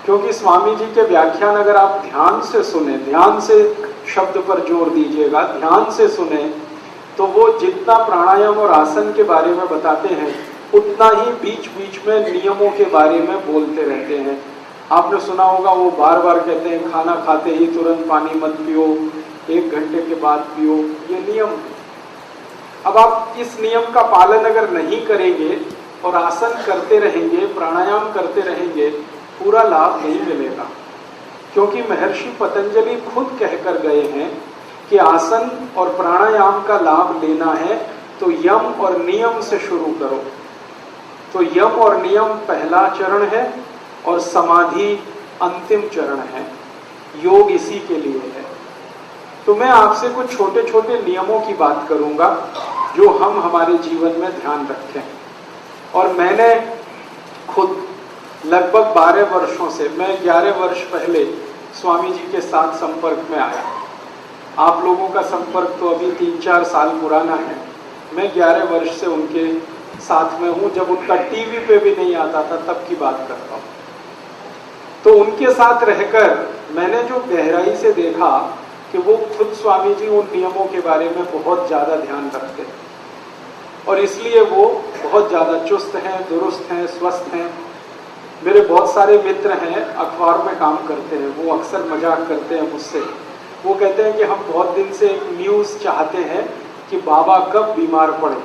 क्योंकि स्वामी जी के व्याख्यान अगर आप ध्यान से सुने, ध्यान से शब्द पर जोर दीजिएगा, ध्यान से सुने, तो वो जितना प्राणायाम और आसन के बारे में बताते हैं उतना ही बीच बीच में नियमों के बारे में बोलते रहते हैं। आपने सुना होगा वो बार बार कहते हैं खाना खाते ही तुरंत पानी मत पियो, 1 घंटे के बाद पियो, ये नियम है। अब आप इस नियम का पालन अगर नहीं करेंगे और आसन करते रहेंगे, प्राणायाम करते रहेंगे, पूरा लाभ नहीं मिलेगा। क्योंकि महर्षि पतंजलि खुद कहकर गए हैं कि आसन और प्राणायाम का लाभ लेना है तो यम और नियम से शुरू करो। तो यम और नियम पहला चरण है और समाधि अंतिम चरण है। योग इसी के लिए है। तो मैं आपसे कुछ छोटे छोटे नियमों की बात करूंगा जो हम हमारे जीवन में ध्यान रखें। और मैंने खुद लगभग 12 वर्षों से, मैं 11 वर्ष पहले स्वामी जी के साथ संपर्क में आया। आप लोगों का संपर्क तो अभी 3-4 साल पुराना है। मैं 11 वर्ष से उनके साथ में हूँ। जब उनका टीवी पे भी नहीं आता था तब की बात करता हूँ। तो उनके साथ रहकर मैंने जो गहराई से देखा कि वो खुद स्वामी जी उन नियमों के बारे में बहुत ज़्यादा ध्यान रखते हैं और इसलिए वो बहुत ज़्यादा चुस्त हैं, दुरुस्त हैं, स्वस्थ हैं। मेरे बहुत सारे मित्र हैं, अखबार में काम करते हैं, वो अक्सर मजाक करते हैं मुझसे। वो कहते हैं कि हम बहुत दिन से एक न्यूज़ चाहते हैं कि बाबा कब बीमार पड़े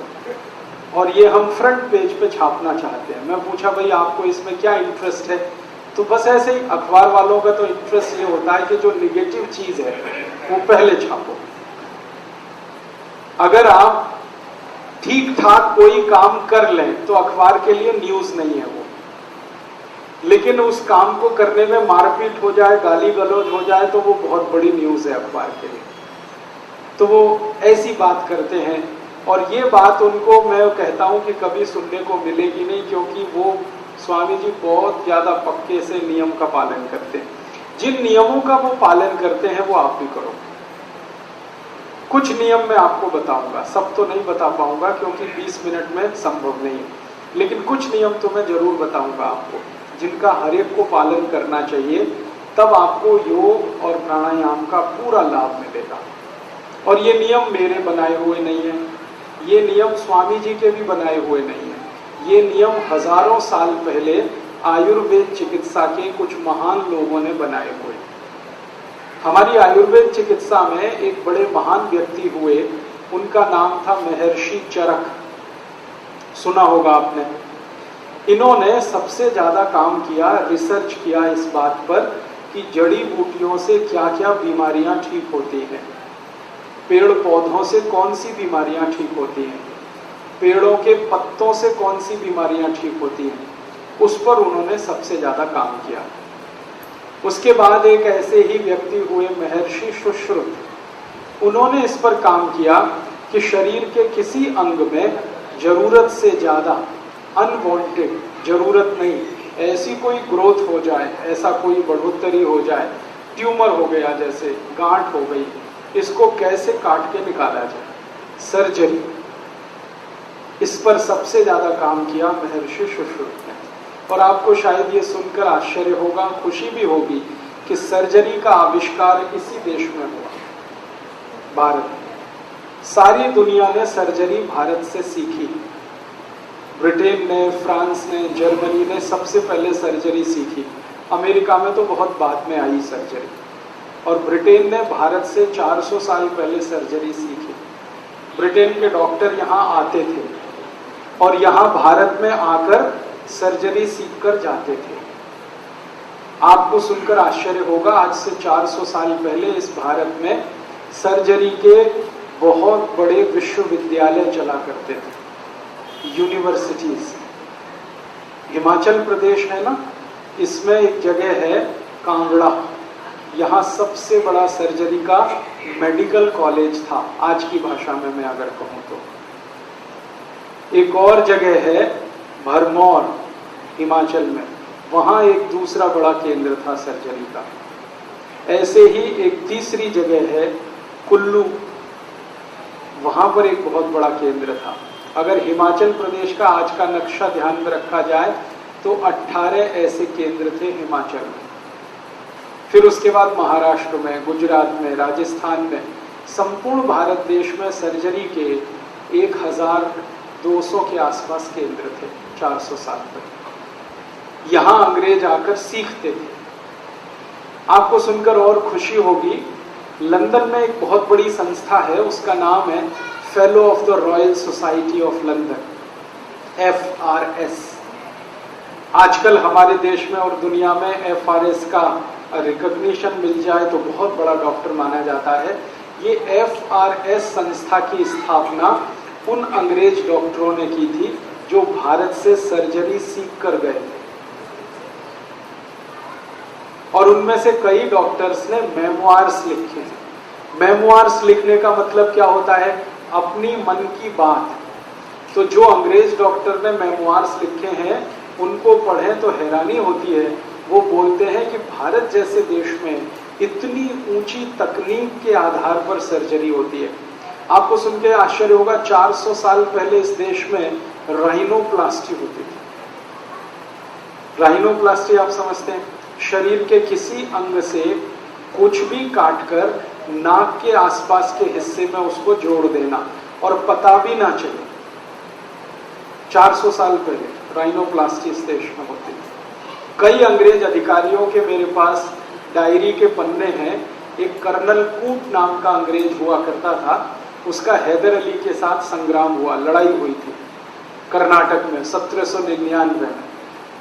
और ये हम फ्रंट पेज पे छापना चाहते हैं। मैं पूछा भाई आपको इसमें क्या इंटरेस्ट है? तो बस ऐसे ही अखबार वालों का तो इंटरेस्ट ये होता है कि जो निगेटिव चीज है वो पहले छापो। अगर आप ठीक ठाक कोई काम कर लें तो अखबार के लिए न्यूज नहीं है वो, लेकिन उस काम को करने में मारपीट हो जाए, गाली गलौज हो जाए तो वो बहुत बड़ी न्यूज है अखबार के लिए। तो वो ऐसी बात करते हैं और ये बात उनको मैं कहता हूं कि कभी सुनने को मिलेगी नहीं, क्योंकि वो स्वामी जी बहुत ज्यादा पक्के से नियम का पालन करते हैं। जिन नियमों का वो पालन करते हैं वो आप भी करो। कुछ नियम मैं आपको बताऊंगा, सब तो नहीं बता पाऊंगा क्योंकि 20 मिनट में संभव नहीं है, लेकिन कुछ नियम तो मैं जरूर बताऊंगा आपको जिनका हर एक को पालन करना चाहिए। तब आपको योग और प्राणायाम का पूरा लाभ मिलेगा। और ये नियम मेरे बनाए हुए नहीं है, ये नियम स्वामी जी के भी बनाए हुए नहीं है। ये नियम हजारों साल पहले आयुर्वेद चिकित्सा के कुछ महान लोगों ने बनाए हुए। हमारी आयुर्वेद चिकित्सा में एक बड़े महान व्यक्ति हुए, उनका नाम था महर्षि चरक। सुना होगा आपने। इन्होंने सबसे ज्यादा काम किया, रिसर्च किया इस बात पर कि जड़ी बूटियों से क्या क्या बीमारियां ठीक होती हैं, पेड़ पौधों से कौन सी बीमारियां ठीक होती हैं, पेड़ों के पत्तों से कौन सी बीमारियां ठीक होती हैं, उस पर उन्होंने सबसे ज्यादा काम किया। उसके बाद एक ऐसे ही व्यक्ति हुए महर्षि सुश्रुत। उन्होंने इस पर काम किया कि शरीर के किसी अंग में जरूरत से ज्यादा अनवांटेड, जरूरत नहीं, ऐसी कोई ग्रोथ हो जाए, ऐसा कोई बढ़ोतरी हो जाए, ट्यूमर हो गया, जैसे गांठ हो गई, इसको कैसे काट के निकाला जाए, सर्जरी। इस पर सबसे ज्यादा काम किया महर्षि सुश्रुत ने। और आपको शायद ये सुनकर आश्चर्य होगा, खुशी भी होगी कि सर्जरी का आविष्कार इसी देश में हुआ, भारत में। सारी दुनिया ने सर्जरी भारत से सीखी। ब्रिटेन ने, फ्रांस ने, जर्मनी ने सबसे पहले सर्जरी सीखी। अमेरिका में तो बहुत बाद में आई सर्जरी। और ब्रिटेन ने भारत से 400 साल पहले सर्जरी सीखी। ब्रिटेन के डॉक्टर यहाँ आते थे और यहाँ भारत में आकर सर्जरी सीखकर जाते थे। आपको सुनकर आश्चर्य होगा, आज से 400 साल पहले इस भारत में सर्जरी के बहुत बड़े विश्वविद्यालय चला करते थे, यूनिवर्सिटीज। हिमाचल प्रदेश है ना, इसमें एक जगह है कांगड़ा, यहाँ सबसे बड़ा सर्जरी का मेडिकल कॉलेज था, आज की भाषा में मैं अगर कहूँ तो। एक और जगह है भरमौर, हिमाचल में, वहाँ एक दूसरा बड़ा केंद्र था सर्जरी का। ऐसे ही एक तीसरी जगह है कुल्लू, वहाँ पर एक बहुत बड़ा केंद्र था। अगर हिमाचल प्रदेश का आज का नक्शा ध्यान में रखा जाए तो 18 ऐसे केंद्र थे हिमाचल में। फिर उसके बाद महाराष्ट्र में, गुजरात में, राजस्थान में, संपूर्ण भारत देश में सर्जरी के 1200 के आसपास केंद्र थे 400 साल पहले। यहां अंग्रेज आकर सीखते थे। आपको सुनकर और खुशी होगी, लंदन में एक बहुत बड़ी संस्था है, उसका नाम है fellow of the royal society of London, FRS। आजकल हमारे देश में और दुनिया में FRS का रिकॉग्निशन मिल जाए तो बहुत बड़ा डॉक्टर माना जाता है। ये FRS संस्था की स्थापना उन अंग्रेज डॉक्टरों ने की थी जो भारत से सर्जरी सीख कर गए थे, और उनमें से कई डॉक्टर्स ने मेमोइर्स लिखे हैं। मेमोइर्स लिखने का मतलब क्या होता है? अपनी मन की बात। तो जो अंग्रेज डॉक्टर ने मेमोइर्स लिखे हैं उनको पढ़ें तो हैरानी होती है। वो बोलते हैं कि भारत जैसे देश में इतनी ऊंची तकनीक के आधार पर सर्जरी होती है। आपको सुन के आश्चर्य होगा, 400 साल पहले इस देश में राइनोप्लास्टी होती थी। राइनोप्लास्टी आप समझते हैं? शरीर के किसी अंग से कुछ भी काटकर नाक के आसपास के हिस्से में उसको जोड़ देना और पता भी ना चले। 400 साल पहले राइनोप्लास्टी इस देश में होती थी। कई अंग्रेज अधिकारियों के मेरे पास डायरी के पन्ने हैं। एक कर्नल कूट नाम का अंग्रेज हुआ करता था, उसका हैदर अली के साथ संग्राम हुआ, लड़ाई हुई थी कर्नाटक में 1799 में।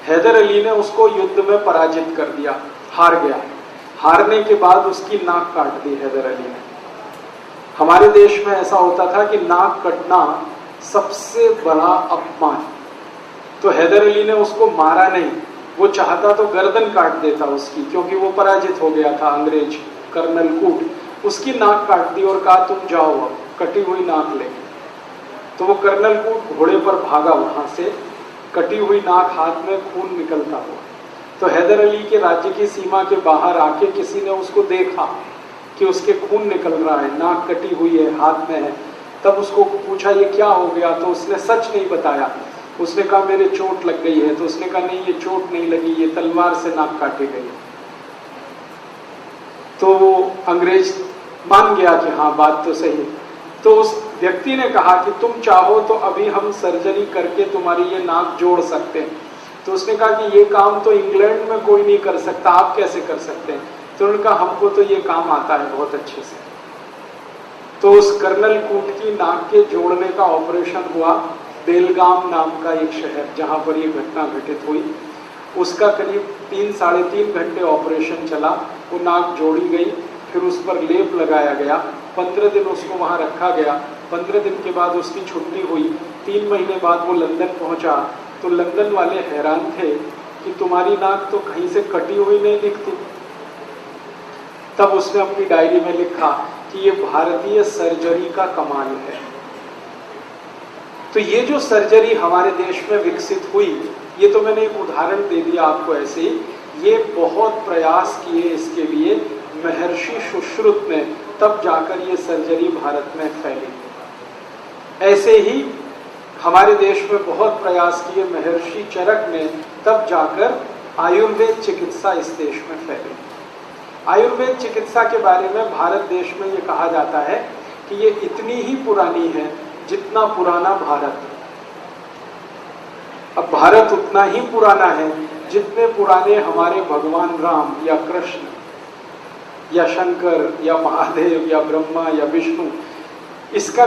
हैदर अली ने उसको युद्ध में पराजित कर दिया, हार गया। हारने के बाद उसकी नाक काट दी हैदर अली ने। हमारे देश में ऐसा होता था कि नाक कटना सबसे बड़ा अपमान। तो हैदर अली ने उसको मारा नहीं, वो चाहता तो गर्दन काट देता उसकी, क्योंकि वो पराजित हो गया था अंग्रेज कर्नल कूट। उसकी नाक काट दी और कहा तुम जाओ अब कटी हुई नाक लेके। तो वो कर्नल कूट घोड़े पर भागा वहां से, कटी हुई नाक हाथ में, खून निकलता हुआ। तो हैदर अली के राज्य की सीमा के बाहर आके किसी ने उसको देखा कि उसके खून निकल रहा है, नाक कटी हुई है, हाथ में है। तब उसको पूछा ये क्या हो गया, तो उसने सच नहीं बताया। उसने कहा मेरे चोट लग गई है। तो उसने कहा नहीं, ये चोट नहीं लगी, ये तलवार से नाक काटी गई। तो वो अंग्रेज मान गया कि हाँ बात तो सही है। तो उस व्यक्ति ने कहा कि तुम चाहो तो अभी हम सर्जरी करके तुम्हारी ये नाक जोड़ सकते हैं। तो उसने कहा कि ये काम तो इंग्लैंड में कोई नहीं कर सकता, आप कैसे कर सकते हैं? तो उन्होंने कहा हमको तो ये काम आता है बहुत अच्छे से। तो उस कर्नल कूट की नाक के जोड़ने का ऑपरेशन हुआ। बेलगाम नाम का एक शहर जहां पर ये घटना घटित हुई, उसका करीब 3-3.5 घंटे ऑपरेशन चला। वो नाक जोड़ी गई, फिर उस पर लेप लगाया गया। 15 दिन उसको वहां रखा गया। 15 दिन के बाद उसकी छुट्टी हुई। 3 महीने बाद वो लंदन पहुंचा। तो लंदन वाले हैरान थे कि तुम्हारी नाक तो कहीं से कटी हुई नहीं दिखती। तब उसने अपनी डायरी में लिखा कि ये भारतीय सर्जरी का कमाल है। तो ये जो सर्जरी हमारे देश में विकसित हुई, ये तो मैंने एक उदाहरण दे दिया आपको ऐसे ही। ये बहुत प्रयास किए इसके लिए महर्षि सुश्रुत ने, तब जाकर ये सर्जरी भारत में फैली। ऐसे ही हमारे देश में बहुत प्रयास किए महर्षि चरक ने, तब जाकर आयुर्वेद चिकित्सा इस देश में फैली। आयुर्वेद चिकित्सा के बारे में भारत देश में ये कहा जाता है कि ये इतनी ही पुरानी है जितना पुराना भारत है। अब भारत उतना ही पुराना है जितने पुराने हमारे भगवान राम या कृष्ण या शंकर या महादेव या ब्रह्मा या विष्णु। इसका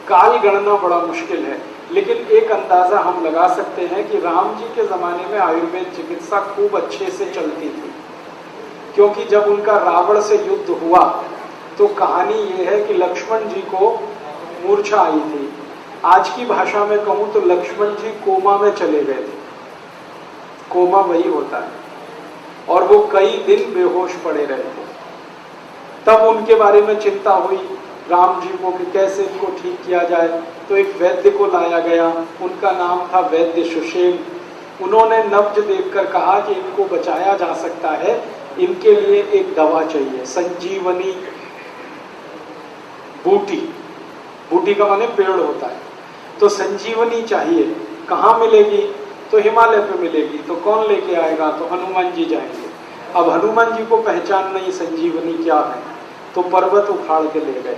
काल गणना बड़ा मुश्किल है, लेकिन एक अंदाजा हम लगा सकते हैं कि राम जी के जमाने में आयुर्वेद चिकित्सा खूब अच्छे से चलती थी, क्योंकि जब उनका रावण से युद्ध हुआ तो कहानी ये है कि लक्ष्मण जी को मूर्छा आई थी। आज की भाषा में कहूं तो लक्ष्मण जी कोमा में चले गए थे। कोमा वही होता है, और वो कई दिन बेहोश पड़े रहे थे। तब उनके बारे में चिंता हुई राम जी को कि कैसे इनको ठीक किया जाए। तो एक वैद्य को लाया गया, उनका नाम था वैद्य सुषेण। उन्होंने नब्ज देखकर कहा कि इनको बचाया जा सकता है, इनके लिए एक दवा चाहिए, संजीवनी बूटी। बूटी का माने पेड़ होता है। तो संजीवनी चाहिए, कहाँ मिलेगी? तो हिमालय पे मिलेगी। तो कौन लेके आएगा? तो हनुमान जी जाएंगे। अब हनुमान जी को पहचान नहीं संजीवनी क्या है, तो पर्वत उखाड़ के ले गए।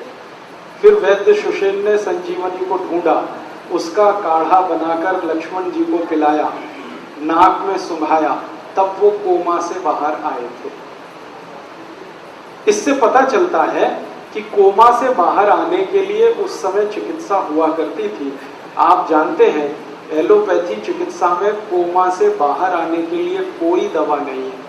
फिर वैद्य सुषेण ने संजीवनी को ढूंढा, उसका काढ़ा बनाकर लक्ष्मण जी को पिलाया, नाक में सुंघाया, तब वो कोमा से बाहर आए थे। इससे पता चलता है कि कोमा से बाहर आने के लिए उस समय चिकित्सा हुआ करती थी। आप जानते हैं एलोपैथी चिकित्सा में कोमा से बाहर आने के लिए कोई दवा नहीं है,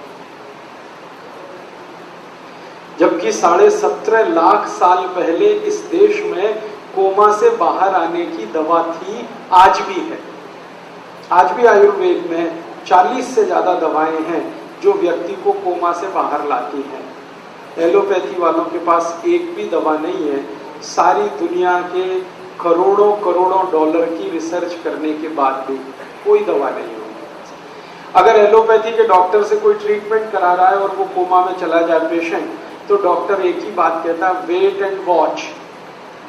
जबकि 17.5 लाख साल पहले इस देश में कोमा से बाहर आने की दवा थी, आज भी है। आज भी आयुर्वेद में 40 से ज्यादा दवाएं हैं जो व्यक्ति को कोमा से बाहर लाती हैं। एलोपैथी वालों के पास एक भी दवा नहीं है, सारी दुनिया के करोड़ों करोड़ों डॉलर की रिसर्च करने के बाद भी कोई दवा नहीं होगी। अगर एलोपैथी के डॉक्टर से कोई ट्रीटमेंट करा रहा है और वो कोमा में चला जाए पेशेंट, तो डॉक्टर एक ही बात कहता है, wait and watch,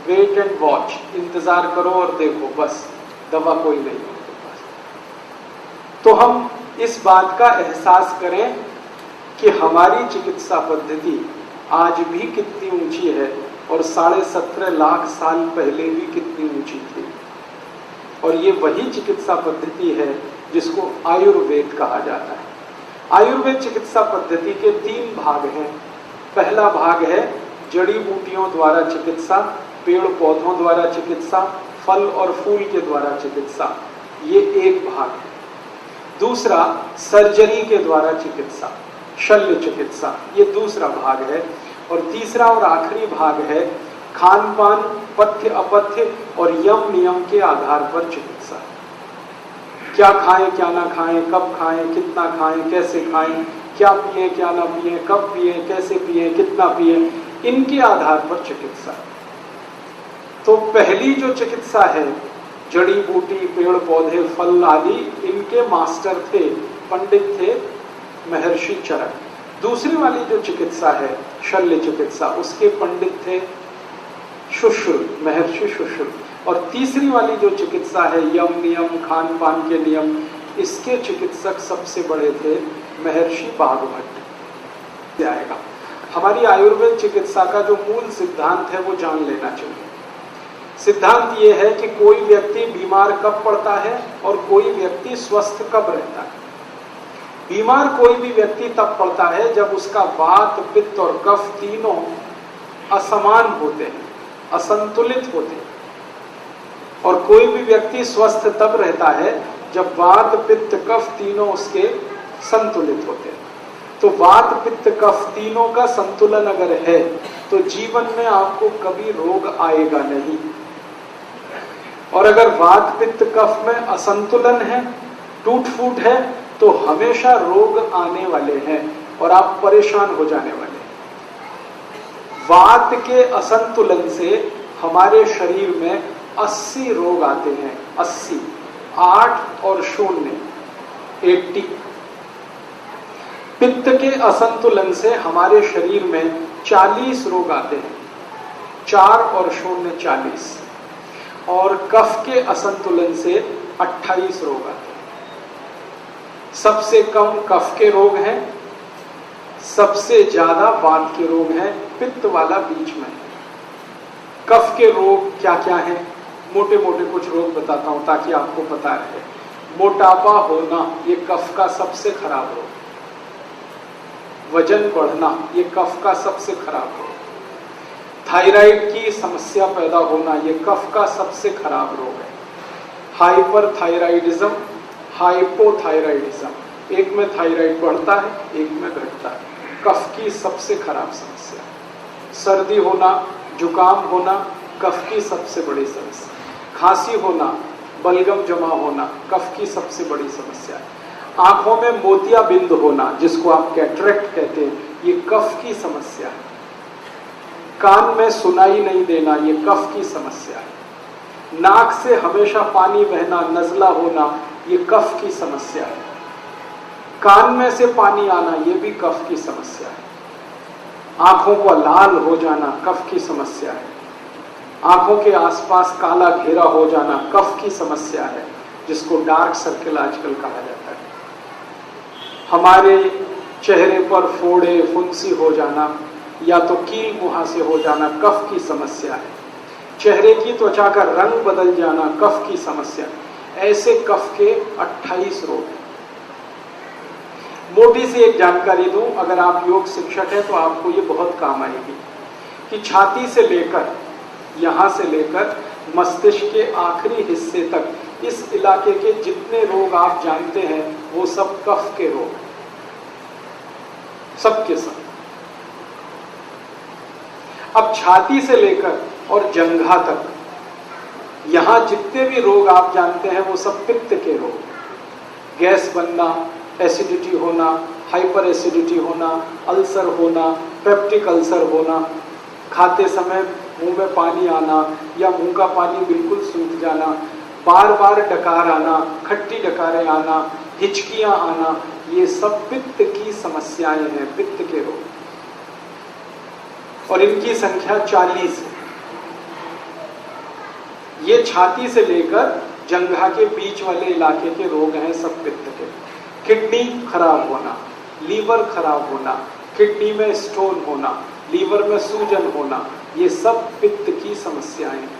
wait and watch, इंतजार करो और देखो, बस दवा कोई नहीं है उनके पास। तो हम इस बात का एहसास करें कि हमारी चिकित्सा पद्धति आज भी कितनी ऊंची है और 17.5 लाख साल पहले भी कितनी ऊंची थी। और ये वही चिकित्सा पद्धति है जिसको आयुर्वेद कहा जाता है। आयुर्वेद चिकित्सा पद्धति के 3 भाग हैं। पहला भाग है जड़ी बूटियों द्वारा चिकित्सा, पेड़ पौधों द्वारा चिकित्सा, फल और फूल के द्वारा चिकित्सा, ये एक भाग है। दूसरा सर्जरी के द्वारा चिकित्सा, शल्य चिकित्सा, ये दूसरा भाग है। और तीसरा और आखिरी भाग है खान पान, पथ्य अपथ्य और यम नियम के आधार पर चिकित्सा। क्या खाएं क्या ना खाएं, कब खाएं, कितना खाएं, कैसे खाएं, क्या पिए क्या ना पिए, कब पिए, कैसे पिए, कितना पिए, इनके आधार पर चिकित्सा। तो पहली जो चिकित्सा है, जड़ी बूटी, पेड़ पौधे, फल आदि, इनके मास्टर थे, पंडित थे महर्षि चरक। दूसरी वाली जो चिकित्सा है शल्य चिकित्सा, उसके पंडित थे सुश्रुत, महर्षि सुश्रुत। और तीसरी वाली जो चिकित्सा है यम नियम, खान पान के नियम, इसके चिकित्सक सबसे बड़े थे महर्षि बाघभट्ट। आएगा हमारी आयुर्वेद चिकित्सा का जो मूल सिद्धांत है वो जान लेना चाहिए। सिद्धांत ये है कि कोई व्यक्ति बीमार कब पड़ता है और कोई व्यक्ति स्वस्थ कब रहता है। बीमार कोई भी व्यक्ति तब पड़ता है जब उसका वात, पित्त और कफ तीनों असमान होते हैं, असंतुलित होते हैं। और कोई भी व्यक्ति स्वस्थ तब रहता है जब वात, पित्त, कफ तीनों उसके संतुलित होते हैं। तो वात, पित्त, कफ तीनों का संतुलन अगर है तो जीवन में आपको कभी रोग आएगा नहीं। और अगर वात, पित्त, कफ में असंतुलन है, टूट फूट है, तो हमेशा रोग आने वाले हैं और आप परेशान हो जाने वाले हैं। वात के असंतुलन से हमारे शरीर में 80 रोग आते हैं। 80, 8 और 0, 80। पित्त के असंतुलन से हमारे शरीर में 40 रोग आते हैं। 4 और 0, 40। और कफ के असंतुलन से 28 रोग आते हैं। सबसे कम कफ के रोग हैं, सबसे ज्यादा वात के रोग हैं, पित्त वाला बीच में। कफ के रोग क्या क्या हैं? मोटे मोटे कुछ रोग बताता हूं ताकि आपको पता रहे। मोटापा होना, ये कफ का सबसे खराब रोग। वजन बढ़ना, ये कफ का सबसे खराब रोग। थायराइड की समस्या पैदा होना, ये कफ का सबसे खराब रोग है। हाइपरथायराइडिज्म, हाइपोथायराइडिज्म, एक में थायराइड बढ़ता है, एक में घटता है, कफ की सबसे खराब समस्या। सर्दी होना, जुकाम होना, कफ की सबसे बड़ी समस्या। खांसी होना, बलगम जमा होना, कफ की सबसे बड़ी समस्या है। आंखों में मोतियाबिंद होना, जिसको आप कैटरेक्ट कहते हैं, ये कफ की समस्या है। कान में सुनाई नहीं देना, ये कफ की समस्या है। नाक से हमेशा पानी बहना, नजला होना, ये कफ की समस्या है। कान में से पानी आना, ये भी कफ की समस्या है। आंखों को लाल हो जाना, कफ की समस्या है। आंखों के आसपास काला घेरा हो जाना, कफ की समस्या है, जिसको डार्क सर्कल आजकल कहा जाता है। हमारे चेहरे पर फोड़े फुंसी हो जाना या तो कील मुहासे हो जाना कफ की समस्या है। चेहरे की त्वचा का रंग बदल जाना कफ की समस्या है। ऐसे कफ के 28 रोग हैं। मोटी सी एक जानकारी दूं, अगर आप योग शिक्षक हैं तो आपको ये बहुत काम आएगी कि छाती से लेकर यहां से लेकर मस्तिष्क के आखिरी हिस्से तक इस इलाके के जितने रोग आप जानते हैं वो सब कफ के रोग हैं, सब के सब। अब छाती से लेकर और जंघा तक यहां जितने भी रोग आप जानते हैं वो सब पित्त के रोग। गैस बनना, एसिडिटी होना, हाइपर एसिडिटी होना, अल्सर होना, पेप्टिक अल्सर होना, खाते समय मुंह में पानी आना या मुंह का पानी बिल्कुल सूख जाना, बार बार डकार आना, खट्टी डकारें आना, हिचकियां आना, ये सब पित्त की समस्याएं हैं, पित्त के रोग। और इनकी संख्या 40 है। ये छाती से लेकर जंघा के बीच वाले इलाके के रोग हैं, सब पित्त के। किडनी खराब होना, लीवर खराब होना, किडनी में स्टोन होना, लीवर में सूजन होना, ये सब पित्त की समस्याएं हैं।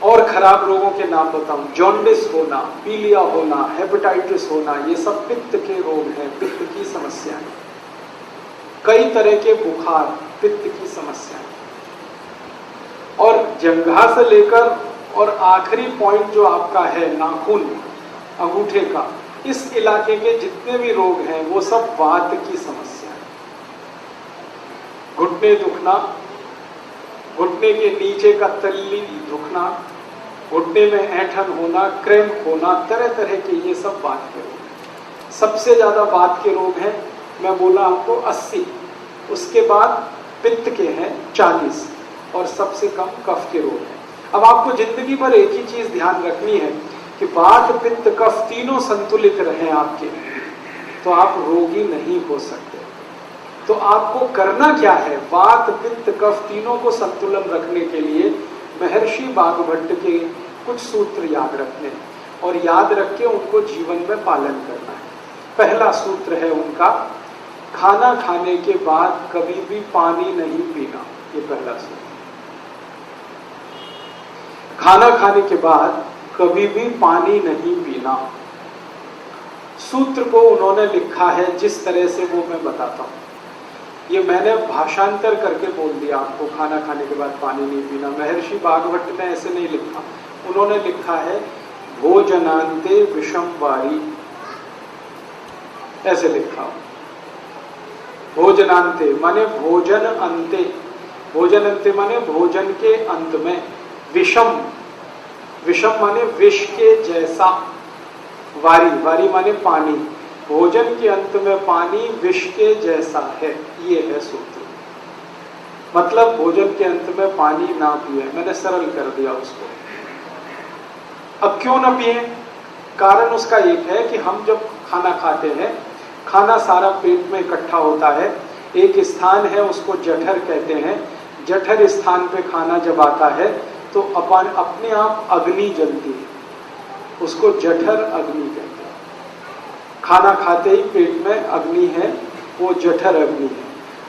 और खराब रोगों के नाम बताऊं, जॉन्डिस होना, पीलिया होना, हेपेटाइटिस होना, ये सब पित्त के रोग हैं, पित्त की समस्याएं। कई तरह के बुखार, पित्त की समस्याएं। और जंघा से लेकर और आखिरी पॉइंट जो आपका है नाखून, अंगूठे का, इस इलाके के जितने भी रोग हैं वो सब वात की समस्या है। घुटने दुखना, घुटने के नीचे का तल्ली दुखना, घुटने में ऐंठन होना, क्रैम्प होना, तरह तरह के ये सब वात के रोग। सबसे ज्यादा वात के रोग हैं, मैं बोला आपको 80, उसके बाद पित्त के हैं 40 और सबसे कम कफ के रोग हैं। अब आपको जिंदगी भर एक ही चीज ध्यान रखनी है कि वात पित्त कफ तीनों संतुलित रहें आपके, तो आप रोगी नहीं हो सकते। तो आपको करना क्या है? वात पित्त कफ तीनों को संतुलन रखने के लिए महर्षि बागभट्ट के कुछ सूत्र याद रखने और याद रख के उनको जीवन में पालन करना है। पहला सूत्र है उनका, खाना खाने के बाद कभी भी पानी नहीं पीना। ये पहला सूत्र। खाना खाने के बाद कभी भी पानी नहीं पीना। सूत्र को उन्होंने लिखा है जिस तरह से वो मैं बताता हूं। ये मैंने भाषांतर करके बोल दिया आपको, खाना खाने के बाद पानी नहीं पीना। महर्षि बागभट्ट ने ऐसे नहीं लिखा, उन्होंने लिखा है भोजनांते विषम वारी, ऐसे लिखा। भोजनांते माने भोजन अंते, भोजन अंते माने भोजन के अंत में, विषम, विषम माने विष के जैसा, वारी, वारी माने पानी, भोजन के अंत में पानी विष के जैसा है, ये है सूत्र। मतलब भोजन के अंत में पानी ना पिए। मैंने सरल कर दिया उसको। अब क्यों ना पिए? कारण उसका एक है कि हम जब खाना खाते हैं, खाना सारा पेट में इकट्ठा होता है। एक स्थान है उसको जठर कहते हैं। जठर स्थान पे खाना जब आता है तो अपने आप अग्नि जलती है, उसको जठर अग्नि कहते हैं। खाना खाते ही पेट में अग्नि है, वो जठर अग्नि है।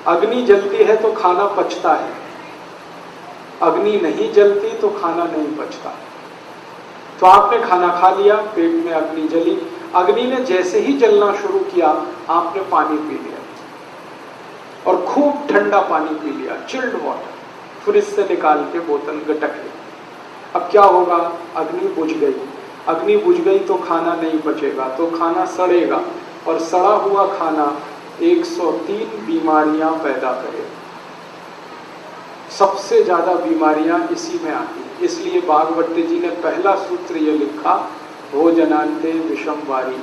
अग्नि जलती है तो खाना पचता है, अग्नि नहीं जलती तो खाना नहीं पचता। तो आपने खाना खा लिया, पेट में अग्नि जली, अग्नि ने जैसे ही जलना शुरू किया आपने पानी पी लिया और खूब ठंडा पानी पी लिया, चिल्ड वाटर, फ्रिज से निकाल के बोतल गटक ली। अब क्या होगा? अग्नि बुझ गई। अग्नि बुझ गई तो खाना नहीं पचेगा, तो खाना सड़ेगा और सड़ा हुआ खाना 103 बीमारियां पैदा करेगा। सबसे ज्यादा बीमारियां इसी में आती हैं। इसलिए बागभट्ट जी ने पहला सूत्र ये लिखा, भोजनांते विषम वारी,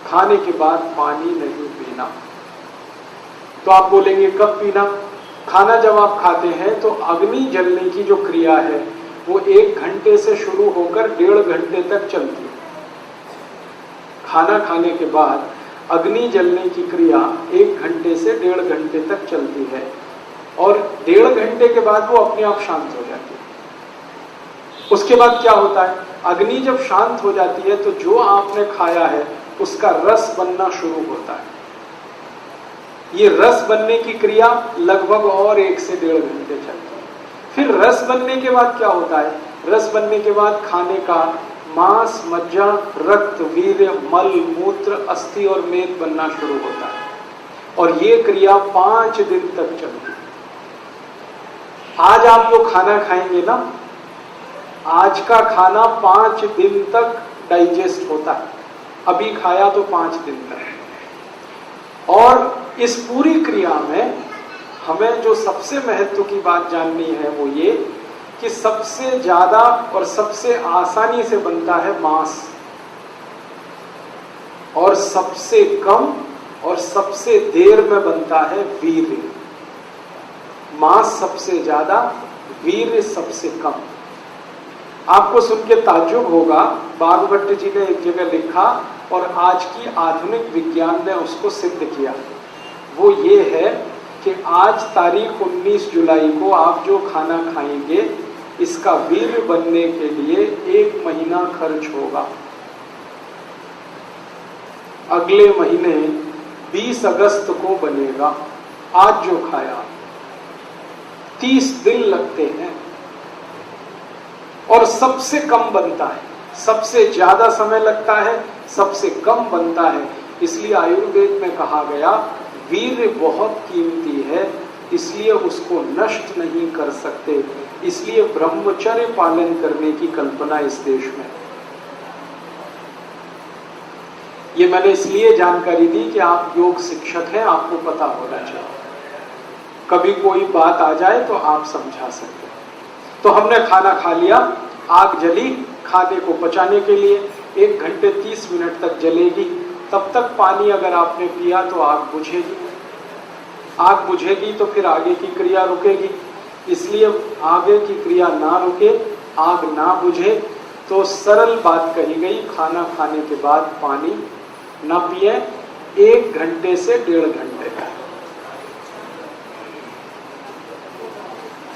खाने के बाद पानी नहीं पीना। तो आप बोलेंगे कब पीना? खाना जब आप खाते हैं तो अग्नि जलने की जो क्रिया है वो 1 घंटे से शुरू होकर 1.5 घंटे तक चलती है। खाना खाने के बाद अग्नि जलने की क्रिया 1 घंटे से 1.5 घंटे तक चलती है और 1.5 घंटे के बाद वो अपने आप शांत हो जाती है। उसके बाद क्या होता है? अग्नि जब शांत हो जाती है तो जो आपने खाया है उसका रस बनना शुरू होता है। ये रस बनने की क्रिया लगभग और 1 से 1.5 घंटे चलती है। फिर रस बनने के बाद क्या होता है? रस बनने के बाद खाने का मांस, मज्जा, रक्त, वीर्य, मल, मूत्र, अस्थि और मेद बनना शुरू होता है और ये क्रिया 5 दिन तक चलती है। आज आप जो खाना खाएंगे ना, आज का खाना 5 दिन तक डाइजेस्ट होता है। अभी खाया तो 5 दिन तक। और इस पूरी क्रिया में हमें जो सबसे महत्व की बात जाननी है वो ये कि सबसे ज्यादा और सबसे आसानी से बनता है मांस और सबसे कम और सबसे देर में बनता है वीर्य। मांस सबसे ज्यादा, वीर्य सबसे कम। आपको सुन के ताज्जुब होगा, बागभट्ट जी ने एक जगह लिखा और आज की आधुनिक विज्ञान ने उसको सिद्ध किया। वो ये है कि आज तारीख 19 जुलाई को आप जो खाना खाएंगे इसका वीर्य बनने के लिए 1 महीना खर्च होगा। अगले महीने 20 अगस्त को बनेगा। आज जो खाया 30 दिन लगते हैं और सबसे कम बनता है। सबसे ज्यादा समय लगता है, सबसे कम बनता है। इसलिए आयुर्वेद में कहा गया वीर्य बहुत कीमती है, इसलिए उसको नष्ट नहीं कर सकते। इसलिए ब्रह्मचर्य पालन करने की कल्पना इस देश में। ये मैंने इसलिए जानकारी दी कि आप योग शिक्षक हैं, आपको पता होना चाहिए। कभी कोई बात आ जाए तो आप समझा सकते हैं। तो हमने खाना खा लिया, आग जली, खाने को पचाने के लिए 1 घंटे 30 मिनट तक जलेगी। तब तक पानी अगर आपने पिया तो आग बुझेगी। आग बुझेगी तो फिर आगे की क्रिया रुकेगी। इसलिए आगे की क्रिया ना रुके, आग ना बुझे, तो सरल बात कही गई, खाना खाने के बाद पानी ना पिए 1 घंटे से 1.5 घंटे तक।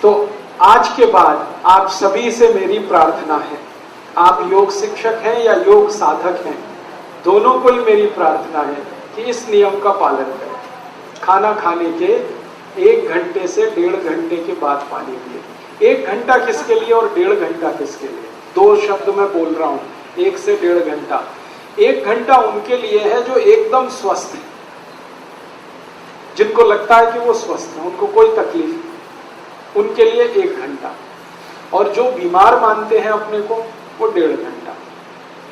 तो आज के बाद आप सभी से मेरी प्रार्थना है, आप योग शिक्षक हैं या योग साधक हैं, दोनों को ही मेरी प्रार्थना है कि इस नियम का पालन करें। खाना खाने के 1 घंटे से 1.5 घंटे के बाद पानी पिए। 1 घंटा किसके लिए और 1.5 घंटा किसके लिए? 2 शब्द मैं बोल रहा हूं, 1 से 1.5 घंटा। 1 घंटा उनके लिए है जो एकदम स्वस्थ है, जिनको लगता है कि वो स्वस्थ है, उनको कोई तकलीफ नहीं, उनके लिए 1 घंटा। और जो बीमार मानते हैं अपने को, वो 1.5 घंटा।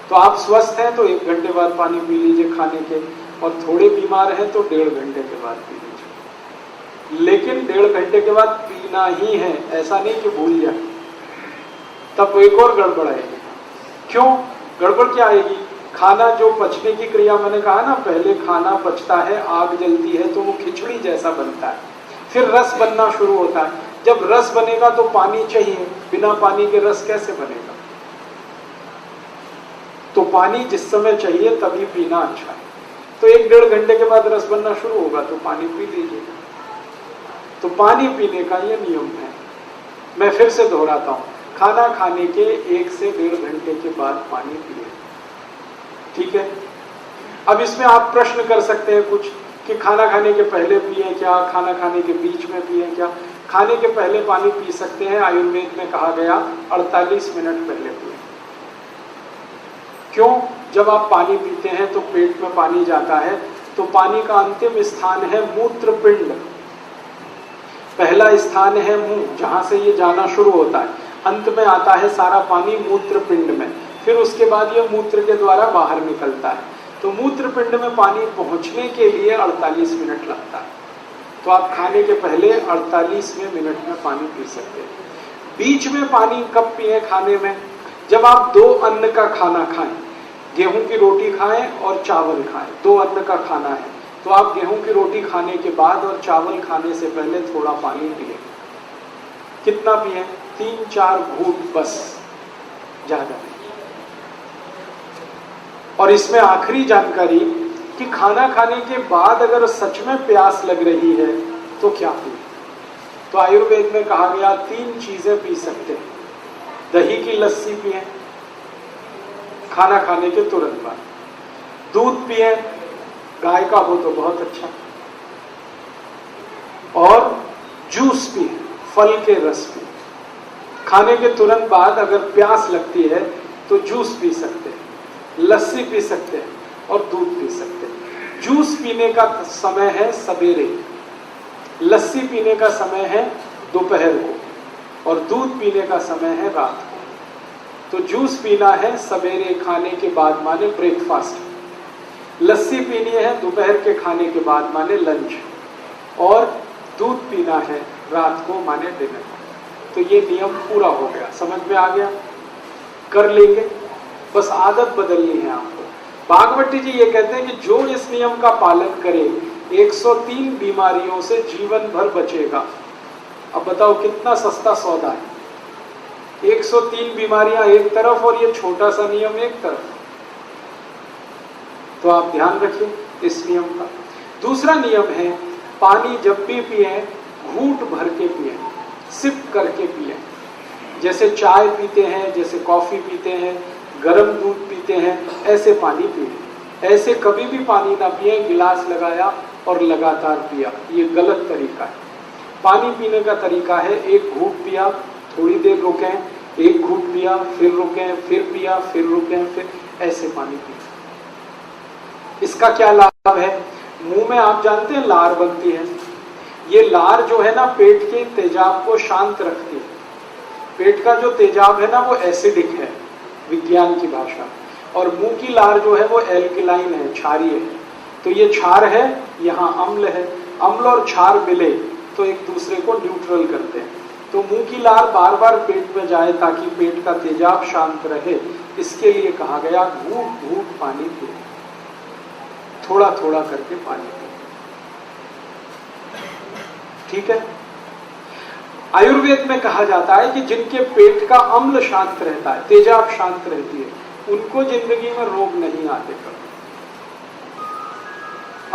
तो आप स्वस्थ हैं तो 1 घंटे बाद पानी पी लीजिए खाने के, और थोड़े बीमार हैं तो 1.5 घंटे के बाद पी लीजिए। लेकिन 1.5 घंटे के बाद पीना ही है, ऐसा नहीं कि भूल जाए, तब एक और गड़बड़ आएगी। क्यों गड़बड़ क्या आएगी? खाना जो पचने की क्रिया, मैंने कहा ना पहले खाना पचता है, आग जलती है तो वो खिचड़ी जैसा बनता है, फिर रस बनना शुरू होता है। जब रस बनेगा तो पानी चाहिए, बिना पानी के रस कैसे बनेगा? तो पानी जिस समय चाहिए तभी पीना अच्छा है। तो 1-1.5 घंटे के बाद रस बनना शुरू होगा तो पानी पी लीजिए। तो पानी पीने का ये नियम है। मैं फिर से दोहराता हूं, खाना खाने के 1 से 1.5 घंटे के बाद पानी पिए। ठीक है। अब इसमें आप प्रश्न कर सकते हैं कुछ कि खाना खाने के पहले पिए क्या, खाना खाने के बीच में पिए क्या? खाने के पहले पानी पी सकते हैं, आयुर्वेद में कहा गया 48 मिनट पहले पिए। क्यों? जब आप पानी पीते हैं तो पेट में पानी जाता है, तो पानी का अंतिम स्थान है मूत्रपिंड। पहला स्थान है मुंह, जहां से ये जाना शुरू होता है। अंत में आता है सारा पानी मूत्रपिंड में, फिर उसके बाद ये मूत्र के द्वारा बाहर निकलता है। तो मूत्रपिंड में पानी पहुंचने के लिए 48 मिनट लगता है। तो आप खाने के पहले 48वें मिनट में पानी पी सकते हैं। बीच में पानी कब पिए खाने में? जब आप 2 अन्न का खाना खाएं, गेहूं की रोटी खाएं और चावल खाएं, 2 अन्न का खाना है, तो आप गेहूं की रोटी खाने के बाद और चावल खाने से पहले थोड़ा पानी पिए। कितना पिए? 3-4 घूंट बस, ज्यादा नहीं। और इसमें आखिरी जानकारी कि खाना खाने के बाद अगर सच में प्यास लग रही है तो क्या पिए? तो आयुर्वेद में कहा गया 3 चीजें पी सकते हैं। दही की लस्सी पिए खाना खाने के तुरंत बाद। दूध पिए, गाय का हो तो बहुत अच्छा, और जूस पिए, फल के रस पिए। खाने के तुरंत बाद अगर प्यास लगती है तो जूस पी सकते हैं, लस्सी पी सकते हैं और दूध पी सकते हैं। जूस पीने का समय है सवेरे, लस्सी पीने का समय है दोपहर को और दूध पीने का समय है रात को। तो जूस पीना है सवेरे खाने के बाद माने ब्रेकफास्ट, लस्सी पीनी है दोपहर के खाने के बाद माने लंच, और दूध पीना है रात को माने डिनर। तो ये नियम पूरा हो गया, समझ में आ गया, कर लेंगे, बस आदत बदलनी है आपको। भागवती जी ये कहते हैं कि जो इस नियम का पालन करे 103 बीमारियों से जीवन भर बचेगा। अब बताओ कितना सस्ता सौदा है, 103 बीमारियां एक तरफ और ये छोटा सा नियम एक तरफ। तो आप ध्यान रखिए इस नियम का। दूसरा नियम है, पानी जब भी पिए घूंट भर के पिए, सिप करके पिए। जैसे चाय पीते हैं, जैसे कॉफी पीते हैं, गर्म दूध पीते हैं, ऐसे पानी पिए। ऐसे कभी भी पानी ना पिए, गिलास लगाया और लगातार पिया, ये गलत तरीका है। पानी पीने का तरीका है, एक घूंट पिया, थोड़ी देर रुकें, एक घूंट पिया, फिर रुकें, फिर पिया, फिर रुकें, फिर ऐसे पानी पिए। इसका क्या लाभ है? मुंह में आप जानते हैं लार बनती है, ये लार जो है ना पेट के तेजाब को शांत रखती है। पेट का जो तेजाब है ना वो एसिडिक है विज्ञान की भाषा, और मुंह की लार जो है वो एल्कलाइन है, क्षारीय है। तो ये क्षार है, यहाँ अम्ल है, अम्ल और क्षार मिले तो एक दूसरे को न्यूट्रल करते हैं। तो मुंह की लार बार बार पेट में जाए ताकि पेट का तेजाब शांत रहे, इसके लिए कहा गया घूंट घूंट पानी पिए, थोड़ा थोड़ा करके पानी पिए। ठीक है। आयुर्वेद में कहा जाता है कि जिनके पेट का अम्ल शांत रहता है, तेजाब शांत रहती है, उनको जिंदगी में रोग नहीं आते कभी।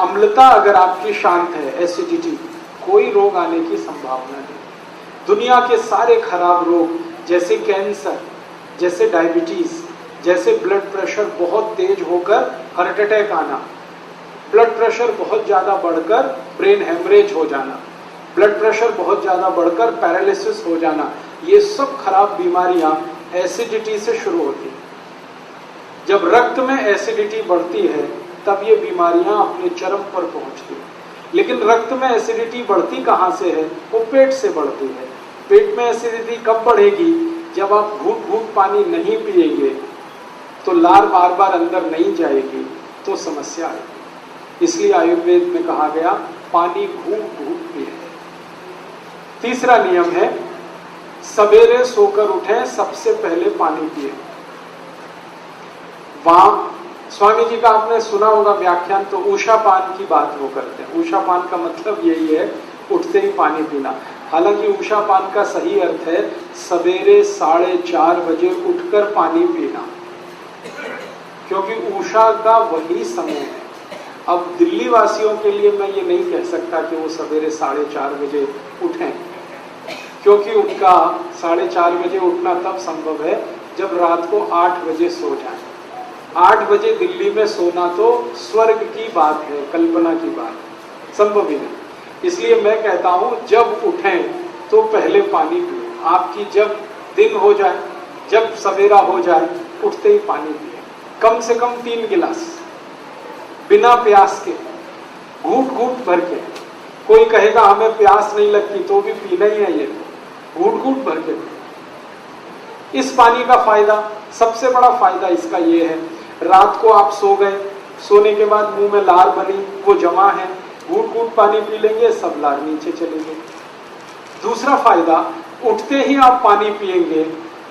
अम्लता अगर आपकी शांत है, एसिडिटी, कोई रोग आने की संभावना नहीं। दुनिया के सारे खराब रोग जैसे कैंसर, जैसे डायबिटीज, जैसे ब्लड प्रेशर बहुत तेज होकर हार्ट अटैक आना, ब्लड प्रेशर बहुत ज्यादा बढ़कर ब्रेन हेमरेज हो जाना, ब्लड प्रेशर बहुत ज्यादा बढ़कर पैरालिसिस हो जाना, ये सब खराब बीमारियां एसिडिटी से शुरू होती हैं। जब रक्त में एसिडिटी बढ़ती है तब ये बीमारियां अपने चरम पर पहुंचती हैं। लेकिन रक्त में एसिडिटी बढ़ती कहां से है? वो पेट से बढ़ती है। पेट में एसिडिटी कब बढ़ेगी? जब आप घूंट घूंट पानी नहीं पिएंगे तो लार बार बार अंदर नहीं जाएगी, तो समस्या आएगी। इसलिए आयुर्वेद में कहा गया पानी घूंट घूंट पिए। तीसरा नियम है, सवेरे सोकर उठें, सबसे पहले पानी पिए। वहां स्वामी जी का आपने सुना होगा व्याख्यान, तो ऊषापान की बात वो करते हैं। ऊषापान का मतलब यही है, उठते ही पानी पीना। हालांकि ऊषापान का सही अर्थ है सवेरे 4:30 बजे उठकर पानी पीना, क्योंकि उषा का वही समय है। अब दिल्ली वासियों के लिए मैं ये नहीं कह सकता कि वो सवेरे 4:30 बजे उठें, क्योंकि उनका 4:30 बजे उठना तब संभव है जब रात को 8 बजे सो जाए। 8 बजे दिल्ली में सोना तो स्वर्ग की बात है, कल्पना की बात, संभव ही नहीं। इसलिए मैं कहता हूं जब उठें तो पहले पानी पिए। आपकी जब दिन हो जाए, जब सवेरा हो जाए, उठते ही पानी पिए, कम से कम 3 गिलास, बिना प्यास के, घूंट घूंट भर के। कोई कहेगा हमें प्यास नहीं लगती, तो भी पीना ही है, ये घूंट घूंट भर के। इस पानी का फायदा, सबसे बड़ा फायदा इसका ये है, रात को आप सो गए, सोने के बाद मुंह में लार बनी, वो जमा है, घूंट घूंट पानी पी लेंगे, सब लार नीचे चलेंगे। दूसरा फायदा, उठते ही आप पानी पिएंगे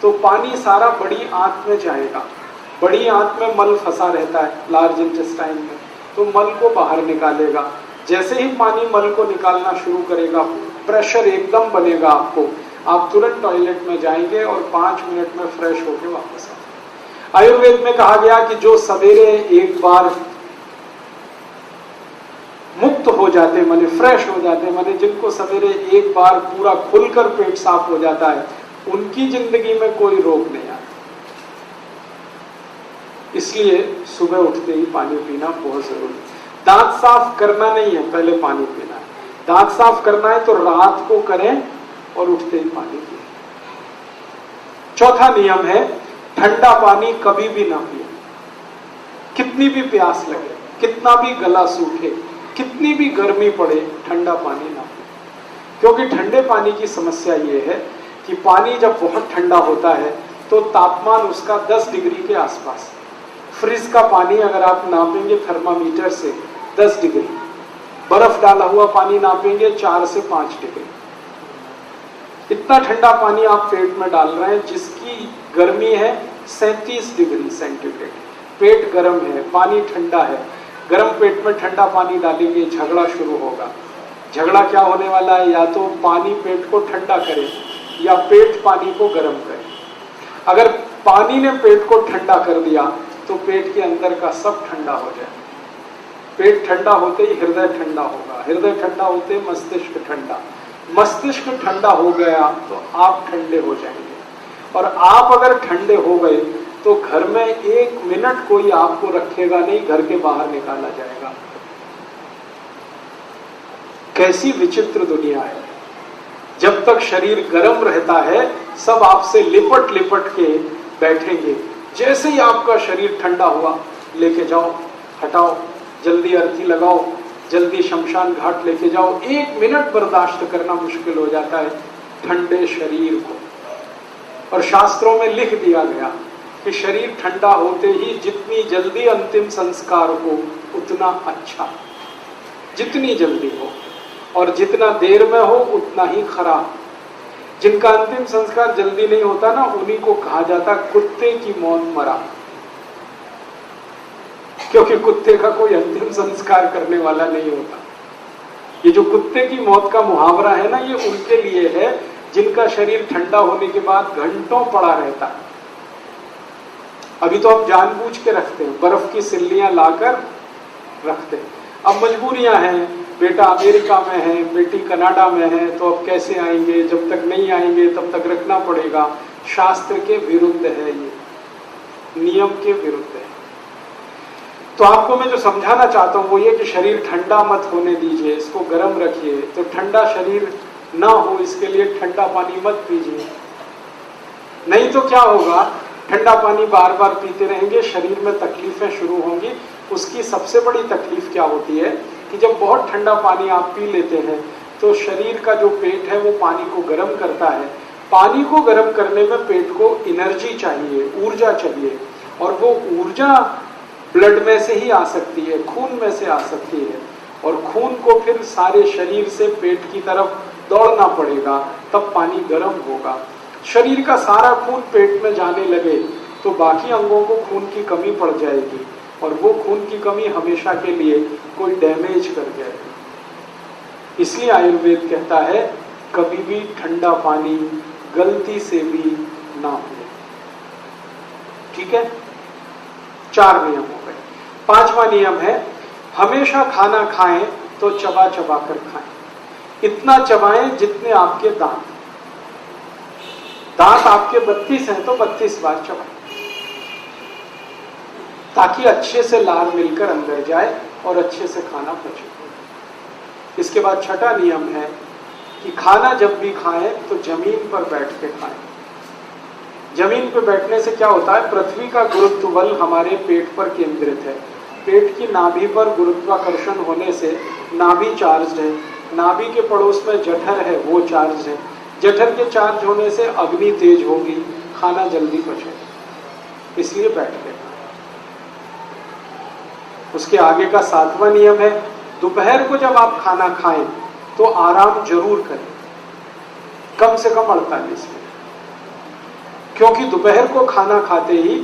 तो पानी सारा बड़ी आंत में जाएगा। बड़ी आंत में मल फंसा रहता है, लार्ज इंटेस्टाइन में, तो मल को बाहर निकालेगा। जैसे ही पानी मल को निकालना शुरू करेगा, प्रेशर एकदम बनेगा आपको, आप तुरंत टॉयलेट में जाएंगे और 5 मिनट में फ्रेश होकर वापस आएंगे। आयुर्वेद में कहा गया कि जो सवेरे एक बार मुक्त हो जाते, माने फ्रेश हो जाते, माने जिनको सवेरे एक बार पूरा खुलकर पेट साफ हो जाता है, उनकी जिंदगी में कोई रोग नहीं आता। इस इसलिए सुबह उठते ही पानी पीना बहुत जरूरी। दांत साफ करना नहीं है, पहले पानी पीना है। दांत साफ करना है तो रात को करें और उठते ही पानी पिए। चौथा नियम है, ठंडा पानी कभी भी ना पिए। कितनी भी प्यास लगे, कितना भी गला सूखे, कितनी भी गर्मी पड़े, ठंडा पानी ना पिए। क्योंकि ठंडे पानी की समस्या ये है कि पानी जब बहुत ठंडा होता है तो तापमान उसका 10 डिग्री के आसपास। फ्रिज का पानी अगर आप नापेंगे थर्मामीटर से 10 डिग्री, बर्फ डाला हुआ पानी नापेंगे 4 से 5 डिग्री। इतना ठंडा पानी आप पेट में डाल रहे हैं जिसकी गर्मी है 37 डिग्री सेंटीग्रेड। पेट गर्म है, पानी ठंडा है, गर्म पेट में ठंडा पानी डालेंगे, झगड़ा शुरू होगा। झगड़ा क्या होने वाला है, या तो पानी पेट को ठंडा करे या पेट पानी को गर्म करे। अगर पानी ने पेट को ठंडा कर दिया तो पेट के अंदर का सब ठंडा हो जाए। पेट ठंडा होते ही हृदय ठंडा होगा, हृदय ठंडा होते ही मस्तिष्क ठंडा, मस्तिष्क ठंडा हो गया तो आप ठंडे हो जाएंगे। और आप अगर ठंडे हो गए तो घर में 1 मिनट कोई आपको रखेगा नहीं, घर के बाहर निकाला जाएगा। कैसी विचित्र दुनिया है। जब तक शरीर गर्म रहता है सब आपसे लिपट लिपट के बैठेंगे। जैसे ही आपका शरीर ठंडा हुआ, लेके जाओ, हटाओ, जल्दी अर्थी लगाओ, जल्दी शमशान घाट लेके जाओ। 1 मिनट बर्दाश्त करना मुश्किल हो जाता है ठंडे शरीर को। और शास्त्रों में लिख दिया गया कि शरीर ठंडा होते ही जितनी जल्दी अंतिम संस्कार हो उतना अच्छा, जितनी जल्दी हो, और जितना देर में हो उतना ही खराब। जिनका अंतिम संस्कार जल्दी नहीं होता ना, उन्हीं को कहा जाता कुत्ते की मौत मरा। क्योंकि कुत्ते का कोई अंतिम संस्कार करने वाला नहीं होता। ये जो कुत्ते की मौत का मुहावरा है ना, ये उनके लिए है जिनका शरीर ठंडा होने के बाद घंटों पड़ा रहता है। अभी तो हम जानबूझ के रखते हैं, बर्फ की सिल्लियां लाकर रखते हैं। अब मजबूरियां हैं, बेटा अमेरिका में है, बेटी कनाडा में है, तो अब कैसे आएंगे, जब तक नहीं आएंगे तब तक रखना पड़ेगा। शास्त्र के विरुद्ध है, ये नियम के विरुद्ध है। तो आपको मैं जो समझाना चाहता हूं वो ये कि शरीर ठंडा मत होने दीजिए, इसको गर्म रखिए। तो ठंडा शरीर ना हो इसके लिए ठंडा पानी मत पीजिए। नहीं तो क्या होगा, ठंडा पानी बार बार पीते रहेंगे, शरीर में तकलीफें शुरू होंगी। उसकी सबसे बड़ी तकलीफ क्या होती है कि जब बहुत ठंडा पानी आप पी लेते हैं तो शरीर का जो पेट है वो पानी को गर्म करता है। पानी को गर्म करने में पेट को एनर्जी चाहिए, ऊर्जा चाहिए, और वो ऊर्जा ब्लड में से ही आ सकती है, खून में से आ सकती है। और खून को फिर सारे शरीर से पेट की तरफ दौड़ना पड़ेगा, तब पानी गर्म होगा। शरीर का सारा खून पेट में जाने लगे तो बाकी अंगों को खून की कमी पड़ जाएगी, और वो खून की कमी हमेशा के लिए कोई डैमेज कर जाएगी। इसलिए आयुर्वेद कहता है कभी भी ठंडा पानी गलती से भी ना पिए। ठीक है, 4 नियम हो गए। 5वां नियम है, हमेशा खाना खाएं तो चबा चबा कर खाएं। इतना चबाएं जितने आपके दांत आपके 32 हैं तो 32 बार चबाएं, ताकि अच्छे से लार मिलकर अंदर जाए और अच्छे से खाना पचे। इसके बाद 6वां नियम है कि खाना जब भी खाएं तो जमीन पर बैठ के खाएं। जमीन पर बैठने से क्या होता है, पृथ्वी का गुरुत्व बल हमारे पेट पर केंद्रित है। पेट की नाभि पर गुरुत्वाकर्षण होने से नाभि चार्ज है, नाभि के पड़ोस में जठर है वो चार्ज है, जठर के चार्ज होने से अग्नि तेज होगी, खाना जल्दी पचेगा। इसलिए बैठ के। उसके आगे का 7वां नियम है, दोपहर को जब आप खाना खाएं तो आराम जरूर करें, कम से कम 48 मिनट। क्योंकि दोपहर को खाना खाते ही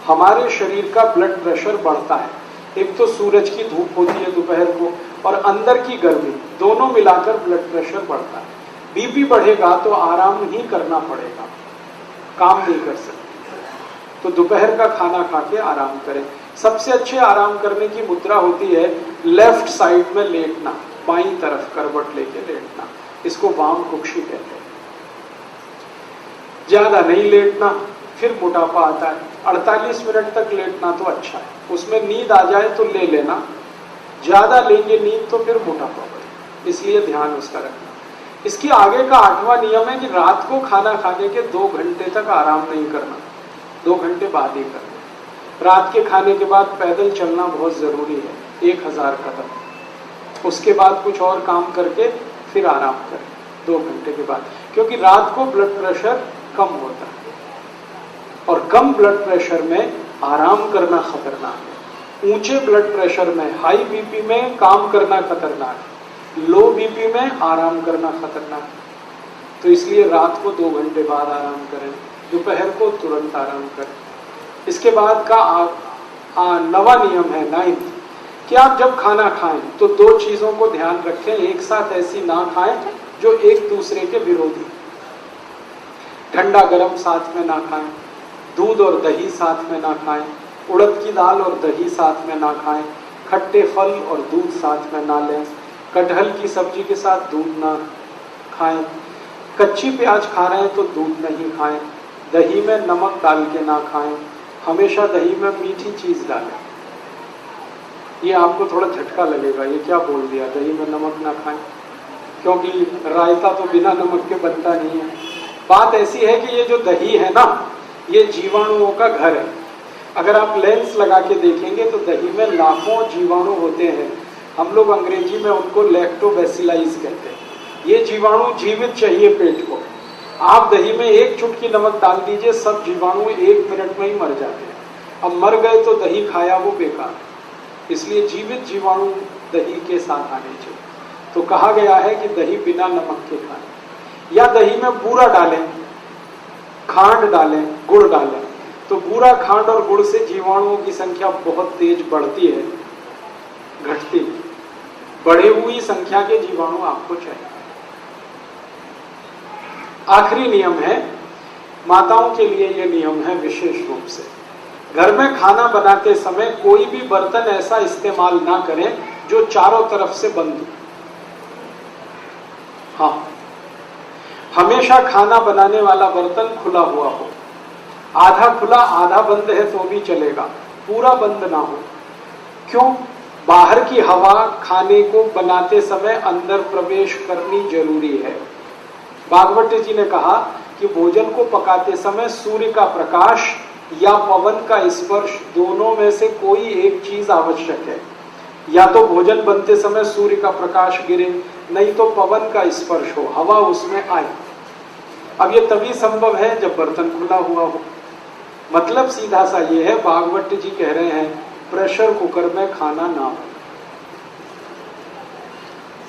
हमारे शरीर का ब्लड प्रेशर बढ़ता है। एक तो सूरज की धूप होती है दोपहर को, और अंदर की गर्मी, दोनों मिलाकर ब्लड प्रेशर बढ़ता है। बीपी बढ़ेगा तो आराम ही करना पड़ेगा, काम नहीं कर सकते। तो दोपहर का खाना खा के आराम करें। सबसे अच्छे आराम करने की मुद्रा होती है लेफ्ट साइड में लेटना, बाईं तरफ करवट लेके लेटना। इसको वाम कुक्षी कहते हैं। ज्यादा नहीं लेटना, फिर मोटापा आता है। 48 मिनट तक लेटना तो अच्छा है, उसमें नींद आ जाए तो ले लेना, ज्यादा लेंगे नींद तो फिर मोटापा बढ़े, इसलिए ध्यान उसका रखना। इसकी आगे का 8वां नियम है कि रात को खाना खाने के 2 घंटे तक आराम नहीं करना, 2 घंटे बाद ही करना। रात के खाने के बाद पैदल चलना बहुत जरूरी है, 1000 कदम, उसके बाद कुछ और काम करके फिर आराम करें 2 घंटे के बाद, क्योंकि रात को ब्लड प्रेशर कम होता है और कम ब्लड प्रेशर में आराम करना खतरनाक है। ऊंचे ब्लड प्रेशर में, हाई बीपी में काम करना खतरनाक है, लो बीपी में आराम करना खतरनाक है। तो इसलिए रात को 2 घंटे बाद आराम करें, दोपहर को तुरंत आराम करें। इसके बाद का 9वां नियम है, 9th, कि आप जब खाना खाएं तो 2 चीजों को ध्यान रखें, एक साथ ऐसी ना खाएं जो एक दूसरे के विरोधी। ठंडा गरम साथ में ना खाएं, दूध और दही साथ में ना खाएं, उड़द की दाल और दही साथ में ना खाएं, खट्टे फल और दूध साथ में ना लें, कटहल की सब्जी के साथ दूध ना खाएं, कच्ची प्याज खा रहे हैं तो दूध नहीं खाएं, दही में नमक डाल के ना खाएं, हमेशा दही में मीठी चीज डालें। ये आपको थोड़ा झटका लगेगा, ये क्या बोल दिया, दही में नमक ना खाएं, क्योंकि रायता तो बिना नमक के बनता नहीं है। बात ऐसी है कि ये जो दही है ना, ये जीवाणुओं का घर है। अगर आप लेंस लगा के देखेंगे तो दही में लाखों जीवाणु होते हैं, हम लोग अंग्रेजी में उनको लैक्टोबैसिलाइज कहते हैं। ये जीवाणु जीवित चाहिए पेट को, आप दही में 1 चुटकी नमक डाल दीजिए, सब जीवाणु 1 मिनट में ही मर जाते हैं। अब मर गए तो दही खाया वो बेकार, इसलिए जीवित जीवाणु दही के साथ आने चाहिए। तो कहा गया है कि दही बिना नमक के खाएं, या दही में बूरा डालें, खांड डालें, गुड़ डालें। तो बूरा, खांड और गुड़ से जीवाणुओं की संख्या बहुत तेज बढ़ती है, घटती है। बढ़ी हुई संख्या के जीवाणु आपको चाहिए। आखिरी नियम है, माताओं के लिए यह नियम है विशेष रूप से, घर में खाना बनाते समय कोई भी बर्तन ऐसा इस्तेमाल ना करें जो चारों तरफ से बंद हो। हाँ, हमेशा खाना बनाने वाला बर्तन खुला हुआ हो, आधा खुला आधा बंद है तो भी चलेगा, पूरा बंद ना हो। क्यों? बाहर की हवा खाने को बनाते समय अंदर प्रवेश करनी जरूरी है। भागवत जी ने कहा कि भोजन को पकाते समय सूर्य का प्रकाश या पवन का स्पर्श, दोनों में से कोई एक चीज आवश्यक है। या तो भोजन बनते समय सूर्य का प्रकाश गिरे, नहीं तो पवन का स्पर्श हो, हवा उसमें आए। अब ये तभी संभव है जब बर्तन खुला हुआ हो। मतलब सीधा सा ये है, भागवत जी कह रहे हैं प्रेशर कुकर में खाना ना हो।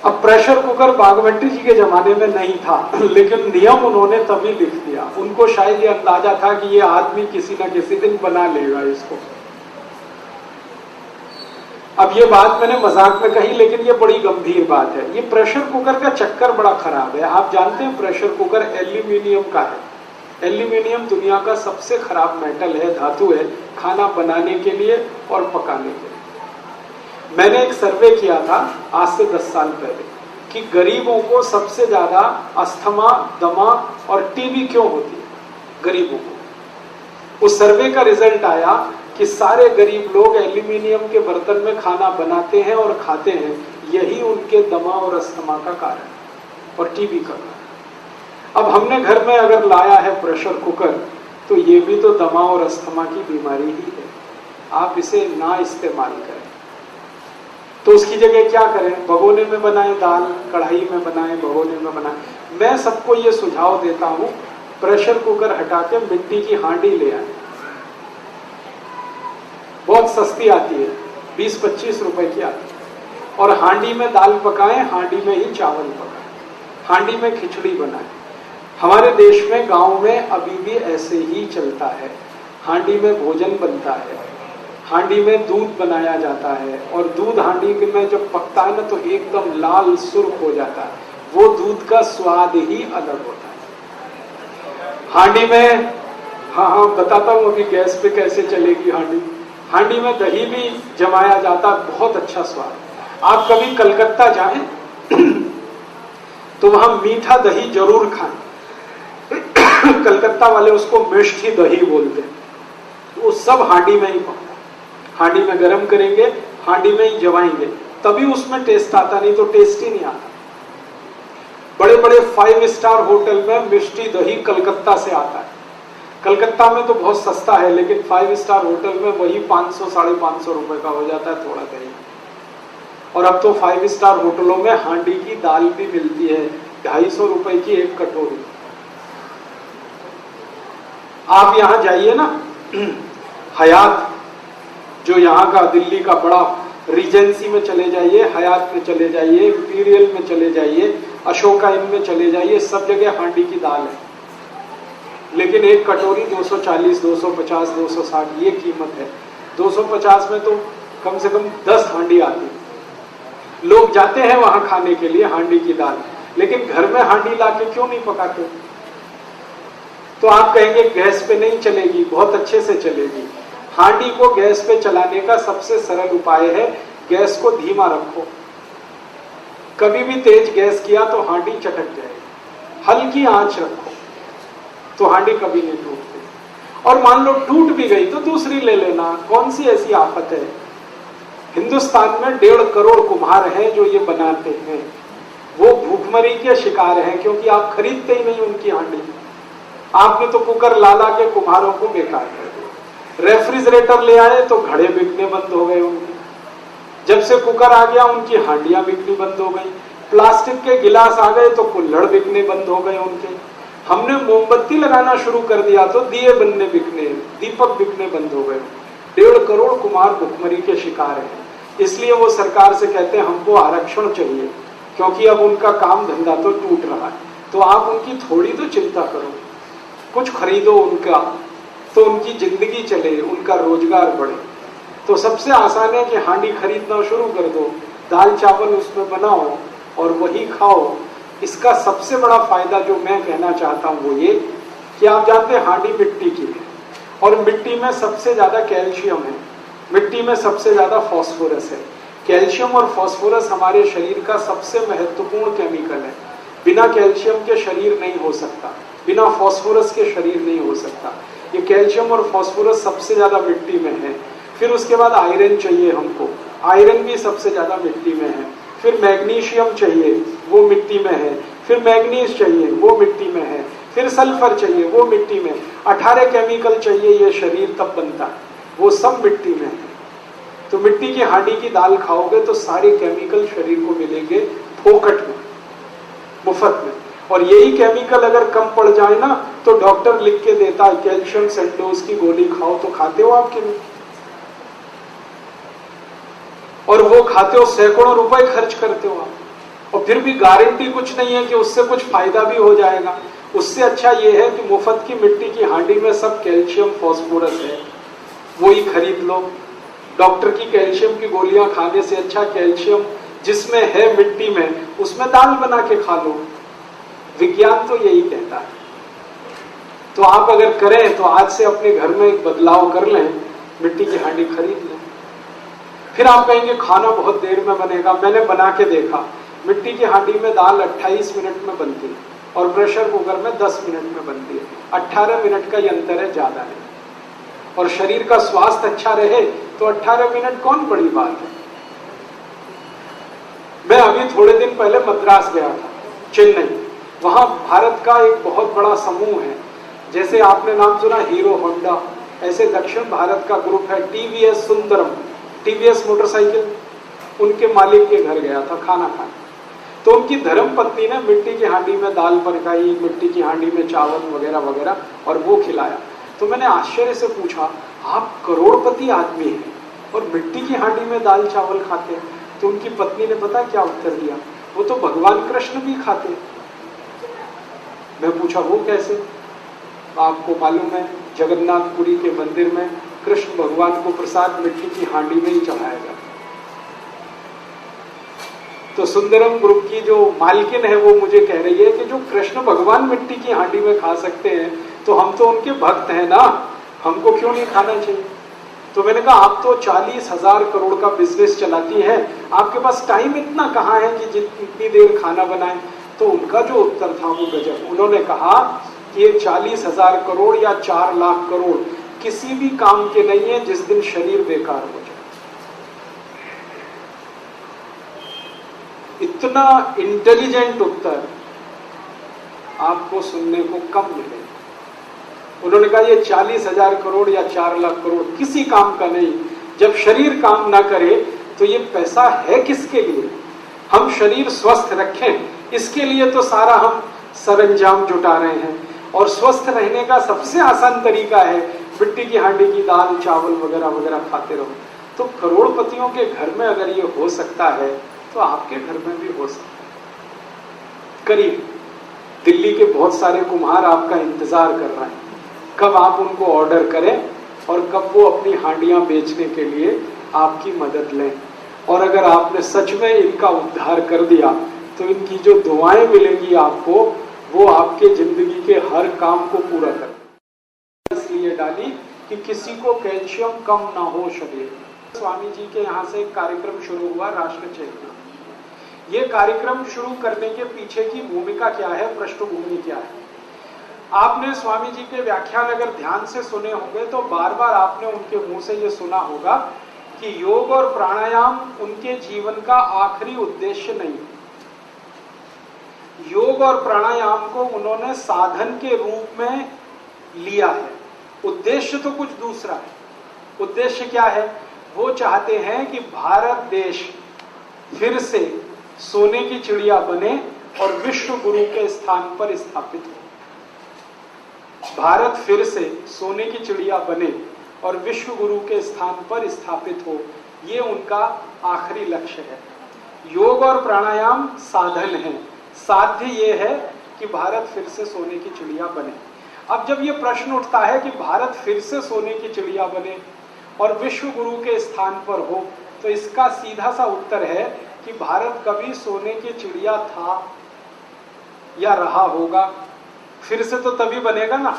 अब प्रेशर कुकर भागवत जी के जमाने में नहीं था, लेकिन नियम उन्होंने तभी लिख दिया। उनको शायद ये अंदाजा था कि ये आदमी किसी न किसी दिन बना लेगा इसको। अब ये बात मैंने मजाक में कही, लेकिन ये बड़ी गंभीर बात है। ये प्रेशर कुकर का चक्कर बड़ा खराब है। आप जानते हैं प्रेशर कुकर एल्यूमिनियम का है। एल्यूमिनियम दुनिया का सबसे खराब मेटल है, धातु है, खाना बनाने के लिए और पकाने के लिए। मैंने एक सर्वे किया था आज से 10 साल पहले कि गरीबों को सबसे ज्यादा अस्थमा, दमा और टीबी क्यों होती है गरीबों को। उस सर्वे का रिजल्ट आया कि सारे गरीब लोग एल्यूमिनियम के बर्तन में खाना बनाते हैं और खाते हैं, यही उनके दमा और अस्थमा का कारण और टीबी का कारण। अब हमने घर में अगर लाया है प्रेशर कुकर, तो ये भी तो दमा और अस्थमा की बीमारी ही है। आप इसे ना इस्तेमाल करें। तो उसकी जगह क्या करें? भगोने में बनाएं दाल, कढ़ाई में बनाएं, भगोने में बनाएं। मैं सबको ये सुझाव देता हूं, प्रेशर कुकर हटा के मिट्टी की हांडी ले आए, बहुत सस्ती आती है, 20-25 रुपए की आती है। और हांडी में दाल पकाएं, हांडी में ही चावल पकाएं, हांडी में खिचड़ी बनाएं। हमारे देश में, गांव में अभी भी ऐसे ही चलता है। हांडी में भोजन बनता है, हांडी में दूध बनाया जाता है, और दूध हांडी में जब पकता है ना तो एकदम लाल सुर्ख हो जाता है। वो दूध का स्वाद ही अलग होता है। हांडी में, हाँ बताता हूँ अभी गैस पे कैसे चलेगी हांडी। हांडी में दही भी जमाया जाता है, बहुत अच्छा स्वाद। आप कभी कलकत्ता जाएं तो वहां मीठा दही जरूर खाएं। कलकत्ता वाले उसको मिष्ठी दही बोलते हैं। वो सब हांडी में ही पकता है, हांडी में गर्म करेंगे, हांडी में ही जमाएंगे, तभी उसमें टेस्ट आता, नहीं तो टेस्ट ही नहीं आता। बड़े बड़े 5 स्टार होटल में मिष्टी दही कलकत्ता से आता है। कलकत्ता में तो बहुत सस्ता है, लेकिन 5 स्टार होटल में वही 500 550 रुपए का हो जाता है थोड़ा दही। और अब तो 5 स्टार होटलों में हांडी की दाल भी मिलती है, 250 रुपए की एक कटोरी। आप यहां जाइए ना, हयात जो यहाँ का दिल्ली का बड़ा रीजेंसी में चले जाइए, हयात में चले जाइए, इंपीरियल में चले जाइए, अशोका इन में चले जाइए, सब जगह हांडी की दाल है। लेकिन एक कटोरी 240, 250, 260 ये कीमत है। 250 में तो कम से कम 10 हांडी आती है। लोग जाते हैं वहां खाने के लिए हांडी की दाल, लेकिन घर में हांडी लाके क्यों नहीं पकाते? तो आप कहेंगे गैस पे नहीं चलेगी, बहुत अच्छे से चलेगी। हांडी को गैस पे चलाने का सबसे सरल उपाय है, गैस को धीमा रखो। कभी भी तेज गैस किया तो हांडी चटक जाएगी। हल्की आंच रखो तो हांडी कभी नहीं टूटती। और मान लो टूट भी गई तो दूसरी ले लेना, कौन सी ऐसी आफत है। हिंदुस्तान में 1.5 करोड़ कुम्हार हैं जो ये बनाते हैं, वो भूखमरी के शिकार हैं, क्योंकि आप खरीदते ही नहीं उनकी हांडी। आपने तो कुकर ला के कुम्हारों को बेकार कर दिया। रेफ्रिजरेटर ले आए तो घड़े बिकने बंद हो गए उनके। जब से कुकर आ गया उनकी हांडियां बिकनी बंद हो गई। प्लास्टिक के गिलास आ गए तो कुल्हड़ बिकने बंद हो गए उनके। हमने मोमबत्ती लगाना शुरू कर दिया तो दिए बनने बिकने, दीपक बिकने बंद हो गए। 1.5 करोड़ कुम्हार भुखमरी के शिकार हैं। इसलिए वो सरकार से कहते हैं हमको आरक्षण चाहिए, क्योंकि अब उनका काम धंधा तो टूट रहा है। तो आप उनकी थोड़ी तो चिंता करो, कुछ खरीदो उनका, तो उनकी जिंदगी चले, उनका रोजगार बढ़े। तो सबसे आसान है कि हांडी खरीदना शुरू कर दो, दाल चावल उसमें बनाओ और वही खाओ। इसका सबसे बड़ा फायदा जो मैं कहना चाहता हूं वो ये कि आप जानते हैं हांडी मिट्टी की है, और मिट्टी में सबसे ज्यादा कैल्शियम है, मिट्टी में सबसे ज्यादा फास्फोरस है। कैल्शियम और फास्फोरस हमारे शरीर का सबसे महत्वपूर्ण केमिकल है। बिना कैल्शियम के शरीर नहीं हो सकता, बिना फास्फोरस के शरीर नहीं हो सकता। ये कैल्शियम और फास्फोरस सबसे ज्यादा मिट्टी में है। फिर उसके बाद आयरन चाहिए हमको, आयरन भी सबसे ज्यादा मिट्टी में है। फिर मैग्नीशियम चाहिए, वो मिट्टी में है। फिर मैग्नीज चाहिए, वो मिट्टी में है। फिर सल्फर चाहिए, वो मिट्टी में। 18 केमिकल चाहिए, ये शरीर तब बनता है, वो सब मिट्टी में है। तो मिट्टी की हांडी की दाल खाओगे तो सारे केमिकल शरीर को मिलेंगे फोकट में, मुफ्त में। और यही केमिकल अगर कम पड़ जाए ना तो डॉक्टर लिख के देता है कैल्शियम सेंडोज की गोली खाओ, तो खाते हो आपके में, और वो खाते हो, सैकड़ों रुपए खर्च करते हो आप, और फिर भी गारंटी कुछ नहीं है कि उससे कुछ फायदा भी हो जाएगा। उससे अच्छा ये है कि मुफ्त की मिट्टी की हांडी में सब कैल्शियम फास्फोरस है, वो ही खरीद लो। डॉक्टर की कैल्शियम की गोलियां खाने से अच्छा कैल्शियम जिसमें है मिट्टी में, उसमें दाल बना के खा लो। विज्ञान तो यही कहता है। तो आप अगर करें तो आज से अपने घर में एक बदलाव कर लें, मिट्टी की हांडी खरीद लें। फिर आप कहेंगे खाना बहुत देर में बनेगा। मैंने बना के देखा, मिट्टी की हांडी में दाल 28 मिनट में बनती है और प्रेशर कुकर में 10 मिनट में बनती है। 18 मिनट का ये अंतर है, ज्यादा नहीं। और शरीर का स्वास्थ्य अच्छा रहे तो 18 मिनट कौन बड़ी बात है। मैं अभी थोड़े दिन पहले मद्रास गया था, चेन्नई। वहां भारत का एक बहुत बड़ा समूह है, जैसे आपने नाम सुना हीरो होंडा, ऐसे दक्षिण भारत का ग्रुप है टीवीएस सुंदरम, टीवीएस मोटरसाइकिल। उनके मालिक के घर गया था खाना खाने, तो उनकी धर्म पत्नी ने मिट्टी की हांडी में दाल पकाई, मिट्टी की हांडी में चावल वगैरह वगैरह, और वो खिलाया। तो मैंने आश्चर्य से पूछा, आप करोड़पति आदमी हैं और मिट्टी की हांडी में दाल चावल खाते हैं? तो उनकी पत्नी ने पता क्या उत्तर दिया, वो तो भगवान कृष्ण भी खाते हैं। मैं पूछा वो कैसे? आपको मालूम है जगन्नाथपुरी के मंदिर में कृष्ण भगवान को प्रसाद मिट्टी की हांडी में ही चढ़ाया जाता। तो सुंदरम ग्रुप की जो मालकिन है वो मुझे कह रही है कि जो कृष्ण भगवान मिट्टी की हांडी में खा सकते हैं तो हम तो उनके भक्त हैं ना, हमको क्यों नहीं खाना चाहिए? तो मैंने कहा आप तो 40,000 करोड़ का बिजनेस चलाती है, आपके पास टाइम इतना कहाँ है कि जितनी देर खाना बनाए? तो उनका जो उत्तर था वो गजब। उन्होंने कहा कि ये 40,000 करोड़ या 4 लाख करोड़ किसी भी काम के नहीं है जिस दिन शरीर बेकार हो जाए। इतना इंटेलिजेंट उत्तर आपको सुनने को कम मिलेगा। उन्होंने कहा ये 40,000 करोड़ या 4 लाख करोड़ किसी काम का नहीं। जब शरीर काम ना करे तो ये पैसा है किसके लिए? हम शरीर स्वस्थ रखें इसके लिए तो सारा हम सरंजाम जुटा रहे हैं। और स्वस्थ रहने का सबसे आसान तरीका है मिट्टी की हांडी की दाल चावल वगैरह वगैरह खाते रहो। तो करोड़पतियों के घर में अगर ये हो सकता है तो आपके घर में भी हो सकता है। करीब दिल्ली के बहुत सारे कुम्हार आपका इंतजार कर रहे हैं कब आप उनको ऑर्डर करें और कब वो अपनी हांडियां बेचने के लिए आपकी मदद लें। और अगर आपने सच में इनका उद्धार कर दिया तो इनकी जो दुआएं मिलेगी आपको वो आपके जिंदगी के हर काम को पूरा कर देगी। इसलिए डाली कि किसी को कैल्शियम कम ना हो शरीर। स्वामी जी के यहाँ से एक कार्यक्रम शुरू हुआ राष्ट्र चेतना। ये कार्यक्रम शुरू करने के पीछे की भूमिका क्या है, पृष्ठभूमि क्या है? आपने स्वामी जी के व्याख्यान अगर ध्यान से सुने होंगे तो बार बार आपने उनके मुंह से ये सुना होगा कि योग और प्राणायाम उनके जीवन का आखिरी उद्देश्य नहीं। योग और प्राणायाम को उन्होंने साधन के रूप में लिया है, उद्देश्य तो कुछ दूसरा है। उद्देश्य क्या है? वो चाहते हैं कि भारत देश फिर से सोने की चिड़िया बने और विश्व गुरु के स्थान पर स्थापित हो। भारत फिर से सोने की चिड़िया बने और विश्व गुरु के स्थान पर स्थापित हो, ये उनका आखिरी लक्ष्य है। योग और प्राणायाम साधन है, साध्य ये है कि भारत फिर से सोने की चिड़िया बने। अब जब ये प्रश्न उठता है कि भारत फिर से सोने की चिड़िया बने और विश्व गुरु के स्थान पर हो, तो इसका सीधा सा उत्तर है कि भारत कभी सोने की चिड़िया था या रहा होगा? फिर से तो तभी बनेगा ना,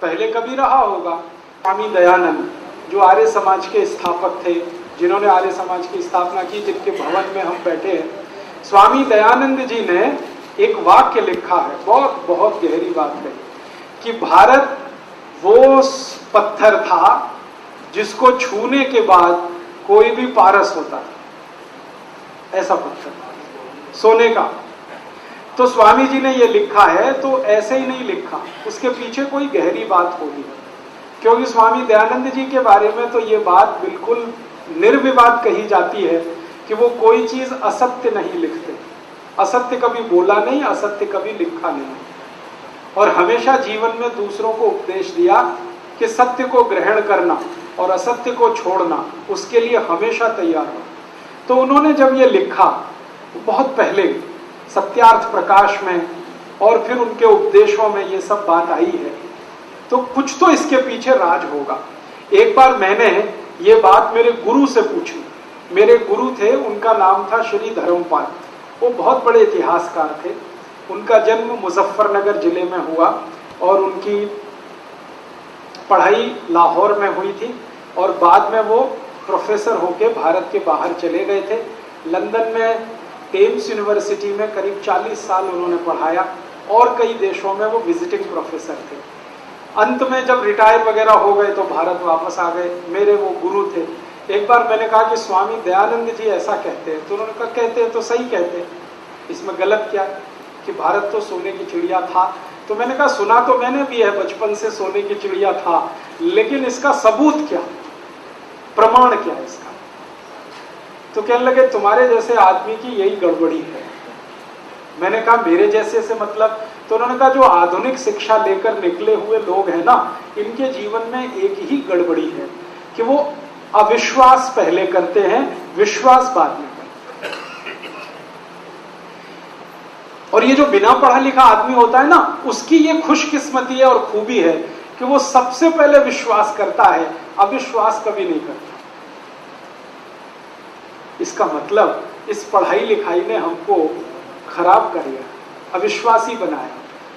पहले कभी रहा होगा। स्वामी दयानंद जो आर्य समाज के स्थापक थे, जिन्होंने आर्य समाज की स्थापना की, जिनके भवन में हम बैठे हैं, स्वामी दयानंद जी ने एक वाक्य लिखा है, बहुत बहुत गहरी बात है, कि भारत वो पत्थर था जिसको छूने के बाद कोई भी पारस होता था, ऐसा पत्थर सोने का। तो स्वामी जी ने ये लिखा है तो ऐसे ही नहीं लिखा, उसके पीछे कोई गहरी बात होगी। क्योंकि स्वामी दयानंद जी के बारे में तो ये बात बिल्कुल निर्विवाद कही जाती है कि वो कोई चीज असत्य नहीं लिखते, असत्य कभी बोला नहीं, असत्य कभी लिखा नहीं, और हमेशा जीवन में दूसरों को उपदेश दिया कि सत्य को ग्रहण करना और असत्य को छोड़ना, उसके लिए हमेशा तैयार हो। तो उन्होंने जब ये लिखा बहुत पहले सत्यार्थ प्रकाश में, और फिर उनके उपदेशों में ये सब बात आई है, तो कुछ तो इसके पीछे राज होगा। एक बार मैंने ये बात मेरे गुरु से पूछी। मेरे गुरु थे, उनका नाम था श्री धर्मपाल। वो बहुत बड़े इतिहासकार थे। उनका जन्म मुजफ्फरनगर जिले में हुआ और उनकी पढ़ाई लाहौर में हुई थी और बाद में वो प्रोफेसर होके भारत के बाहर चले गए थे। लंदन में टेम्स यूनिवर्सिटी में करीब 40 साल उन्होंने पढ़ाया और कई देशों में वो विजिटिंग प्रोफेसर थे। अंत में जब रिटायर वगैरह हो गए तो भारत वापस आ गए। मेरे वो गुरु थे। एक बार मैंने कहा कि स्वामी दयानंद जी ऐसा कहते हैं, तो उन्होंने कहा कहते हैं तो सही कहते हैं, इसमें गलत क्या कि भारत तो सोने की चिड़िया था। तो मैंने कहा सुना तो मैंने भी है, बचपन से सोने की चिड़िया था, लेकिन इसका सबूत क्या, प्रमाण क्या है इसका? तो कहने लगे तुम्हारे जैसे आदमी की यही गड़बड़ी है। मैंने कहा मेरे जैसे से मतलब? तो उन्होंने कहा जो आधुनिक शिक्षा लेकर निकले हुए लोग हैं ना, इनके जीवन में एक ही गड़बड़ी है कि वो अविश्वास पहले करते हैं, विश्वास बाद में करते हैं। और ये जो बिना पढ़ा लिखा आदमी होता है ना, उसकी ये खुशकिस्मती है और खूबी है कि वो सबसे पहले विश्वास करता है, अविश्वास कभी नहीं करता। इसका मतलब इस पढ़ाई लिखाई ने हमको खराब कर दिया, अविश्वासी बनाया।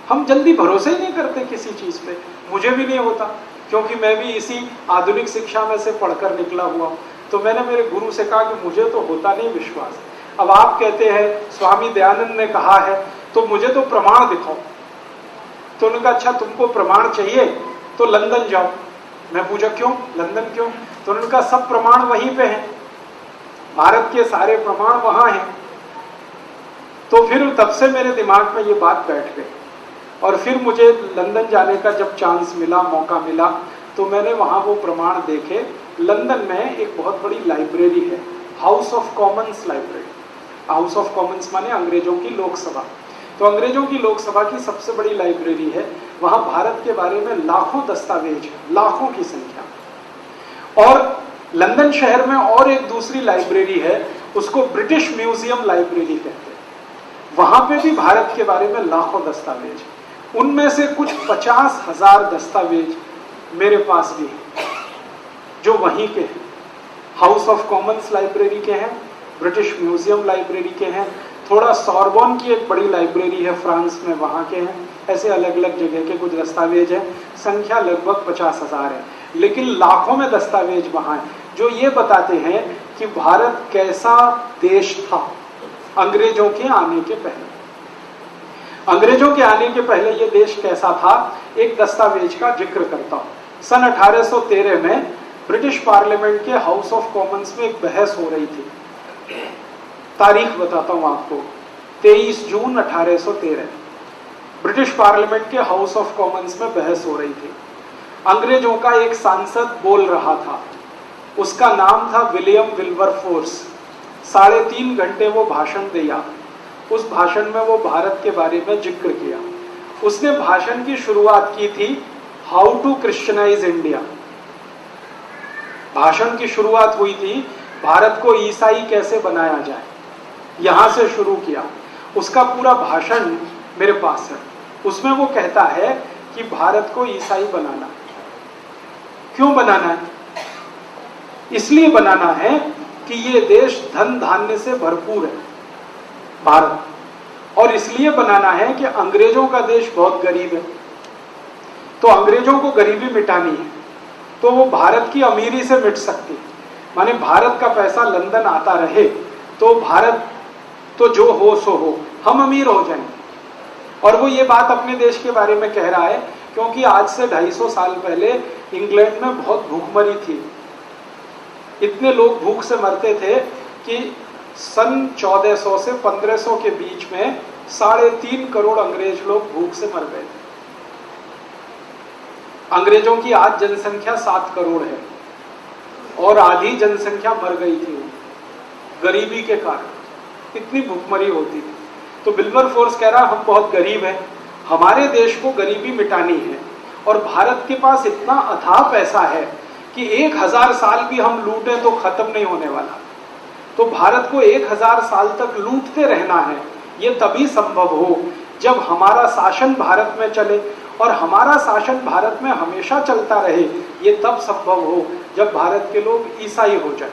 हम जल्दी भरोसे ही नहीं करते किसी चीज पे। मुझे भी नहीं होता, क्योंकि मैं भी इसी आधुनिक शिक्षा में से पढ़कर निकला हुआ। तो मैंने मेरे गुरु से कहा कि मुझे तो होता नहीं विश्वास। अब आप कहते हैं स्वामी दयानंद ने कहा है, तो मुझे तो प्रमाण दिखाओ। तो उन्होंने कहा अच्छा तुमको प्रमाण चाहिए तो लंदन जाओ। मैं पूछा क्यों, लंदन क्यों? तो उन्होंने कहा सब प्रमाण वहीं पे हैं, भारत के सारे प्रमाण वहां हैं। तो फिर तब से मेरे दिमाग में ये बात बैठ गई और फिर मुझे लंदन जाने का जब चांस मिला, मौका मिला, तो मैंने वहां वो प्रमाण देखे। लंदन में एक बहुत बड़ी लाइब्रेरी है, house of Commons library. House of Commons माने अंग्रेजों की लोकसभा। तो अंग्रेजों की लोकसभा की सबसे बड़ी लाइब्रेरी है। वहां भारत के बारे में लाखों दस्तावेज हैं, लाखों की संख्या। और लंदन शहर में और एक दूसरी लाइब्रेरी है, उसको ब्रिटिश म्यूजियम लाइब्रेरी कहते हैं। वहां पे भी भारत के बारे में लाखों दस्तावेज, उनमें से कुछ 50,000 दस्तावेज मेरे पास भी हैं जो वहीं के हैं। हाउस ऑफ कॉमन्स लाइब्रेरी के हैं, ब्रिटिश म्यूजियम लाइब्रेरी के हैं, थोड़ा सॉर्बोन की एक बड़ी लाइब्रेरी है फ्रांस में, वहां के हैं। ऐसे अलग अलग जगह के कुछ दस्तावेज हैं, संख्या लगभग 50,000 है, लेकिन लाखों में दस्तावेज वहां हैं जो ये बताते हैं कि भारत कैसा देश था अंग्रेजों के आने के पहले। अंग्रेजों के आने के पहले ये देश कैसा था, एक दस्तावेज का जिक्र करता हूं। सन 1813 में ब्रिटिश पार्लियामेंट के हाउस ऑफ कॉमन्स में एक बहस हो रही थी। तारीख बताता हूं आपको, 23 जून 1813 ब्रिटिश पार्लियामेंट के हाउस ऑफ कॉमन्स में बहस हो रही थी। अंग्रेजों का एक सांसद बोल रहा था, उसका नाम था विलियम विल्बरफोर्स। 3.5 घंटे वो भाषण दिया। उस भाषण में वो भारत के बारे में जिक्र किया। उसने भाषण की शुरुआत की थी हाउ टू क्रिश्चियनाइज इंडिया। भाषण की शुरुआत हुई थी भारत को ईसाई कैसे बनाया जाए, यहां से शुरू किया। उसका पूरा भाषण मेरे पास है। उसमें वो कहता है कि भारत को ईसाई बनाना। क्यों बनाना है? इसलिए बनाना है कि ये देश धन धान्य से भरपूर है भारत, और इसलिए बनाना है कि अंग्रेजों का देश बहुत गरीब है, तो अंग्रेजों को गरीबी मिटानी है, तो वो भारत की अमीरी से मिट सकती है। माने भारत का पैसा लंदन आता रहे तो भारत तो जो हो सो हो, हम अमीर हो जाएंगे। और वो ये बात अपने देश के बारे में कह रहा है क्योंकि आज से 250 साल पहले इंग्लैंड में बहुत भूखमरी थी। इतने लोग भूख से मरते थे कि सन 1400 से 1500 के बीच में 3.5 करोड़ अंग्रेज लोग भूख से मर गए थे। अंग्रेजों की आज जनसंख्या 7 करोड़ है और आधी जनसंख्या मर गई थी गरीबी के कारण, इतनी भूखमरी होती थी। तो विल्बरफोर्स कह रहा हम बहुत गरीब हैं, हमारे देश को गरीबी मिटानी है, और भारत के पास इतना अथाह पैसा है कि 1000 साल भी हम लूटें तो खत्म नहीं होने वाला। तो भारत को 1000 साल तक लूटते रहना है। ये तभी संभव हो जब हमारा शासन भारत में चले, और हमारा शासन भारत में हमेशा चलता रहे। ये तब संभव हो जब भारत के लोग ईसाई हो जाए।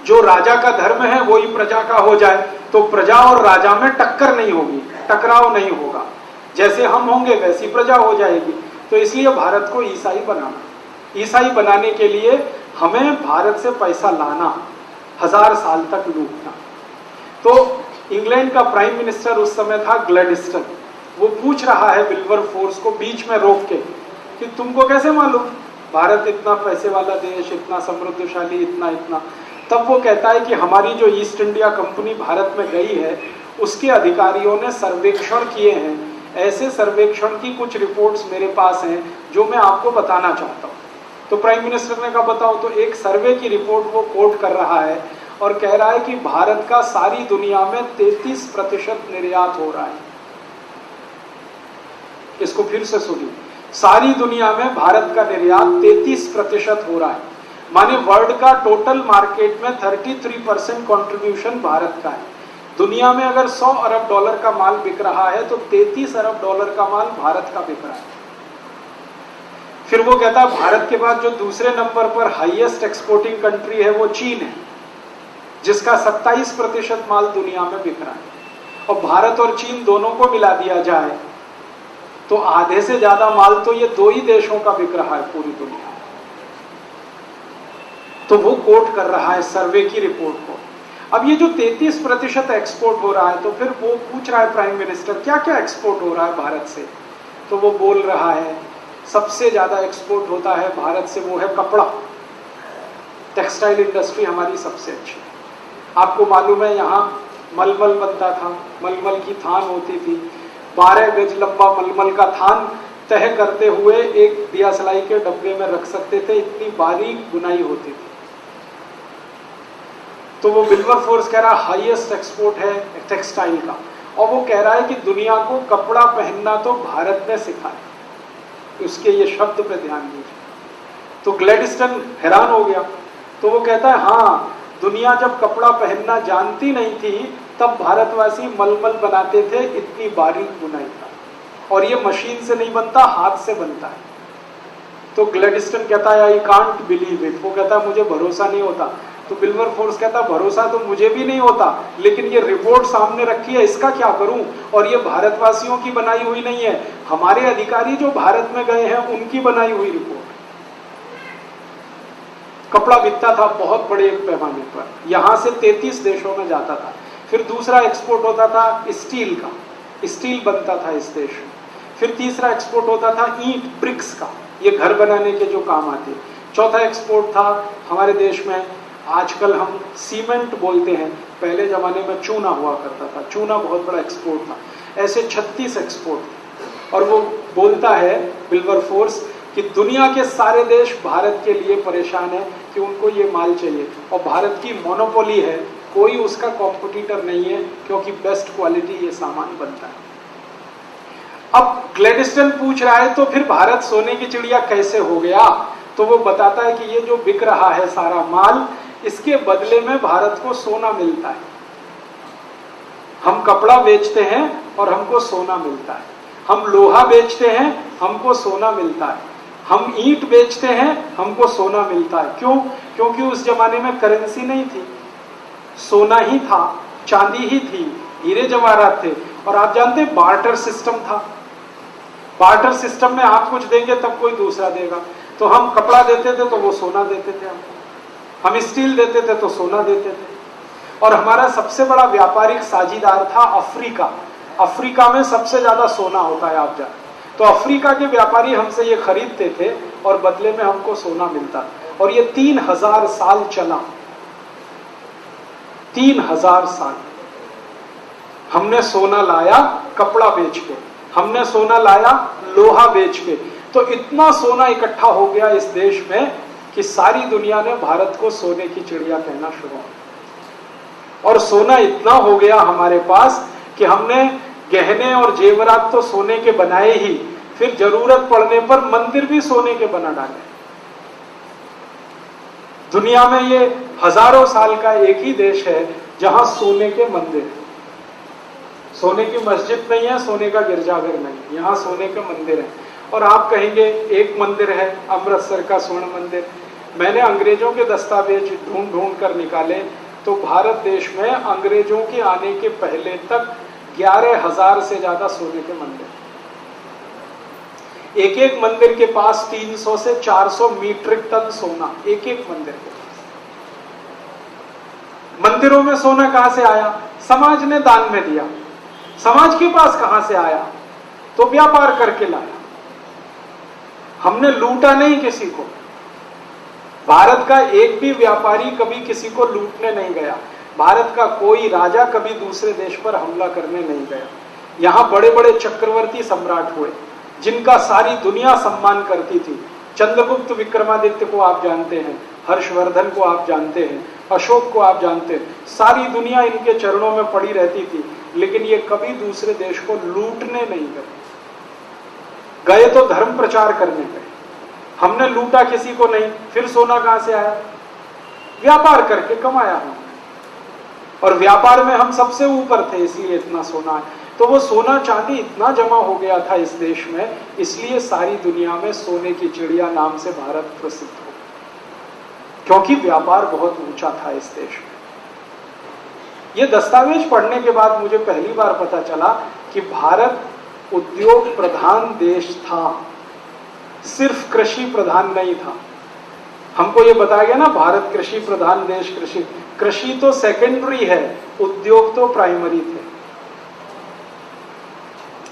जो राजा का धर्म है वही प्रजा का हो जाए, तो प्रजा और राजा में टक्कर नहीं होगी, टकराव नहीं होगा। जैसे हम होंगे वैसी प्रजा हो जाएगी। तो इसलिए भारत को ईसाई बनाना, ईसाई बनाने के लिए हमें भारत से पैसा लाना, 1000 साल तक लूटना। तो इंग्लैंड का प्राइम मिनिस्टर उस समय था ग्लैडस्टन। वो पूछ रहा है विल्बरफोर्स को बीच में रोक के कि तुमको कैसे मालूम भारत इतना पैसे वाला देश, इतना समृद्धशाली, इतना इतना। तब वो कहता है कि हमारी जो ईस्ट इंडिया कंपनी भारत में गई है उसके अधिकारियों ने सर्वेक्षण किए हैं। ऐसे सर्वेक्षण की कुछ रिपोर्ट्स मेरे पास हैं जो मैं आपको बताना चाहता हूँ। तो प्राइम मिनिस्टर ने कहा बताओ। तो एक सर्वे की रिपोर्ट वो कोट कर रहा है और कह रहा है कि भारत का सारी दुनिया में 33% निर्यात हो रहा है। इसको फिर से सुनिए, सारी दुनिया में भारत का निर्यात 33% हो रहा है। माने वर्ल्ड का टोटल मार्केट में 33% कंट्रीब्यूशन भारत का है। दुनिया में अगर 100 अरब डॉलर का माल बिक रहा है तो 33 अरब डॉलर का माल भारत का बिक रहा है। फिर वो कहता है भारत के बाद जो दूसरे नंबर पर हाईएस्ट एक्सपोर्टिंग कंट्री है वो चीन है, जिसका 27% माल दुनिया में बिक रहा है। और भारत और चीन दोनों को मिला दिया जाए तो आधे से ज्यादा माल तो ये 2 ही देशों का बिक रहा है पूरी दुनिया में। तो वो कोट कर रहा है सर्वे की रिपोर्ट को। अब ये जो 33% एक्सपोर्ट हो रहा है, तो फिर वो पूछ रहा है प्राइम मिनिस्टर क्या क्या एक्सपोर्ट हो रहा है भारत से, तो वो बोल रहा है सबसे ज्यादा एक्सपोर्ट होता है भारत से वो है कपड़ा, टेक्सटाइल इंडस्ट्री हमारी सबसे अच्छी है। आपको मालूम है यहाँ मलमल बनता था, मलमल की थान होती थी, 12 गज लंबा मलमल का थान तह करते हुए एक दियासलाई के डब्बे में रख सकते थे, इतनी बारीक बुनाई होती थी। तो वो विल्बरफोर्स कह रहा है हाईएस्ट एक्सपोर्ट है टेक्सटाइल का, और वो कह रहा है कि दुनिया को कपड़ा पहनना तो भारत ने सिखाया। उसके ये शब्द पे ध्यान दीजिए। तो ग्लैडस्टन हैरान हो गया, तो वो कहता है हाँ, दुनिया जब कपड़ा पहनना जानती नहीं थी तब भारतवासी मलमल बनाते थे, इतनी बारीक बुनाई था, और ये मशीन से नहीं बनता, हाथ से बनता है। तो ग्लैडस्टन कहता है आई कांट बिलीव इट, वो कहता है मुझे भरोसा नहीं होता। तो विल्बरफोर्स कहता है भरोसा तो मुझे भी नहीं होता, लेकिन ये रिपोर्ट सामने रखी है, इसका क्या करूं, और ये भारतवासियों की बनाई हुई नहीं है, हमारे अधिकारी जो भारत में गए हैं उनकी बनाई हुई रिपोर्ट। कपड़ा बिकता था बहुत बड़े पैमाने पर, यहां से 33 देशों में जाता था। फिर दूसरा एक्सपोर्ट होता था स्टील का, स्टील बनता था इस देश में। फिर तीसरा एक्सपोर्ट होता था ईंट ब्रिक्स का, ये घर बनाने के जो काम आते। चौथा एक्सपोर्ट था हमारे देश में, आजकल हम सीमेंट बोलते हैं, पहले जमाने में चूना हुआ करता था, चूना बहुत बड़ा एक्सपोर्ट था। ऐसे 36 एक्सपोर्ट थे। और वो बोलता है विल्बरफोर्स कि दुनिया के सारे देश भारत के लिए परेशान है कि उनको ये माल चाहिए, और भारत की मोनोपोली है, कोई उसका कॉम्पिटिटर नहीं है, क्योंकि बेस्ट क्वालिटी ये सामान बनता है। अब ग्लैडस्टन पूछ रहा है तो फिर भारत सोने की चिड़िया कैसे हो गया, तो वो बताता है कि ये जो बिक रहा है सारा माल, इसके बदले में भारत को सोना मिलता है। हम कपड़ा बेचते हैं और हमको सोना मिलता है, हम लोहा बेचते हैं, हमको सोना मिलता है, हम ईंट बेचते हैं, हमको सोना मिलता है। क्यों? क्योंकि उस जमाने में करेंसी नहीं थी, सोना ही था, चांदी ही थी, हीरे जवाहरात थे। और आप जानते हैं बार्टर सिस्टम था, बार्टर सिस्टम में आप कुछ देंगे तब कोई दूसरा देगा। तो हम कपड़ा देते थे तो वो सोना देते थे, हम स्टील देते थे तो सोना देते थे। और हमारा सबसे बड़ा व्यापारिक साझीदार था अफ्रीका, अफ्रीका में सबसे ज्यादा सोना होता है आप जानते। तो अफ्रीका के व्यापारी हमसे ये खरीदते थे और बदले में हमको सोना मिलता, और ये 3000 साल चला, 3000 साल हमने सोना लाया कपड़ा बेच के, हमने सोना लाया लोहा बेच के। तो इतना सोना इकट्ठा हो गया इस देश में कि सारी दुनिया ने भारत को सोने की चिड़िया कहना शुरू किया। और सोना इतना हो गया हमारे पास कि हमने गहने और जेवरात तो सोने के बनाए ही, फिर जरूरत पड़ने पर मंदिर भी सोने के बना डाले। दुनिया में ये हजारों साल का एक ही देश है जहां सोने के मंदिर है। सोने की मस्जिद नहीं है, सोने का गिरजाघर नहीं, यहां सोने के मंदिर है। और आप कहेंगे एक मंदिर है अमृतसर का स्वर्ण मंदिर, मैंने अंग्रेजों के दस्तावेज ढूंढ ढूंढ कर निकाले तो भारत देश में अंग्रेजों के आने के पहले तक 11,000 से ज्यादा सोने के मंदिर। एक एक मंदिर के पास 300 से 400 मीट्रिक टन सोना, एक एक मंदिर के पास। मंदिरों में सोना कहां से आया? समाज ने दान में दिया। समाज के पास कहां से आया? तो व्यापार करके लाया। हमने लूटा नहीं किसी को। भारत का एक भी व्यापारी कभी किसी को लूटने नहीं गया। भारत का कोई राजा कभी दूसरे देश पर हमला करने नहीं गया। यहां बड़े बड़े चक्रवर्ती सम्राट हुए जिनका सारी दुनिया सम्मान करती थी। चंद्रगुप्त विक्रमादित्य को आप जानते हैं, हर्षवर्धन को आप जानते हैं, अशोक को आप जानते हैं। सारी दुनिया इनके चरणों में पड़ी रहती थी, लेकिन ये कभी दूसरे देश को लूटने नहीं गए। गए तो धर्म प्रचार करने गए। हमने लूटा किसी को नहीं। फिर सोना कहां से आया? व्यापार करके कमाया हमने, और व्यापार में हम सबसे ऊपर थे, इसलिए इतना सोना है। तो वो सोना चांदी इतना जमा हो गया था इस देश में, इसलिए सारी दुनिया में सोने की चिड़िया नाम से भारत प्रसिद्ध हो, क्योंकि व्यापार बहुत ऊंचा था इस देश में। ये दस्तावेज पढ़ने के बाद मुझे पहली बार पता चला कि भारत उद्योग प्रधान देश था, सिर्फ कृषि प्रधान नहीं था। हमको ये बताया गया ना भारत कृषि प्रधान देश, कृषि, कृषि तो सेकेंडरी है, उद्योग तो प्राइमरी थे।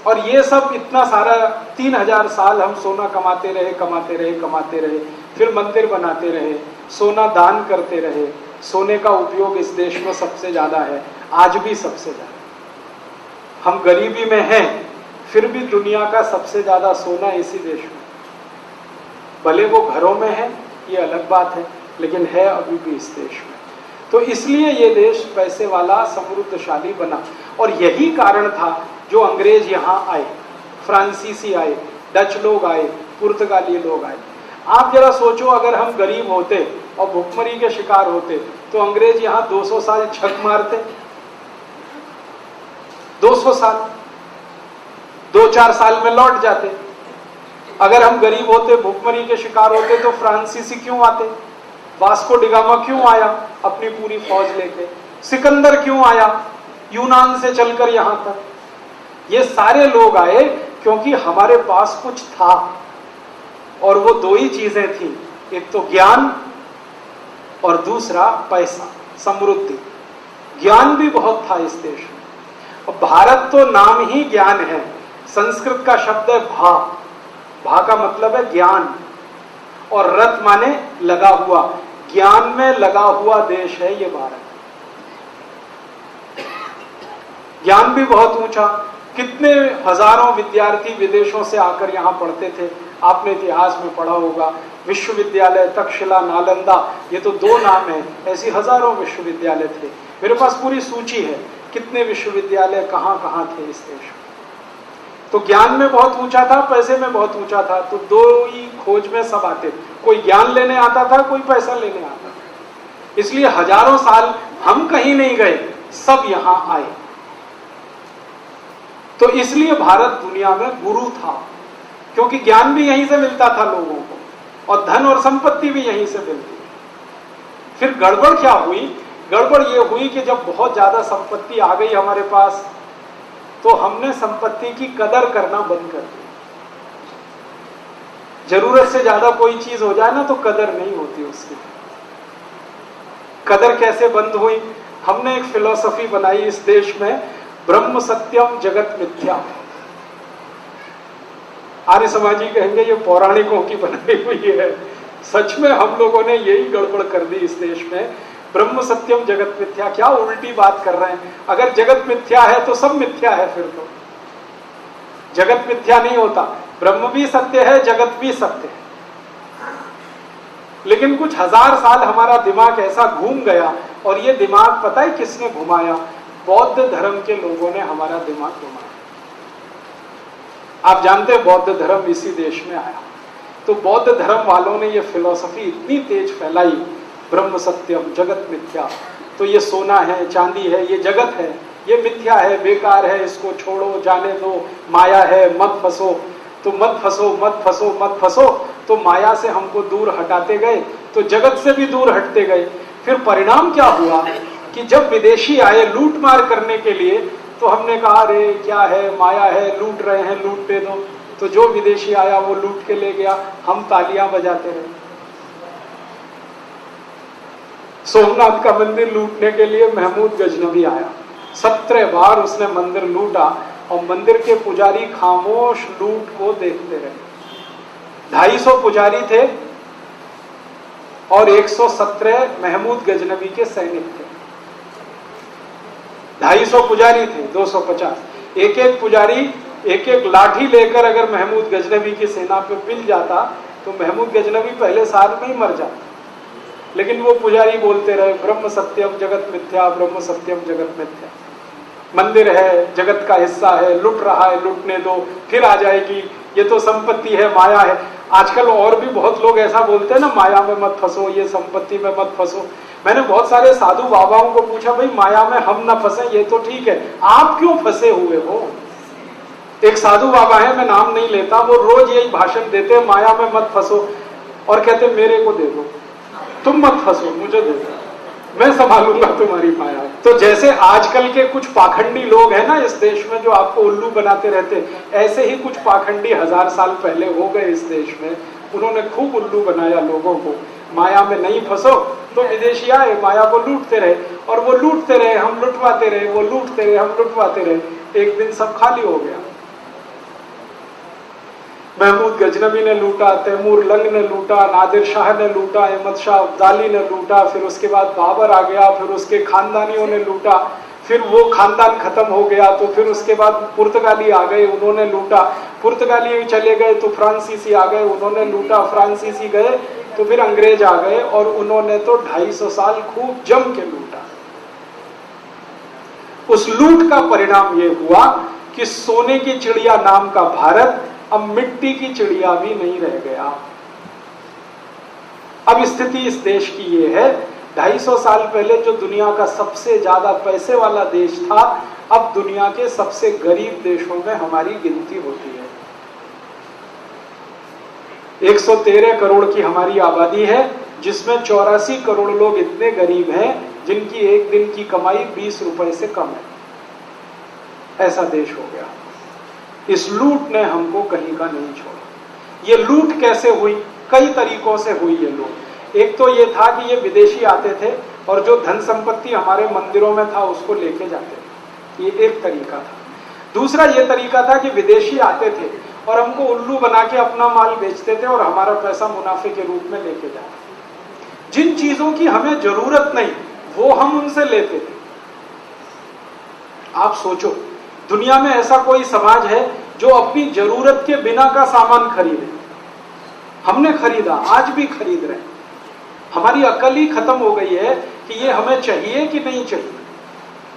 और ये सब इतना सारा 3000 साल हम सोना कमाते रहे, कमाते रहे, कमाते रहे, फिर मंदिर बनाते रहे, सोना दान करते रहे। सोने का उपयोग इस देश में सबसे ज्यादा है, आज भी सबसे ज्यादा। हम गरीबी में हैं, फिर भी दुनिया का सबसे ज्यादा सोना इसी देश में। भले वो घरों में है, ये अलग बात है, लेकिन है अभी भी इस देश में। तो इसलिए ये देश पैसे वाला, समृद्धशाली बना। और यही कारण था जो अंग्रेज यहाँ आए, फ्रांसीसी आए, डच लोग आए, पुर्तगाली लोग आए। आप जरा सोचो, अगर हम गरीब होते और भुखमरी के शिकार होते तो अंग्रेज यहाँ 200 साल छक मारते। 200 साल, 2-4 साल में लौट जाते। अगर हम गरीब होते, भुखमरी के शिकार होते, तो फ्रांसीसी क्यों आते? वास्को डिगामा क्यों आया अपनी पूरी फौज लेके? सिकंदर क्यों आया यूनान से चलकर यहां तक? ये सारे लोग आए क्योंकि हमारे पास कुछ था, और वो दो ही चीजें थी, एक तो ज्ञान और दूसरा पैसा, समृद्धि। ज्ञान भी बहुत था इस देश में। और भारत तो नाम ही ज्ञान है, संस्कृत का शब्द है भा। भा का मतलब है ज्ञान, और रत माने लगा हुआ। ज्ञान में लगा हुआ देश है ये भारत। ज्ञान भी बहुत ऊंचा। कितने हजारों विद्यार्थी विदेशों से आकर यहां पढ़ते थे, आपने इतिहास में पढ़ा होगा। विश्वविद्यालय तक्षशिला, नालंदा, ये तो 2 नाम है, ऐसी हजारों विश्वविद्यालय थे। मेरे पास पूरी सूची है कितने विश्वविद्यालय कहां कहां थे इस देश में। तो ज्ञान में बहुत ऊंचा था, पैसे में बहुत ऊंचा था। तो 2 ही खोज में सब आते, कोई ज्ञान लेने आता था, कोई पैसा लेने आता था। इसलिए हजारों साल हम कहीं नहीं गए, सब यहां आए। तो इसलिए भारत दुनिया में गुरु था, क्योंकि ज्ञान भी यहीं से मिलता था लोगों को, और धन और संपत्ति भी यहीं से मिलती। फिर गड़बड़ क्या हुई? गड़बड़ ये हुई कि जब बहुत ज्यादा संपत्ति आ गई हमारे पास, तो हमने संपत्ति की कदर करना बंद कर दी। जरूरत से ज्यादा कोई चीज हो जाए ना तो कदर नहीं होती उसकी। कदर कैसे बंद हुई? हमने एक फिलॉसफी बनाई इस देश में, ब्रह्म सत्यम जगत मिथ्या। आर्य समाजी कहेंगे ये पौराणिकों की बनाई हुई है। सच में हम लोगों ने यही गड़बड़ कर दी इस देश में। ब्रह्म सत्यम जगत मिथ्या, क्या उल्टी बात कर रहे हैं। अगर जगत मिथ्या है तो सब मिथ्या है। फिर तो जगत मिथ्या नहीं होता, ब्रह्म भी सत्य है, जगत भी सत्य है। लेकिन कुछ 1000 साल हमारा दिमाग ऐसा घूम गया, और ये दिमाग पता है किसने घुमाया? बौद्ध धर्म के लोगों ने हमारा दिमाग घुमाया। आप जानते हैं बौद्ध धर्म इसी देश में आया। तो बौद्ध धर्म वालों ने ये फिलॉसफी इतनी तेज फैलाई, ब्रह्म सत्यम जगत मिथ्या। तो ये सोना है, चांदी है, ये जगत है, ये मिथ्या है, बेकार है, इसको छोड़ो, जाने दो, माया है, मत फंसो। तो मत फंसो, मत फंसो, मत फंसो। तो माया से हमको दूर हटाते गए, तो जगत से भी दूर हटते गए। फिर परिणाम क्या हुआ कि जब विदेशी आए लूट मार करने के लिए, तो हमने कहा अरे क्या है, माया है, लूट रहे हैं, लूटने दो। तो जो विदेशी आया वो लूट के ले गया, हम तालियां बजाते रहे। सोमनाथ का मंदिर लूटने के लिए महमूद गजनवी आया, 17 बार उसने मंदिर लूटा, और मंदिर के पुजारी खामोश लूट को देखते रहे। 250 पुजारी थे और 117 महमूद गजनवी के सैनिक थे। 250 पुजारी थे, 250। एक एक पुजारी एक एक लाठी लेकर अगर महमूद गजनवी की सेना पे पिल जाता तो महमूद गजनवी पहले साल में ही मर जाता। लेकिन वो पुजारी बोलते रहे ब्रह्म सत्यम जगत मिथ्या, ब्रह्म सत्यम जगत मिथ्या। मंदिर है, जगत का हिस्सा है, लुट रहा है, लुटने दो, फिर आ जाएगी, ये तो संपत्ति है, माया है। आजकल और भी बहुत लोग ऐसा बोलते हैं ना, माया में मत फंसो, ये संपत्ति में मत फंसो। मैंने बहुत सारे साधु बाबाओं को पूछा, भाई माया में हम ना फंसे ये तो ठीक है, आप क्यों फंसे हुए हो? एक साधु बाबा है, मैं नाम नहीं लेता, वो रोज यही भाषण देते, माया में मत फंसो, और कहते मेरे को दे दो, तुम मत फंसो, मुझे दे दो, मैं संभालूंगा तुम्हारी माया। तो जैसे आजकल के कुछ पाखंडी लोग हैं ना इस देश में, जो आपको उल्लू बनाते रहते, ऐसे ही कुछ पाखंडी 1000 साल पहले हो गए इस देश में। उन्होंने खूब उल्लू बनाया लोगों को। माया में नहीं फंसो, तो विदेशी आए माया को लूटते रहे और वो लूटते रहे, हम लुटवाते रहे, वो लूटते रहे, हम लुटवाते रहे। एक दिन सब खाली हो गया। महमूद गजनबी ने लूटा, तैमूर लंग ने लूटा, नादिर शाह ने लूटा, अहमद शाह अब्दाली ने लूटा, फिर उसके बाद बाबर आ गया, फिर उसके खानदानियों ने लूटा, फिर वो खानदान खत्म हो गया तो फिर उसके बाद पुर्तगाली आ गए, उन्होंने लूटा, पुर्तगाली चले गए तो फ्रांसीसी आ गए, उन्होंने लूटा, फ्रांसीसी गए तो फिर अंग्रेज आ गए और उन्होंने तो 250 साल खूब जम के लूटा। उस लूट का परिणाम ये हुआ कि सोने की चिड़िया नाम का भारत अब मिट्टी की चिड़िया भी नहीं रह गया। अब स्थिति इस देश की ये है, 250 साल पहले जो दुनिया का सबसे ज्यादा पैसे वाला देश था, अब दुनिया के सबसे गरीब देशों में हमारी गिनती होती है। 113 करोड़ की हमारी आबादी है, जिसमें 84 करोड़ लोग इतने गरीब हैं जिनकी एक दिन की कमाई 20 रुपए से कम है। ऐसा देश हो गया। इस लूट ने हमको कहीं का नहीं छोड़ा। ये लूट कैसे हुई? कई तरीकों से हुई ये लूट। एक तो ये था कि ये विदेशी आते थे और जो धन संपत्ति हमारे मंदिरों में था उसको लेके जाते थे, ये एक तरीका था। दूसरा ये तरीका था कि विदेशी आते थे और हमको उल्लू बना के अपना माल बेचते थे और हमारा पैसा मुनाफे के रूप में लेके जाते। जिन चीजों की हमें जरूरत नहीं वो हम उनसे लेते थे। आप सोचो, दुनिया में ऐसा कोई समाज है जो अपनी जरूरत के बिना का सामान खरीदे? हमने खरीदा, आज भी खरीद रहे हैं। हमारी अकल ही खत्म हो गई है कि ये हमें चाहिए कि नहीं चाहिए।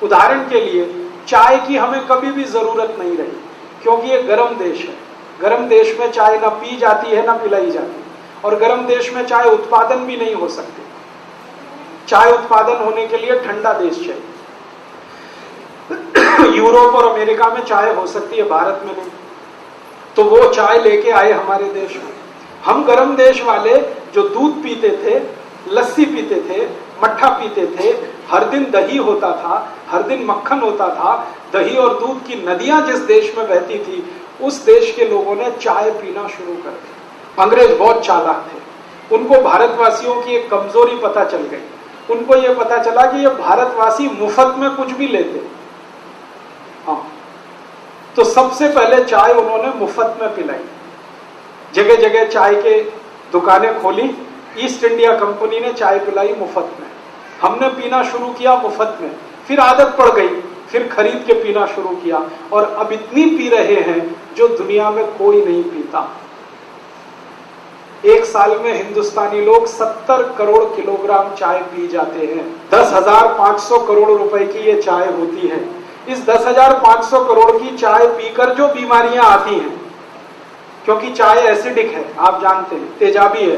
उदाहरण के लिए चाय की हमें कभी भी जरूरत नहीं रही, क्योंकि ये गर्म देश है। गर्म देश में चाय ना पी जाती है ना पिलाई जाती, और गर्म देश में चाय उत्पादन भी नहीं हो सकती। चाय उत्पादन होने के लिए ठंडा देश चाहिए। यूरोप और अमेरिका में चाय हो सकती है, भारत में नहीं। तो वो चाय लेके आए हमारे देश में। हम गर्म देश वाले जो दूध पीते थे, लस्सी पीते थे, मट्ठा पीते थे, हर दिन दही होता था, हर दिन मक्खन होता था, दही और दूध की नदियां जिस देश में बहती थी, उस देश के लोगों ने चाय पीना शुरू कर दिया। अंग्रेज बहुत चालाक थे। उनको भारतवासियों की एक कमजोरी पता चल गई। उनको ये पता चला कि ये भारतवासी मुफ्त में कुछ भी लेते। हाँ, तो सबसे पहले चाय उन्होंने मुफ्त में पिलाई। जगह जगह चाय के दुकानें खोली। ईस्ट इंडिया कंपनी ने चाय पिलाई मुफ्त में। हमने पीना शुरू किया मुफ्त में, फिर आदत पड़ गई, फिर खरीद के पीना शुरू किया, और अब इतनी पी रहे हैं जो दुनिया में कोई नहीं पीता। एक साल में हिंदुस्तानी लोग 70 करोड़ किलोग्राम चाय पी जाते हैं। 10,500 करोड़ रुपए की ये चाय होती है। इस 10,500 करोड़ की चाय पीकर जो बीमारियां आती हैं, क्योंकि चाय एसिडिक है, आप जानते हैं, तेजाबी है।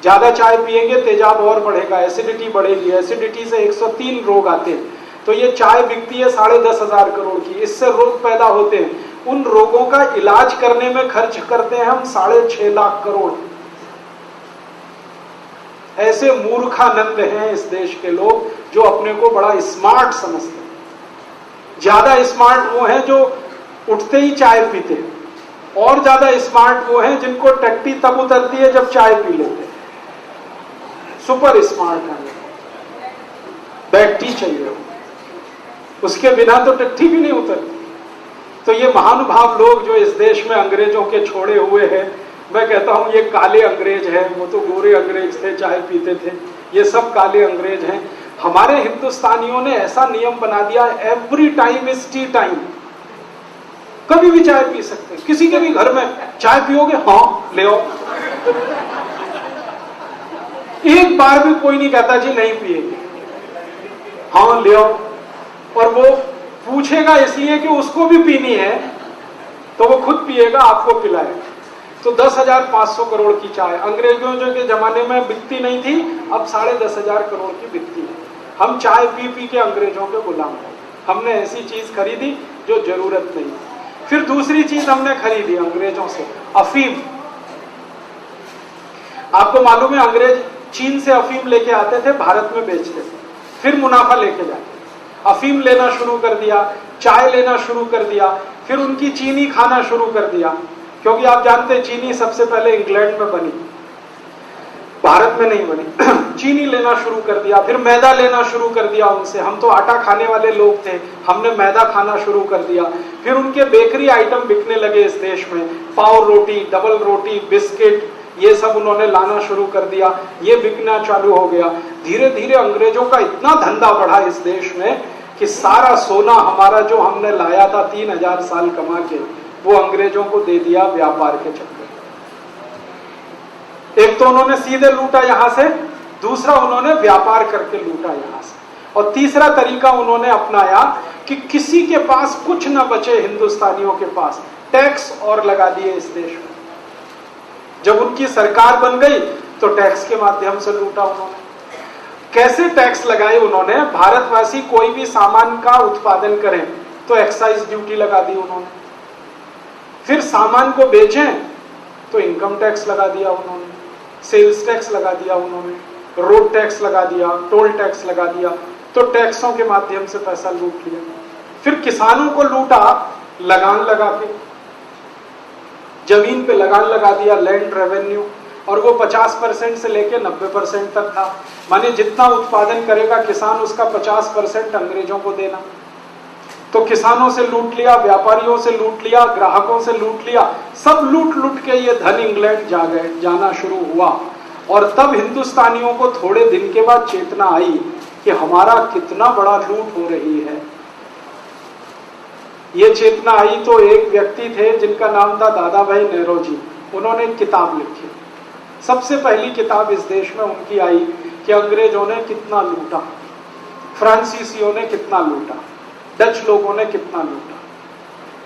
ज्यादा चाय पिएंगे तेजाब और बढ़ेगा, एसिडिटी बढ़ेगी। एसिडिटी से 103 रोग आते हैं। तो ये चाय बिकती है 10,500 करोड़ की। इससे रोग पैदा होते हैं। उन रोगों का इलाज करने में खर्च करते हैं हम 6.5 लाख करोड़। ऐसे मूर्खानंद हैं इस देश के लोग जो अपने को बड़ा स्मार्ट समझते हैं। ज्यादा स्मार्ट वो हैं जो उठते ही चाय पीते हैं, और ज्यादा स्मार्ट वो हैं जिनको टट्टी तब उतरती है जब चाय पी लेते हैं। सुपर स्मार्ट है, बैठी चाहिए, उसके बिना तो टट्टी भी नहीं उतरती। तो ये महानुभाव लोग जो इस देश में अंग्रेजों के छोड़े हुए हैं, मैं कहता हूं ये काले अंग्रेज हैं। वो तो गोरे अंग्रेज थे, चाय पीते थे, ये सब काले अंग्रेज हैं। हमारे हिंदुस्तानियों ने ऐसा नियम बना दिया, every time is T time. कभी भी चाय पी सकते हैं। किसी के भी घर में चाय पियोगे, हाँ ले आओ। एक बार भी कोई नहीं कहता जी नहीं पिएगी, हाँ ले आओ। और वो पूछेगा इसलिए कि उसको भी पीनी है, तो वो खुद पिएगा, आपको पिलाएगा। तो 10,500 करोड़ की चाय अंग्रेजों के जमाने में बिकती नहीं थी, अब 10,500 करोड़ की बिकती है। हम चाय पी पी के अंग्रेजों के गुलाम हैं। हमने ऐसी चीज खरीदी जो जरूरत नहीं। फिर दूसरी चीज हमने खरीदी अंग्रेजों से, अफीम। आपको मालूम है अंग्रेज चीन से अफीम लेके आते थे, भारत में बेचते थे, फिर मुनाफा लेके जाते। अफीम लेना शुरू कर दिया, चाय लेना शुरू कर दिया, फिर उनकी चीनी खाना शुरू कर दिया, क्योंकि आप जानते हैं चीनी सबसे पहले इंग्लैंड में बनी। भारत में नहीं बनी। चीनी लेना शुरू कर दिया, फिर मैदा लेना शुरू कर दिया उनसे। हम तो आटा खाने वाले लोग थे, हमने मैदा खाना शुरू कर दिया। फिर उनके बेकरी आइटम बिकने लगे इस देश में, पाव रोटी, डबल रोटी, बिस्किट, ये सब उन्होंने लाना शुरू कर दिया, ये बिकना चालू हो गया। धीरे धीरे अंग्रेजों का इतना धंधा बढ़ा इस देश में कि सारा सोना हमारा जो हमने लाया था 3000 साल कमा के, वो अंग्रेजों को दे दिया व्यापार के चक्कर। एक तो उन्होंने सीधे लूटा यहां से, दूसरा उन्होंने व्यापार करके लूटा यहां से, और तीसरा तरीका उन्होंने अपनाया कि किसी के पास कुछ न बचे हिंदुस्तानियों के पास, टैक्स और लगा दिए इस देश में। जब उनकी सरकार बन गई तो टैक्स के माध्यम से लूटा उन्होंने। कैसे टैक्स लगाए उन्होंने? भारतवासी कोई भी सामान का उत्पादन करें तो एक्साइज ड्यूटी लगा दी उन्होंने, फिर सामान को बेचें तो इनकम टैक्स लगा दिया उन्होंने, सेल्स टैक्स लगा दिया उन्होंने, रोड टैक्स लगा दिया, टोल टैक्स लगा दिया, तो टैक्सों के माध्यम से पैसा लूट लिया। फिर किसानों को लूटा लगान लगा के, जमीन पे लगान लगा दिया, लैंड रेवेन्यू, और वो 50% से लेके 90% तक था। माने जितना उत्पादन करेगा किसान, उसका 50% अंग्रेजों को देना। तो किसानों से लूट लिया, व्यापारियों से लूट लिया, ग्राहकों से लूट लिया, सब लूट लूट के ये धन इंग्लैंड जाना शुरू हुआ। और तब हिंदुस्तानियों को थोड़े दिन के बाद चेतना आई कि हमारा कितना बड़ा लूट हो रही है। ये चेतना आई तो एक व्यक्ति थे जिनका नाम था दादा भाई नेहरूजी। उन्होंने एक किताब लिखी, सबसे पहली किताब इस देश में उनकी आई कि अंग्रेजों ने कितना लूटा, फ्रांसीसियों ने कितना लूटा, डच लोगों ने कितना लूटा।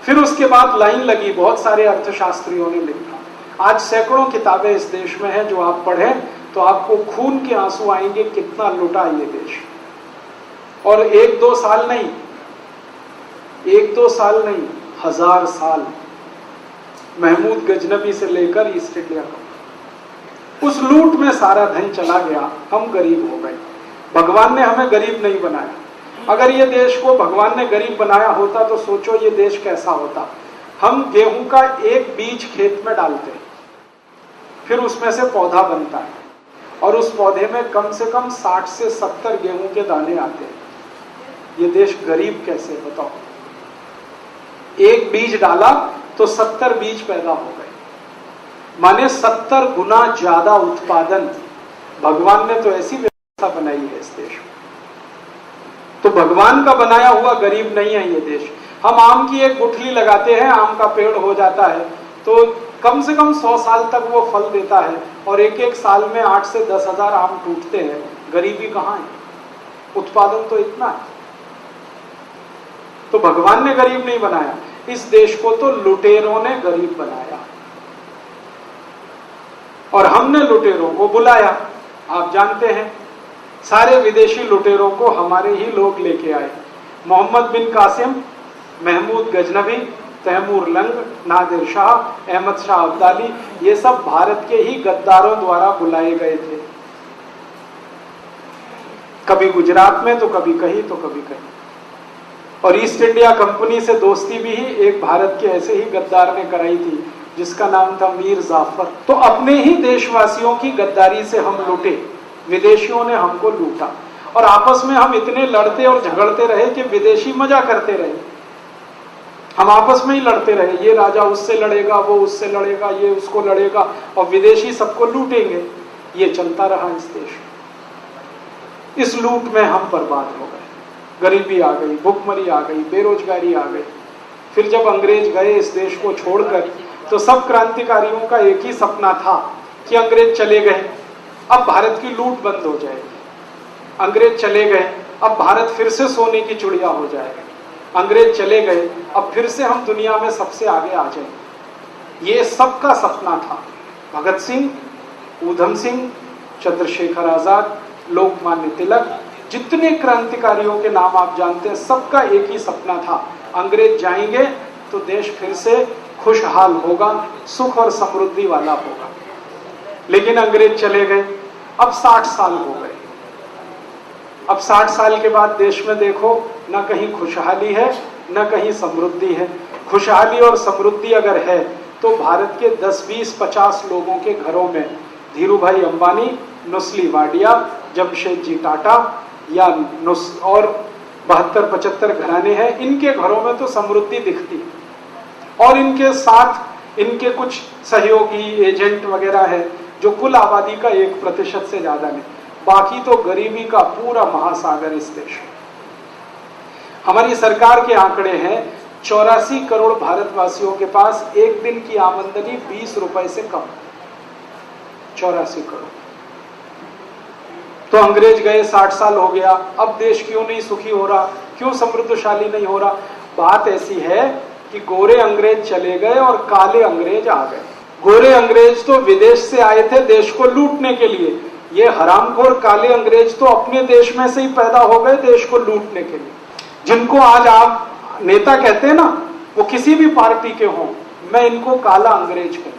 फिर उसके बाद लाइन लगी, बहुत सारे अर्थशास्त्रियों ने लिखा। आज सैकड़ों किताबें इस देश में हैं, जो आप पढ़ें तो आपको खून के आंसू आएंगे, कितना लूटा ये देश। और एक दो साल नहीं, 1000 साल, महमूद गजनबी से लेकर ईस्ट इंडिया का, उस लूट में सारा धन चला गया, हम गरीब हो गए। भगवान ने हमें गरीब नहीं बनाया। अगर ये देश को भगवान ने गरीब बनाया होता तो सोचो ये देश कैसा होता। हम गेहूं का एक बीज खेत में डालते हैं, फिर उसमें से पौधा बनता है, और उस पौधे में कम से कम 60 से 70 गेहूं के दाने आते हैं। ये देश गरीब कैसे, बताओ? एक बीज डाला तो 70 बीज पैदा हो गए, माने 70 गुना ज्यादा उत्पादन। भगवान ने तो ऐसी व्यवस्था बनाई है इस देश में। तो भगवान का बनाया हुआ गरीब नहीं है ये देश। हम आम की एक गुठली लगाते हैं, आम का पेड़ हो जाता है, तो कम से कम 100 साल तक वो फल देता है, और एक एक साल में 8 से 10 हजार आम टूटते हैं। गरीबी कहाँ है? उत्पादन तो इतना है। तो भगवान ने गरीब नहीं बनाया, इस देश को तो लुटेरों ने गरीब बनाया, और हमने लुटेरों को बुलाया। आप जानते हैं, सारे विदेशी लुटेरों को हमारे ही लोग लेके आए। मोहम्मद बिन कासिम, महमूद गजनबी, तैमूर लंग, नादिर शाह, अहमद शाह अब्दाली, ये सब भारत के ही गद्दारों द्वारा बुलाए गए थे। कभी गुजरात में तो कभी कहीं तो कभी कहीं। और ईस्ट इंडिया कंपनी से दोस्ती भी एक भारत के ऐसे ही गद्दार ने कराई थी, जिसका नाम था मीर जाफर। तो अपने ही देशवासियों की गद्दारी से हम लूटे, विदेशियों ने हमको लूटा, और आपस में हम इतने लड़ते और झगड़ते रहे कि विदेशी मजा करते रहे। हम आपस में ही लड़ते रहे, ये राजा उससे लड़ेगा, वो उससे लड़ेगा, ये उसको लड़ेगा, और विदेशी सबको लूटेंगे। ये चलता रहा इस देश में। इस लूट में हम बर्बाद हो गए। गरीबी आ गई, भुखमरी आ गई, बेरोजगारी आ गई। फिर जब अंग्रेज गए इस देश को छोड़कर, तो सब क्रांतिकारियों का एक ही सपना था कि अंग्रेज चले गए, अब भारत की लूट बंद हो जाएगी। अंग्रेज चले गए, अब भारत फिर से सोने की चिड़िया हो जाएगा। अंग्रेज चले गए, अब फिर से हम दुनिया में सबसे आगे आ जाएंगे। ये सबका सपना था। भगत सिंह, ऊधम सिंह, चंद्रशेखर आजाद, लोकमान्य तिलक, जितने क्रांतिकारियों के नाम आप जानते हैं, सबका एक ही सपना था, अंग्रेज जाएंगे तो देश फिर से खुशहाल होगा, सुख और समृद्धि वाला होगा। लेकिन अंग्रेज चले गए, अब 60 साल हो गए। अब 60 साल के बाद देश में देखो, न कहीं खुशहाली है, न कहीं समृद्धि है। खुशहाली और समृद्धि अगर है तो भारत के 10, 20, 50 लोगों के घरों में, धीरू भाई अंबानी, नुस्ली वाडिया, जमशेद जी टाटा या और 72-75 घराने हैं, इनके घरों में तो समृद्धि दिखती है। और इनके साथ इनके कुछ सहयोगी एजेंट वगैरह है जो कुल आबादी का 1% से ज्यादा नहीं। बाकी तो गरीबी का पूरा महासागर इस देश में। हमारी सरकार के आंकड़े हैं 84 करोड़ भारतवासियों के पास एक दिन की आमदनी 20 रुपए से कम। 84 करोड़। तो अंग्रेज गए 60 साल हो गया, अब देश क्यों नहीं सुखी हो रहा, क्यों समृद्धशाली नहीं हो रहा? बात ऐसी है कि गोरे अंग्रेज चले गए और काले अंग्रेज आ गए। गोरे अंग्रेज तो विदेश से आए थे देश को लूटने के लिए, ये हरामखोर काले अंग्रेज तो अपने देश में से ही पैदा हो गए देश को लूटने के लिए। जिनको आज आप नेता कहते हैं ना, वो किसी भी पार्टी के हों, मैं इनको काला अंग्रेज कहता हूं।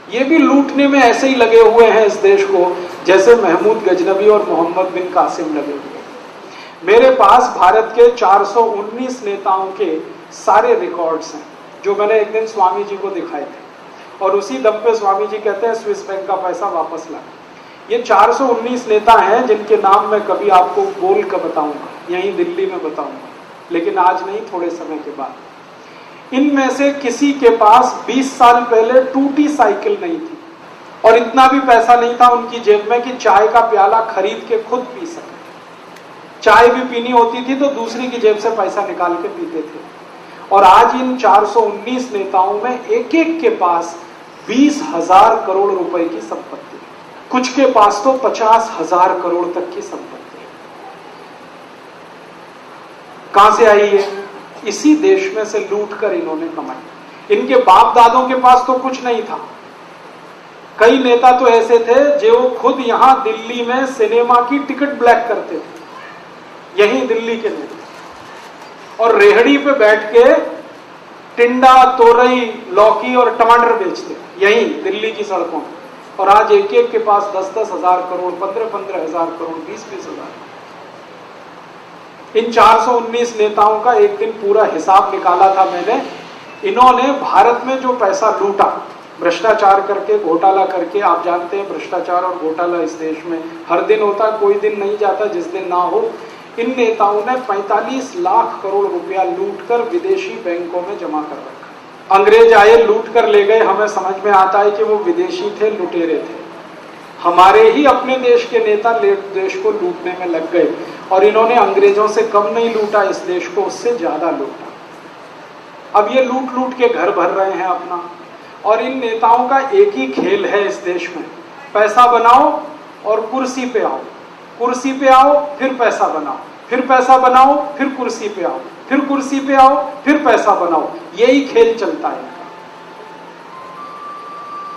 ये भी लूटने में ऐसे ही लगे हुए हैं इस देश को जैसे महमूद गजनबी और मोहम्मद बिन कासिम लगे हुए हैं। मेरे पास भारत के 419 नेताओं के सारे रिकॉर्ड्स हैं जो मैंने एक दिन स्वामी जी को दिखाए थे, और उसी दम पे स्वामी जी कहते हैं स्विस बैंक का पैसा वापस ला। ये 419 नेता हैं जिनके नाम मैं कभी आपको बोल कर बताऊंगा, यहीं दिल्ली में बताऊंगा, लेकिन आज नहीं, थोड़े समय के बाद। इनमें से किसी के पास 20 साल पहले टूटी साइकिल नहीं थी, और इतना भी पैसा नहीं था उनकी जेब में कि चाय का प्याला खरीद के खुद पी सके। चाय भी पीनी होती थी तो दूसरी की जेब से पैसा निकाल के पीते थे। और आज इन 419 नेताओं में एक एक के पास 20,000 करोड़ रुपए की संपत्ति, कुछ के पास तो 50,000 करोड़ तक की संपत्ति। कहां से आई है? इसी देश में से लूट कर इन्होंने कमाई। इनके बाप दादों के पास तो कुछ नहीं था। कई नेता तो ऐसे थे जो खुद यहां दिल्ली में सिनेमा की टिकट ब्लैक करते थे, यही दिल्ली के नेता, और रेहड़ी पे बैठ के टिंडा, तोरई, लौकी और टमाटर बेचते, यही दिल्ली की सड़कों में। और आज एक एक के पास 10-10 हजार करोड़, 15-15 हजार करोड़, 20-20 हजार। इन 419 नेताओं का एक दिन पूरा हिसाब निकाला था मैंने। इन्होंने भारत में जो पैसा लूटा भ्रष्टाचार करके, घोटाला करके, आप जानते हैं भ्रष्टाचार और घोटाला इस देश में हर दिन होता, कोई दिन नहीं जाता जिस दिन ना हो। इन नेताओं ने 45 लाख करोड़ रुपया लूटकर विदेशी बैंकों में जमा कर रखा। अंग्रेज आए, लूट कर ले गए, हमें समझ में आता है कि वो विदेशी थे, लुटेरे थे। हमारे ही अपने देश के नेता देश को लूटने में लग गए, और इन्होंने अंग्रेजों से कम नहीं लूटा इस देश को, उससे ज्यादा लूटा। अब ये लूट लूट के घर भर रहे हैं अपना। और इन नेताओं का एक ही खेल है इस देश में, पैसा बनाओ और कुर्सी पे आओ, कुर्सी पे आओ फिर पैसा बनाओ, फिर पैसा बनाओ फिर कुर्सी पे आओ, फिर कुर्सी पे आओ फिर पैसा बनाओ। यही खेल चलता है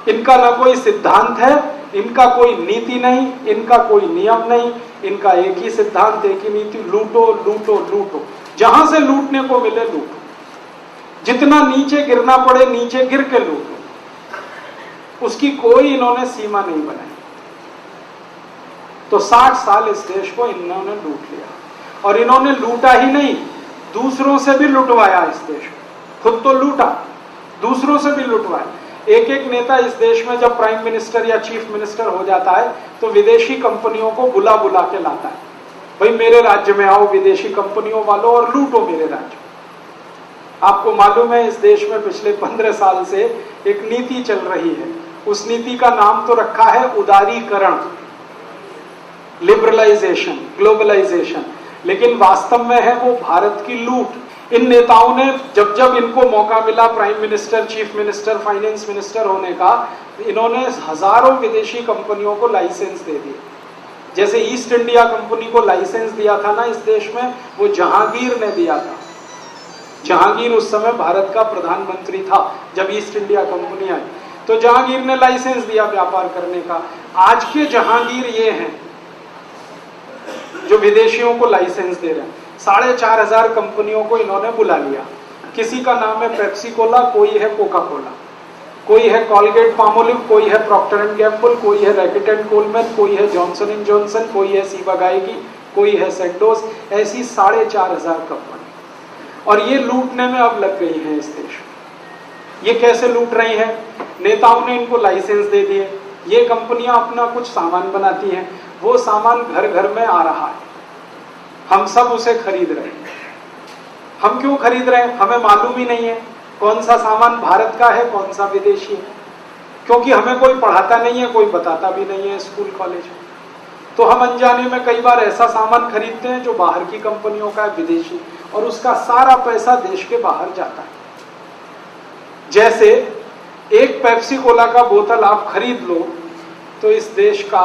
इनका। ना कोई सिद्धांत है, इनका कोई नीति नहीं, इनका कोई नियम नहीं, इनका एक ही सिद्धांत, एक ही नीति, लूटो लूटो लूटो, जहां से लूटने को मिले लूटो, जितना नीचे गिरना पड़े नीचे गिर के लूटो, उसकी कोई इन्होंने सीमा नहीं बनाई। तो 60 साल इस देश को इन्होंने लूट लिया, और इन्होंने लूटा ही नहीं, दूसरों से भी लुटवाया इस देश को। खुद तो लूटा, दूसरों से भी लुटवाया। एक एक नेता इस देश में जब प्राइम मिनिस्टर या चीफ मिनिस्टर हो जाता है तो विदेशी कंपनियों को बुला बुला के लाता है, भाई मेरे राज्य में आओ विदेशी कंपनियों वालों और लूटो मेरे राज्य। आपको मालूम है इस देश में पिछले 15 साल से एक नीति चल रही है, उस नीति का नाम तो रखा है उदारीकरण, लिबरलाइजेशन, ग्लोबलाइजेशन, लेकिन वास्तव में है वो भारत की लूट। इन नेताओं ने जब जब इनको मौका मिला prime minister, chief minister, finance minister होने का, इन्होंने हजारों विदेशी कंपनियों को लाइसेंस दे दिए। जैसे ईस्ट इंडिया कंपनी को लाइसेंस दिया था ना इस देश में, वो जहांगीर ने दिया था। जहांगीर उस समय भारत का प्रधानमंत्री था जब ईस्ट इंडिया कंपनी आई, तो जहांगीर ने लाइसेंस दिया व्यापार करने का। आज के जहांगीर ये हैं जो विदेशियों को लाइसेंस दे रहे हैं। 4,500 कंपनियों को इन्होंने बुला लिया। किसी का नाम है पेप्सी कोला, कोई है कोका कोला, कोई है कॉलगेट पामोलिव, कोई है प्रॉक्टर एंड गैम्बल, कोई है रैकेट एंड कोलमैन, कोई है जॉनसन एंड जॉनसन, कोई है सीबा गायगी, कोई है सेंडोस। ऐसी 4,500 कंपनी, और ये लूटने में अब लग गई है इस देश में। ये कैसे लूट रही है? नेताओं ने इनको लाइसेंस दे दिए, ये कंपनियां अपना कुछ सामान बनाती हैं, वो सामान घर घर में आ रहा है, हम सब उसे खरीद रहे हैं। हम क्यों खरीद रहे हैं? हमें मालूम ही नहीं है कौन सा सामान भारत का है, कौन सा विदेशी है, क्योंकि हमें कोई पढ़ाता नहीं है, कोई बताता भी नहीं है स्कूल कॉलेज में। तो हम अनजाने में कई बार ऐसा सामान खरीदते हैं जो बाहर की कंपनियों का है, विदेशी, और उसका सारा पैसा देश के बाहर जाता है। जैसे एक पेप्सी कोला का बोतल आप खरीद लो तो इस देश का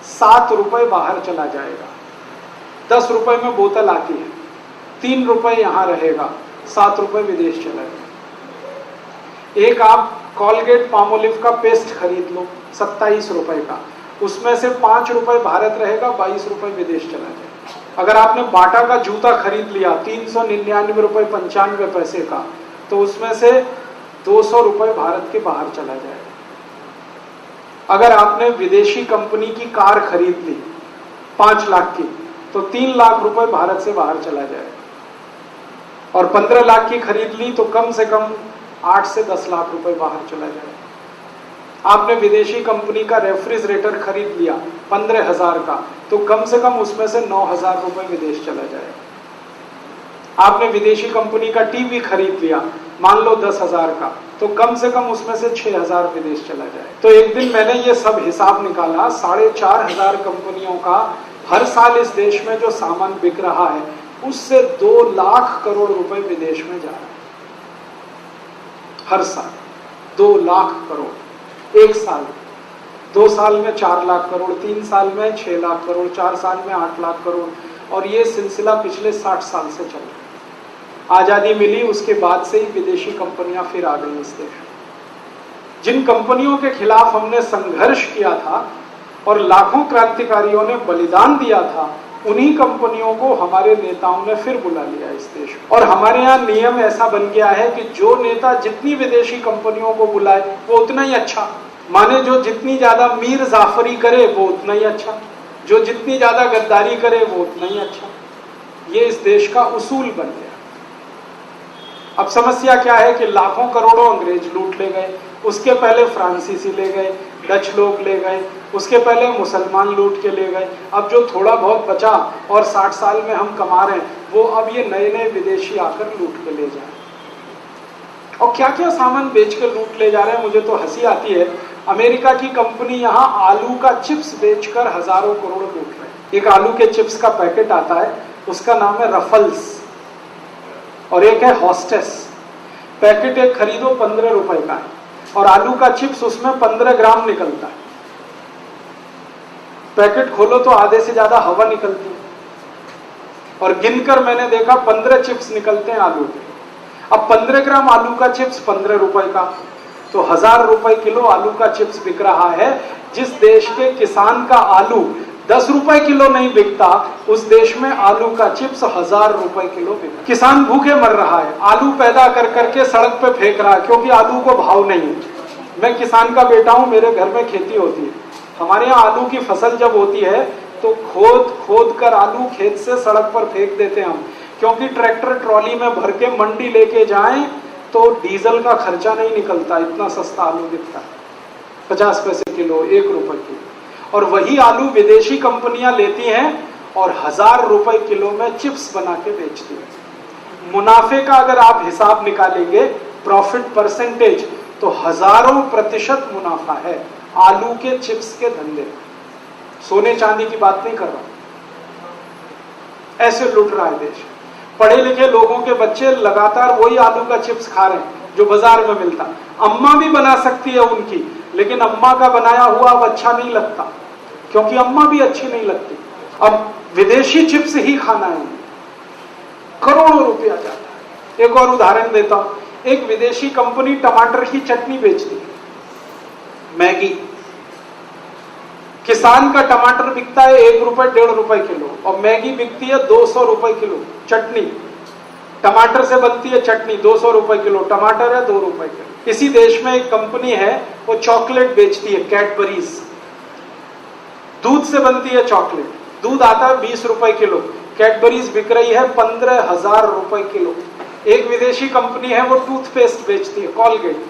7 रुपए बाहर चला जाएगा। 10 रुपए में बोतल आती है, 3 रुपए यहां रहेगा, 7 रुपए विदेश चला जाएगा। एक आप कॉलगेट पामोलिव का पेस्ट खरीद लो 27 रुपए का, उसमें से 5 रुपए भारत रहेगा, 22 रुपए विदेश चला जाएगा। अगर आपने बाटा का जूता खरीद लिया 399 रुपए 95 पैसे का, तो उसमें से 200 रुपए भारत के बाहर चला जाएगा। अगर आपने विदेशी कंपनी की कार खरीद ली 5 लाख की, तो 3 लाख रुपए भारत से बाहर चला जाएगा। और 15 लाख की खरीद ली तो कम से कम 8 से 10 लाख रुपए बाहर चला जाएगा। आपने विदेशी कंपनी का रेफ्रिजरेटर खरीद लिया 15,000 का, तो कम से कम उसमें से 9,000 रुपए विदेश चला जाएगा। आपने विदेशी कंपनी का टीवी खरीद लिया मान लो 10,000 का, तो कम से कम उसमें से 6,000 विदेश चला जाए। तो एक दिन मैंने ये सब हिसाब निकाला, 4,500 कंपनियों का हर साल इस देश में जो सामान बिक रहा है उससे 2 लाख करोड़ रुपए विदेश में जा रहा है। हर साल 2 लाख करोड़, एक साल, 2 साल में 4 लाख करोड़, 3 साल में 6 लाख करोड़, 4 साल में 8 लाख करोड़, और ये सिलसिला पिछले 60 साल से चल रहा है। आजादी मिली उसके बाद से ही विदेशी कंपनियां फिर आ गई इस देश। जिन कंपनियों के खिलाफ हमने संघर्ष किया था और लाखों क्रांतिकारियों ने बलिदान दिया था, उन्हीं कंपनियों को हमारे नेताओं ने फिर बुला लिया इस देश में। और हमारे यहाँ नियम ऐसा बन गया है कि जो नेता जितनी विदेशी कंपनियों को बुलाए वो उतना ही अच्छा, माने जो जितनी ज्यादा मीर जाफरी करे वो उतना ही अच्छा, जो जितनी ज्यादा गद्दारी करे वो उतना ही अच्छा। ये इस देश का उसूल बन गया। अब समस्या क्या है कि लाखों करोड़ों अंग्रेज लूट ले गए, उसके पहले फ्रांसीसी ले गए, डच लोग ले गए, उसके पहले मुसलमान लूट के ले गए। अब जो थोड़ा बहुत बचा और 60 साल में हम कमा रहे हैं, वो अब ये नए नए विदेशी आकर लूट के ले जाए। और क्या क्या सामान बेच के लूट ले जा रहे हैं, मुझे तो हंसी आती है। अमेरिका की कंपनी यहाँ आलू का चिप्स बेचकर हजारों करोड़ लूट रहे हैं। एक आलू के चिप्स का पैकेट आता है, उसका नाम है रफल्स, और एक है हॉस्टेस। पैकेट एक खरीदो 15 रुपए का है, और आलू का चिप्स उसमें 15 ग्राम निकलता है। पैकेट खोलो तो आधे से ज्यादा हवा निकलती है, और गिनकर मैंने देखा 15 चिप्स निकलते हैं आलू के। अब 15 ग्राम आलू का चिप्स 15 रुपए का, तो 1000 रुपए किलो आलू का चिप्स बिक रहा है। जिस देश के किसान का आलू 10 रुपए किलो नहीं बिकता, उस देश में आलू का चिप्स 1000 रुपए किलो बिकता। किसान भूखे मर रहा है, आलू पैदा कर करके सड़क पे फेंक रहा है, क्योंकि आलू को भाव नहीं है। मैं किसान का बेटा हूं, मेरे घर में खेती होती है। हमारे यहाँ आलू की फसल जब होती है तो खोद खोद कर आलू खेत से सड़क पर फेंक देते हैं हम, क्योंकि ट्रैक्टर ट्रॉली में भर के मंडी लेके जाएं तो डीजल का खर्चा नहीं निकलता, इतना सस्ता आलू बिकता है, 50 पैसे किलो, 1 रुपए किलो। और वही आलू विदेशी कंपनियां लेती हैं और 1000 रुपए किलो में चिप्स बना के बेचती हैं। मुनाफे का अगर आप हिसाब निकालेंगे, प्रॉफिट परसेंटेज, तो हजारों प्रतिशत मुनाफा है आलू के चिप्स के धंधे। सोने चांदी की बात नहीं कर रहा, ऐसे लूट रहा है देश। पढ़े लिखे लोगों के बच्चे लगातार वही आलू का चिप्स खा रहे हैं जो बाजार में मिलता। अम्मा भी बना सकती है उनकी, लेकिन अम्मा का बनाया हुआ अब अच्छा नहीं लगता, क्योंकि अम्मा भी अच्छी नहीं लगती। अब विदेशी चिप्स ही खाना है, करोड़ों रुपया जाता है। एक और उदाहरण देता हूं, एक विदेशी कंपनी टमाटर की चटनी बेचती है, मैगी। किसान का टमाटर बिकता है 1 रुपए 1.5 रुपए किलो, और मैगी बिकती है 200 रुपए किलो। चटनी टमाटर से बनती है, चटनी 200 रुपए किलो, टमाटर है 2 रुपए किलो। इसी देश में एक कंपनी है, वो चॉकलेट बेचती है, कैडबरीज। दूध से बनती है चॉकलेट, दूध आता है 20 रुपए किलो, कैडबरीज बिक रही है 15,000 रुपए किलो। एक विदेशी कंपनी है, वो टूथपेस्ट बेचती है, कॉलगेट,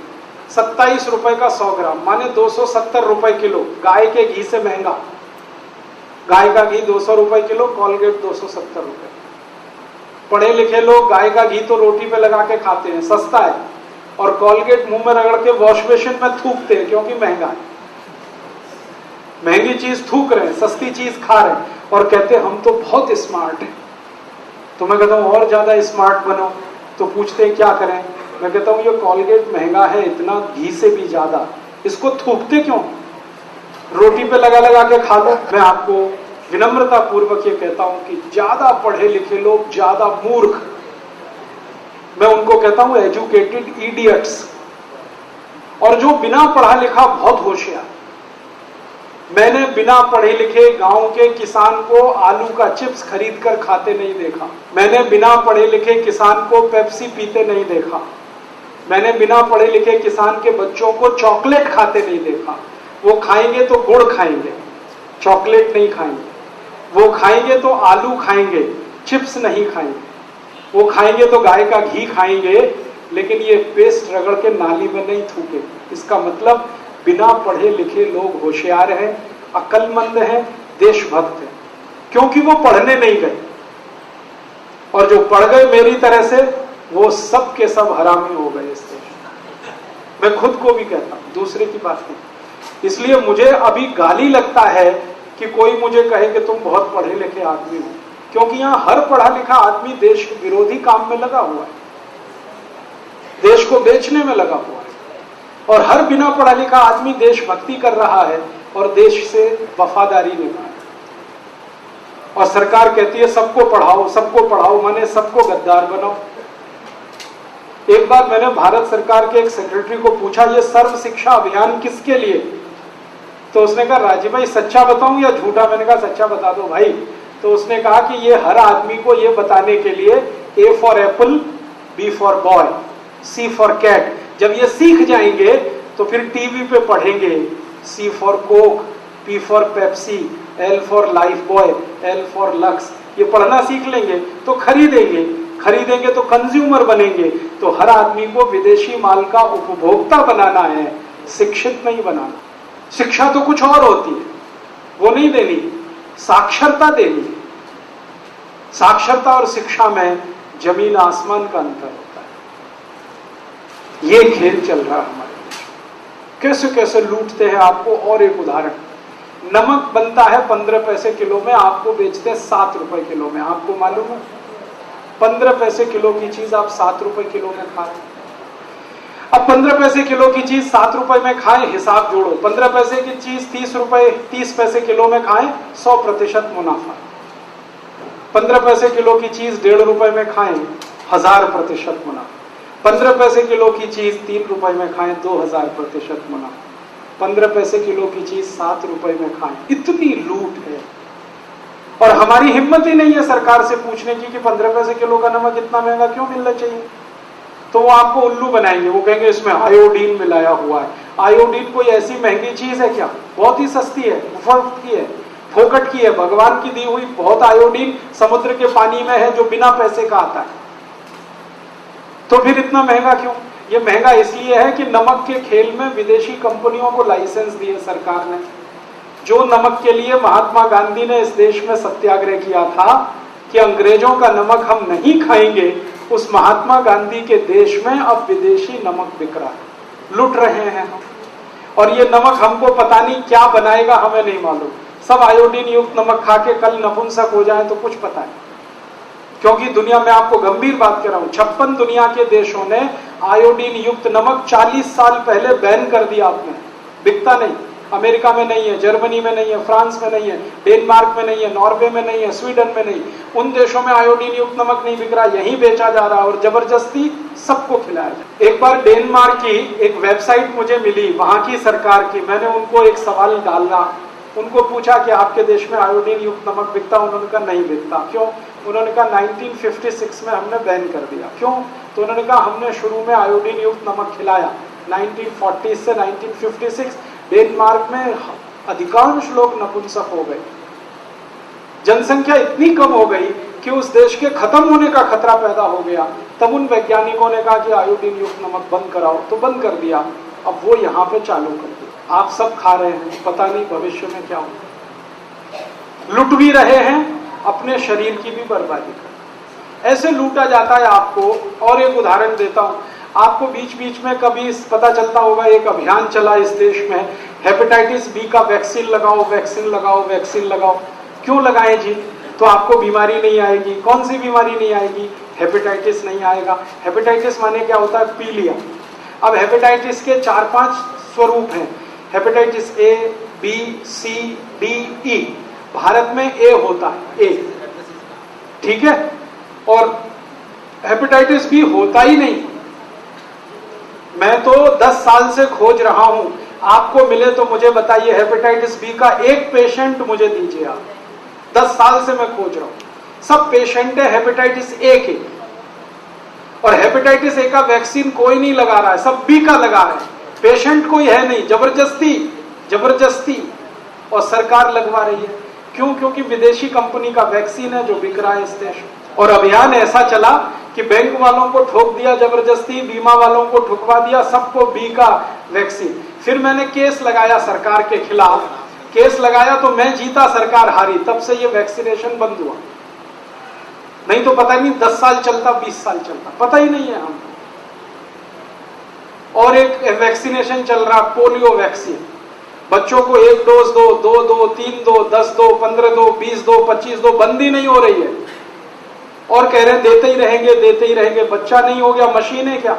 27 रुपए का 100 ग्राम, माने 270 रुपए किलो। गाय के घी से महंगा, गाय का घी 200 रुपए किलो, कोलगेट 270 रुपए। पढ़े लिखे लोग गाय का घी तो रोटी पे लगा के खाते हैं, सस्ता है, और कोलगेट मुंह में रगड़ के वॉश बेसिन में थूकते हैं क्योंकि महंगा है। महंगी चीज थूक रहे हैं, सस्ती चीज खा रहे हैं, और कहते हैं हम तो बहुत स्मार्ट हैं। तो मैं कहता हूं और ज्यादा स्मार्ट बनो। तो पूछते हैं क्या करें? मैं कहता हूं ये कोलगेट महंगा है इतना, घी से भी ज्यादा, इसको थूकते क्यों? रोटी पे लगा लगा के खा लो। मैं आपको विनम्रता पूर्वक ये कहता हूं कि ज्यादा पढ़े लिखे लोग ज्यादा मूर्ख, मैं उनको कहता हूं एजुकेटेड इडियट्स, और जो बिना पढ़ा लिखा बहुत होशियार। मैंने बिना पढ़े लिखे गांव के किसान को आलू का चिप्स खरीद कर खाते नहीं देखा। मैंने बिना पढ़े लिखे किसान को पेप्सी पीते नहीं देखा। मैंने बिना पढ़े लिखे किसान के बच्चों को चॉकलेट खाते नहीं देखा। वो खाएंगे तो गुड़ खाएंगे, चॉकलेट नहीं खाएंगे। वो खाएंगे तो आलू खाएंगे, चिप्स नहीं खाएंगे। वो खाएंगे तो गाय का घी खाएंगे, लेकिन ये पेस्ट रगड़ के नाली में नहीं थूके। इसका मतलब बिना पढ़े लिखे लोग होशियार हैं, अक्लमंद हैं, देशभक्त हैं, क्योंकि वो पढ़ने नहीं गए। और जो पढ़ गए मेरी तरह से, वो सब के सब हरामी हो गए इस देश में। मैं खुद को भी कहता हूं, दूसरे की बात नहीं। इसलिए मुझे अभी गाली लगता है कि कोई मुझे कहे कि तुम बहुत पढ़े लिखे आदमी हो, क्योंकि यहां हर पढ़ा लिखा आदमी देश विरोधी काम में लगा हुआ है, देश को बेचने में लगा हुआ है, और हर बिना पढ़ा लिखा आदमी देशभक्ति कर रहा है और देश से वफादारी निभा रहा है। और सरकार कहती है सबको पढ़ाओ, सबको पढ़ाओ, माने सबको गद्दार बनाओ। एक बार मैंने भारत सरकार के एक सेक्रेटरी को पूछा, ये सर्व शिक्षा अभियान किसके लिए? तो उसने कहा राजीव भाई सच्चा बताऊं या झूठा? मैंने कहा सच्चा बता दो भाई। तो उसने कहा कि ये हर आदमी को ये बताने के लिए, A for apple, B for boy, C for cat, जब ये सीख जाएंगे तो फिर टीवी पे पढ़ेंगे C for Coke, P for Pepsi, L for Lifebuoy, L for Lux. ये पढ़ना सीख लेंगे तो खरीदेंगे, खरीदेंगे तो कंज्यूमर बनेंगे। तो हर आदमी को विदेशी माल का उपभोक्ता बनाना है, शिक्षित नहीं बनाना। शिक्षा तो कुछ और होती है, वो नहीं देनी, साक्षरता देनी है। साक्षरता और शिक्षा में जमीन आसमान का अंतर होता है। ये खेल चल रहा है हमारे देश में। कैसे कैसे लूटते हैं आपको। और एक उदाहरण, नमक बनता है 15 पैसे किलो में, आपको बेचते हैं 7 रुपए किलो में। आपको मालूम है 15 पैसे किलो की चीज आप 7 रुपए किलो में खा रहे हैं। अब 15 पैसे किलो की चीज 7 रुपए में खाएं, हिसाब जोड़ो। 15 पैसे की चीज 30 पैसे किलो में खाएं, 100% मुनाफा। 15 पैसे किलो की चीज 1.5 रुपए में खाएं, 1000% मुनाफा। 15 पैसे किलो की चीज 3 रुपए में खाएं, 2000% मुनाफा। 15 पैसे किलो की चीज 7 रुपए में खाएं। इतनी लूट है, और हमारी हिम्मत ही नहीं है सरकार से पूछने की कि 15 पैसे किलो का नमक इतना महंगा क्यों मिलना चाहिए। तो वो आपको उल्लू बनाएंगे, वो कहेंगे इसमें आयोडीन मिलाया हुआ है। आयोडीन कोई ऐसी महंगी चीज है क्या? बहुत ही सस्ती है, मुफ्त की है, फोकट की है, भगवान की दी हुई बहुत आयोडीन समुद्र के पानी में है जो बिना पैसे का आता है। तो फिर इतना महंगा क्यों? ये महंगा इसलिए है कि नमक के खेल में विदेशी कंपनियों को लाइसेंस दिए सरकार ने। जो नमक के लिए महात्मा गांधी ने इस देश में सत्याग्रह किया था कि अंग्रेजों का नमक हम नहीं खाएंगे, उस महात्मा गांधी के देश में अब विदेशी नमक बिक रहा है, लुट रहे हैं हम। और ये नमक हमको पता नहीं क्या बनाएगा, हमें नहीं मालूम। सब आयोडीन युक्त नमक खा के कल नपुंसक हो जाए तो कुछ पता है, क्योंकि दुनिया में आपको गंभीर बात कर रहा हूं, 56 दुनिया के देशों ने आयोडीन युक्त नमक 40 साल पहले बैन कर दिया। आपने बिकता नहीं, अमेरिका में नहीं है, जर्मनी में नहीं है, फ्रांस में नहीं है, डेनमार्क में नहीं है, नॉर्वे में नहीं है, स्वीडन में नहीं। उन देशों में आयोडीन युक्त नमक नहीं बिक रहा, यहीं बेचा जा रहा है और जबरदस्ती सबको खिलाया जाए। एक बार डेनमार्क की एक वेबसाइट मुझे मिली, वहां की सरकार की। मैंने उनको एक सवाल डाला, उनको पूछा कि आपके देश में आयोडीन युक्त नमक बिकता? उन्होंने कहा नहीं बिकता। क्यों? उन्होंने कहा 1956 में हमने बैन कर दिया। क्यों? तो उन्होंने कहा हमने शुरू में आयोडीन युक्त नमक खिलाया 1940 से 1956। डेनमार्क में अधिकांश लोग नपुंसक हो गए, जनसंख्या इतनी कम हो गई कि उस देश के खत्म होने का खतरा पैदा हो गया। तब उन वैज्ञानिकों ने कहा कि आयोडीन युक्त नमक बंद कराओ, तो बंद कर दिया। अब वो यहाँ पे चालू कर दिया। आप सब खा रहे हैं, पता नहीं भविष्य में क्या होगा। लूट भी रहे हैं, अपने शरीर की भी बर्बादी कर, ऐसे लूटा जाता है आपको। और एक उदाहरण देता हूं आपको, बीच बीच में कभी पता चलता होगा एक अभियान चला इस देश में, हेपेटाइटिस बी का वैक्सीन लगाओ, वैक्सीन लगाओ, वैक्सीन लगाओ। क्यों लगाएं जी? तो आपको बीमारी नहीं आएगी। कौन सी बीमारी नहीं आएगी? हेपेटाइटिस नहीं आएगा। हेपेटाइटिस माने क्या होता है? पीलिया। अब हेपेटाइटिस के 4-5 स्वरूप हैं। Hepatitis A, B, C, D, E. Bharat में ए होता है, ए, ठीक है। और हेपेटाइटिस बी होता ही नहीं। मैं तो 10 साल से खोज रहा हूं, आपको मिले तो मुझे बताइए हेपेटाइटिस बी का एक पेशेंट मुझे दीजिए आप। 10 साल से मैं खोज रहा हूं, सब पेशेंट है हेपेटाइटिस ए के। और हेपेटाइटिस ए का वैक्सीन कोई नहीं लगा रहा है, सब बी का लगा रहे हैं। पेशेंट कोई है नहीं, जबरदस्ती और सरकार लगवा रही है। क्यों? क्योंकि विदेशी कंपनी का वैक्सीन है जो बिक रहा है इस देश में। और अभियान ऐसा चला कि बैंक वालों को ठोक दिया जबरदस्ती, बीमा वालों को ठुकवा दिया, सबको बी का वैक्सीन। फिर मैंने केस लगाया सरकार के खिलाफ, केस लगाया तो मैं जीता, सरकार हारी। तब से ये वैक्सीनेशन बंद हुआ। नहीं तो पता नहीं 10 साल चलता, 20 साल चलता, पता ही नहीं है हमको। और एक वैक्सीनेशन चल रहा, पोलियो वैक्सीन। बच्चों को 1 डोज दो, 2 दो, 3 दो, 10 दो, 15 दो, 20 दो, 25 दो, बंदी नहीं हो रही है। और कह रहे हैं देते ही रहेंगे। बच्चा नहीं हो गया, मशीन है क्या?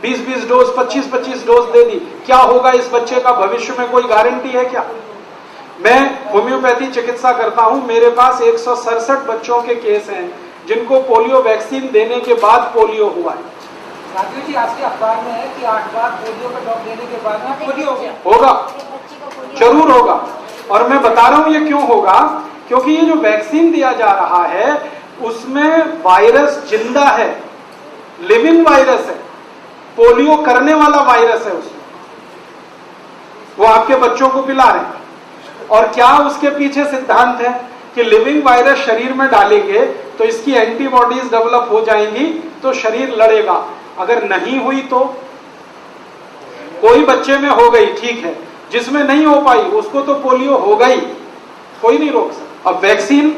20-20 डोज, 25-25 डोज दे दी। क्या होगा इस बच्चे का? भविष्य में कोई गारंटी है क्या? मैं होम्योपैथी चिकित्सा करता हूं, मेरे पास 167 बच्चों के केस हैं जिनको पोलियो वैक्सीन देने के बाद पोलियो हुआ है। राजीव जी, आज के अखबार में है कि 8 बार पोलियो का ड्रॉप देने के बाद में पोलियो हो गया। होगा, जरूर होगा। और मैं बता रहा हूं ये क्यों होगा, क्योंकि ये जो वैक्सीन दिया जा रहा है उसमें वायरस जिंदा है, लिविंग वायरस है, पोलियो करने वाला वायरस है उसमें। वो आपके बच्चों को पिला रहे हैं। और क्या उसके पीछे सिद्धांत है कि लिविंग वायरस शरीर में डालेंगे तो इसकी एंटीबॉडीज डेवलप हो जाएंगी तो शरीर लड़ेगा। अगर नहीं हुई तो कोई बच्चे में हो गई, ठीक है, जिसमें नहीं हो पाई उसको तो पोलियो होगा ही, कोई नहीं रोक सकता। अब वैक्सीन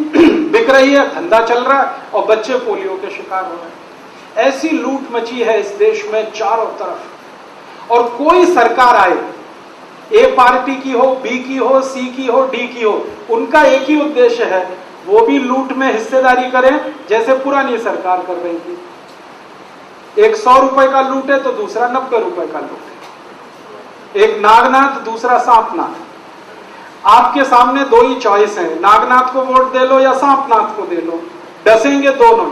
बिक रही है, धंधा चल रहा है और बच्चे पोलियो के शिकार हो रहे हैं। ऐसी लूट मची है इस देश में चारों तरफ। और कोई सरकार आए, ए पार्टी की हो, बी की हो, सी की हो, डी की हो, उनका एक ही उद्देश्य है, वो भी लूट में हिस्सेदारी करें जैसे पुरानी सरकार कर रही थी। एक 100 रुपए का लूट है तो दूसरा 90 रुपए का लूट है। एक नागनाथ, दूसरा सांपनाथ। आपके सामने 2 ही चॉइस है, नागनाथ को वोट दे लो या सांपनाथ को दे लो। डसेंगे दोनों,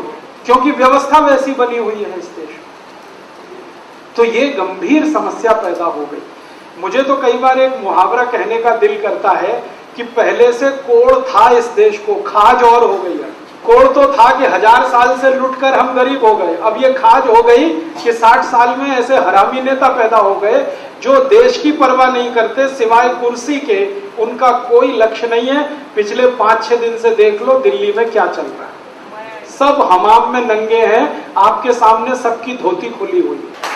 क्योंकि व्यवस्था वैसी बनी हुई है इस देश में। तो ये गंभीर समस्या पैदा हो गई। मुझे तो कई बार एक मुहावरा कहने का दिल करता है कि पहले से कोड़ था इस देश को, खाज और हो गई है। कोड़ तो था कि 1000 साल से लुटकर हम गरीब हो गए, अब ये खाज हो गई कि 60 साल में ऐसे हरामी नेता पैदा हो गए जो देश की परवाह नहीं करते, सिवाय कुर्सी के उनका कोई लक्ष्य नहीं है। पिछले 5-6 दिन से देख लो दिल्ली में क्या चल रहा है, सब हमाम में नंगे हैं, आपके सामने सबकी धोती खुली हुई है।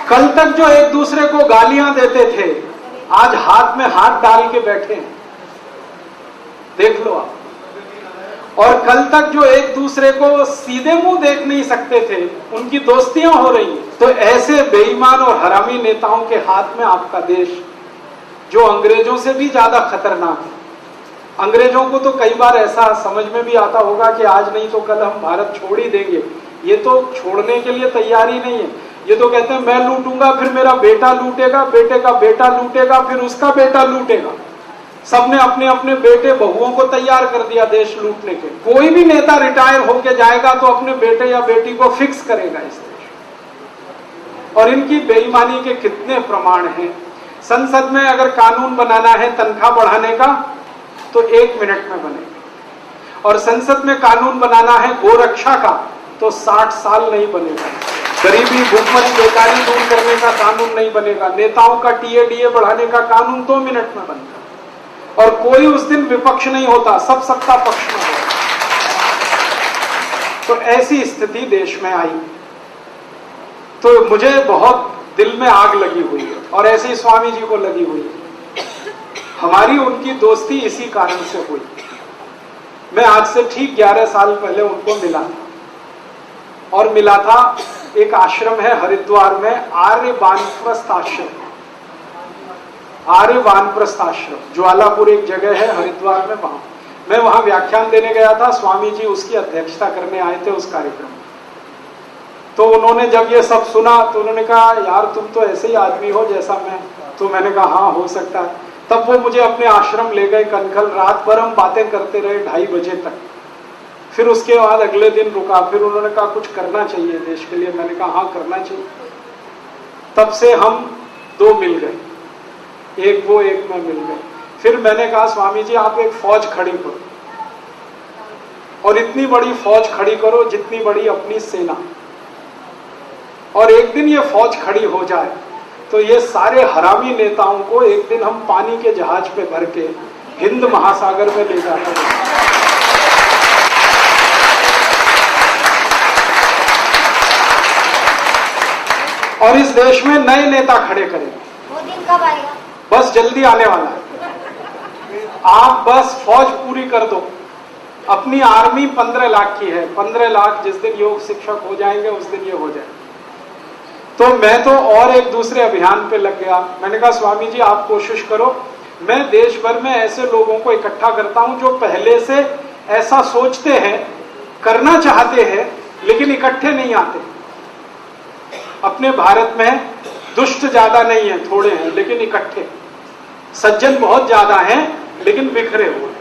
कल तक जो एक दूसरे को गालियां देते थे आज हाथ में हाथ डाल के बैठे हैं, देख लो आप। और कल तक जो एक दूसरे को सीधे मुंह देख नहीं सकते थे उनकी दोस्तियां हो रही हैं। तो ऐसे बेईमान और हरामी नेताओं के हाथ में आपका देश, जो अंग्रेजों से भी ज्यादा खतरनाक है। अंग्रेजों को तो कई बार ऐसा समझ में भी आता होगा कि आज नहीं तो कल हम भारत छोड़ ही देंगे। ये तो छोड़ने के लिए तैयार ही नहीं है। ये तो कहते हैं मैं लूटूंगा, फिर मेरा बेटा लूटेगा, बेटे का बेटा लूटेगा, फिर उसका बेटा लूटेगा। सबने अपने अपने बेटे बहुओं को तैयार कर दिया देश लूटने के। कोई भी नेता रिटायर होके जाएगा तो अपने बेटे या बेटी को फिक्स करेगा इस देश। और इनकी बेईमानी के कितने प्रमाण हैं। संसद में अगर कानून बनाना है तनख्वाह बढ़ाने का तो 1 मिनट में बनेगा। और संसद में कानून बनाना है गोरक्षा का तो 60 साल नहीं बनेगा। गरीबी, भूखमरी, बेकारी दूर करने का कानून नहीं बनेगा। नेताओं का टीए बढ़ाने का कानून 2 मिनट में बनता। और कोई उस दिन विपक्ष नहीं होता, सब सत्ता पक्ष में होता। तो ऐसी स्थिति देश में आई। तो मुझे बहुत दिल में आग लगी हुई है, और ऐसे ही स्वामी जी को लगी हुई है। हमारी उनकी दोस्ती इसी कारण से हुई। मैं आज से ठीक 11 साल पहले उनको मिला था, और मिला था एक आश्रम है हरिद्वार में, आर्य वानप्रस्थ आश्रम। आर्य वानप्रस्थ आश्रम ज्वालापुर एक जगह है हरिद्वार में, वहां मैं वहां व्याख्यान देने गया था। स्वामी जी उसकी अध्यक्षता करने आए थे उस कार्यक्रम। तो उन्होंने जब ये सब सुना तो उन्होंने कहा, यार तुम तो ऐसे ही आदमी हो जैसा मैं। तो मैंने कहा हाँ हो सकता है। तब वो मुझे अपने आश्रम ले गए कनखल। रात भर हम बातें करते रहे 2:30 बजे तक। फिर उसके बाद अगले दिन रुका। फिर उन्होंने कहा कुछ करना चाहिए देश के लिए। मैंने कहा हाँ करना चाहिए। तब से हम दो मिल गए, एक वो एक मैं मिल गए। फिर मैंने कहा स्वामी जी आप एक फौज खड़ी करो, और इतनी बड़ी फौज खड़ी करो जितनी बड़ी अपनी सेना। और एक दिन ये फौज खड़ी हो जाए तो ये सारे हरामी नेताओं को एक दिन हम पानी के जहाज पे भर के हिंद महासागर में ले जाते हैं। और इस देश में नए नेता खड़े करेंगे। वो दिन कब आएगा? बस जल्दी आने वाला है। आप बस फौज पूरी कर दो। अपनी आर्मी 15 लाख की है। 15 लाख जिस दिन योग शिक्षक हो जाएंगे उस दिन ये हो जाए। तो मैं तो और एक दूसरे अभियान पे लग गया। मैंने कहा स्वामी जी आप कोशिश करो, मैं देश भर में ऐसे लोगों को इकट्ठा करता हूं जो पहले से ऐसा सोचते हैं, करना चाहते हैं, लेकिन इकट्ठे नहीं आते। अपने भारत में दुष्ट ज्यादा नहीं है, थोड़े हैं लेकिन इकट्ठे। सज्जन बहुत ज्यादा हैं लेकिन बिखरे हुए।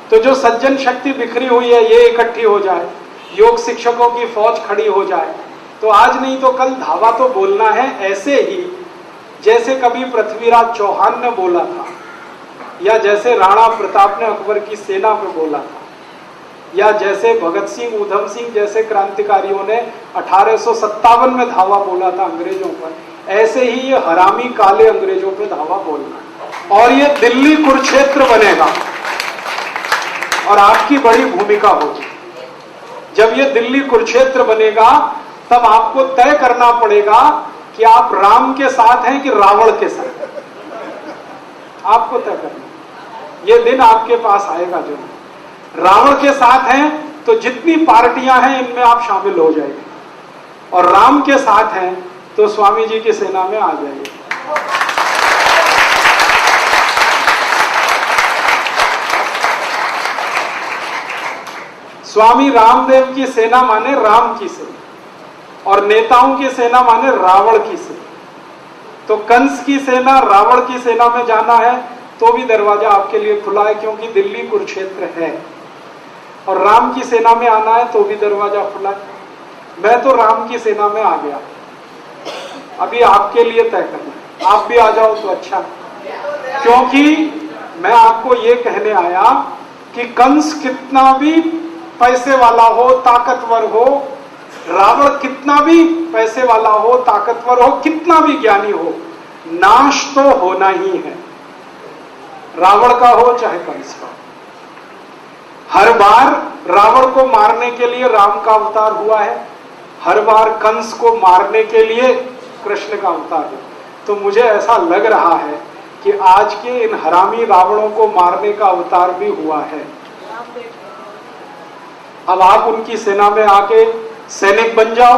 तो जो सज्जन शक्ति बिखरी हुई है ये इकट्ठी हो जाए, योग शिक्षकों की फौज खड़ी हो जाए, तो आज नहीं तो कल धावा तो बोलना है। ऐसे ही जैसे कभी पृथ्वीराज चौहान ने बोला था, या जैसे राणा प्रताप ने अकबर की सेना पे बोला था, या जैसे भगत सिंह ऊधम सिंह जैसे क्रांतिकारियों ने 1857 में धावा बोला था अंग्रेजों पर, ऐसे ही ये हरामी काले अंग्रेजों पे धावा बोलना है। और ये दिल्ली कुरुक्षेत्र बनेगा और आपकी बड़ी भूमिका होगी। जब ये दिल्ली कुरुक्षेत्र बनेगा तब आपको तय करना पड़ेगा कि आप राम के साथ हैं कि रावण के साथ। आपको तय करना। ये दिन आपके पास आएगा। जो रावण के साथ हैं तो जितनी पार्टियां हैं इनमें आप शामिल हो जाएंगे, और राम के साथ हैं तो स्वामी जी की सेना में आ जाएंगे। स्वामी रामदेव की सेना माने राम की सेना, और नेताओं की सेना माने रावण की सेना। तो कंस की सेना रावण की सेना में जाना है तो भी दरवाजा आपके लिए खुला है, क्योंकि दिल्ली कुरुक्षेत्र है। और राम की सेना में आना है तो भी दरवाजा खुला है। मैं तो राम की सेना में आ गया। अभी आपके लिए तय करना है। आप भी आ जाओ तो अच्छा, क्योंकि मैं आपको ये कहने आया कि कंस कितना भी पैसे वाला हो, ताकतवर हो, रावण कितना भी पैसे वाला हो, ताकतवर हो, कितना भी ज्ञानी हो, नाश तो होना ही है। रावण का हो चाहे कंस का। हर बार रावण को मारने के लिए राम का अवतार हुआ है, हर बार कंस को मारने के लिए कृष्ण का अवतार हुआ। तो मुझे ऐसा लग रहा है कि आज के इन हरामी रावणों को मारने का अवतार भी हुआ है। अब आप उनकी सेना में आके सैनिक बन जाओ,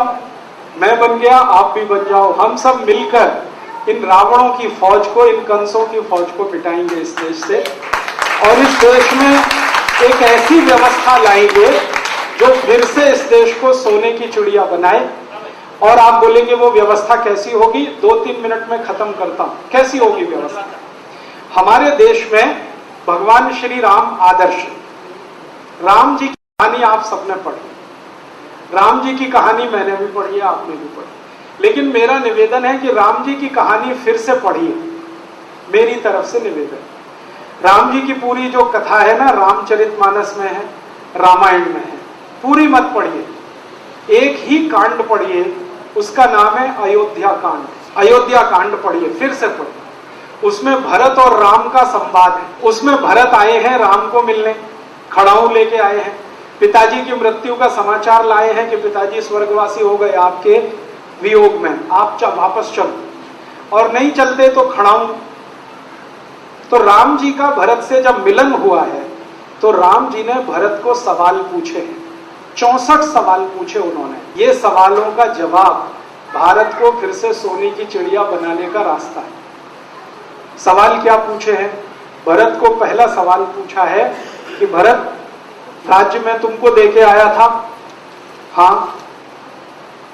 मैं बन गया, आप भी बन जाओ। हम सब मिलकर इन रावणों की फौज को, इन कंसों की फौज को पिटाएंगे इस देश से, और इस देश में एक ऐसी व्यवस्था लाएंगे जो फिर से इस देश को सोने की चिड़िया बनाए। और आप बोलेंगे वो व्यवस्था कैसी होगी? 2-3 मिनट में खत्म करता हूं। कैसी होगी व्यवस्था? हमारे देश में भगवान श्री राम आदर्श, राम जी की कहानी आप सबने पढ़ी, राम जी की कहानी मैंने भी पढ़ी है, आपने भी पढ़ी। लेकिन मेरा निवेदन है कि राम जी की कहानी फिर से पढ़िए, मेरी तरफ से निवेदन। राम जी की पूरी जो कथा है ना, रामचरितमानस में है, रामायण में है, पूरी मत पढ़िए, एक ही कांड पढ़िए, उसका नाम है अयोध्या कांड। अयोध्या कांड पढ़िए, फिर से पढ़िए। उसमें भरत और राम का संवाद है। उसमें भरत आए हैं राम को मिलने, खड़ाऊ लेके आए हैं, पिताजी की मृत्यु का समाचार लाए हैं कि पिताजी स्वर्गवासी हो गए आपके, वियोग में, आप वापस चलो, और नहीं चलते तो खड़ाऊं। तो राम जी का भरत से जब मिलन हुआ है तो राम जी ने भरत को सवाल पूछे हैं, 64 सवाल पूछे उन्होंने। ये सवालों का जवाब भारत को फिर से सोने की चिड़िया बनाने का रास्ता है। सवाल क्या पूछे हैं? भरत को पहला सवाल पूछा है कि भरत, राज्य में तुमको देके आया था? हाँ।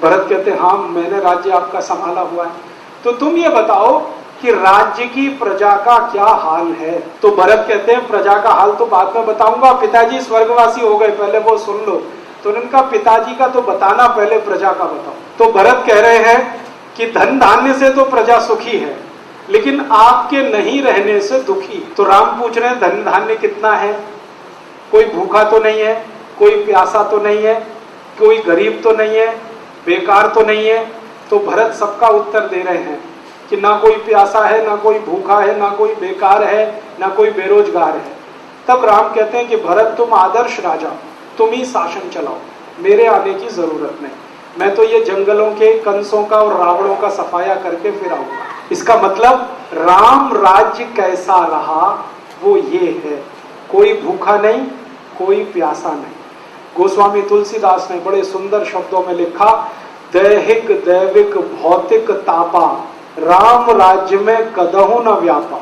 भरत कहते हाँ, मैंने राज्य आपका संभाला हुआ है। तो तुम ये बताओ कि राज्य की प्रजा का क्या हाल है? तो भरत कहते हैं प्रजा का हाल तो बाद में बताऊंगा, पिताजी स्वर्गवासी हो गए, पहले वो सुन लो। तो उनका पिताजी का तो बताना, पहले प्रजा का बताओ। तो भरत कह रहे हैं कि धन धान्य से तो प्रजा सुखी है, लेकिन आपके नहीं रहने से दुखी। तो राम पूछ रहे हैं धन धान्य कितना है? कोई भूखा तो नहीं है, कोई प्यासा तो नहीं है, कोई गरीब तो नहीं है, बेकार तो नहीं है। तो भरत सबका उत्तर दे रहे हैं कि ना कोई प्यासा है, ना कोई भूखा है, ना कोई बेकार है, ना कोई बेरोजगार है। तब राम कहते हैं कि भरत तुम आदर्श राजा, तुम ही शासन चलाओ, मेरे आने की जरूरत नहीं, मैं तो ये जंगलों के कंसों का और रावणों का सफाया करके फिर आऊंगा। इसका मतलब राम राज्य कैसा रहा वो ये है, कोई भूखा नहीं, कोई प्यासा नहीं। गोस्वामी तुलसीदास ने बड़े सुंदर शब्दों में लिखा, दैहिक दैविक भौतिक तापा राम राज्य में कदहु न व्यापा।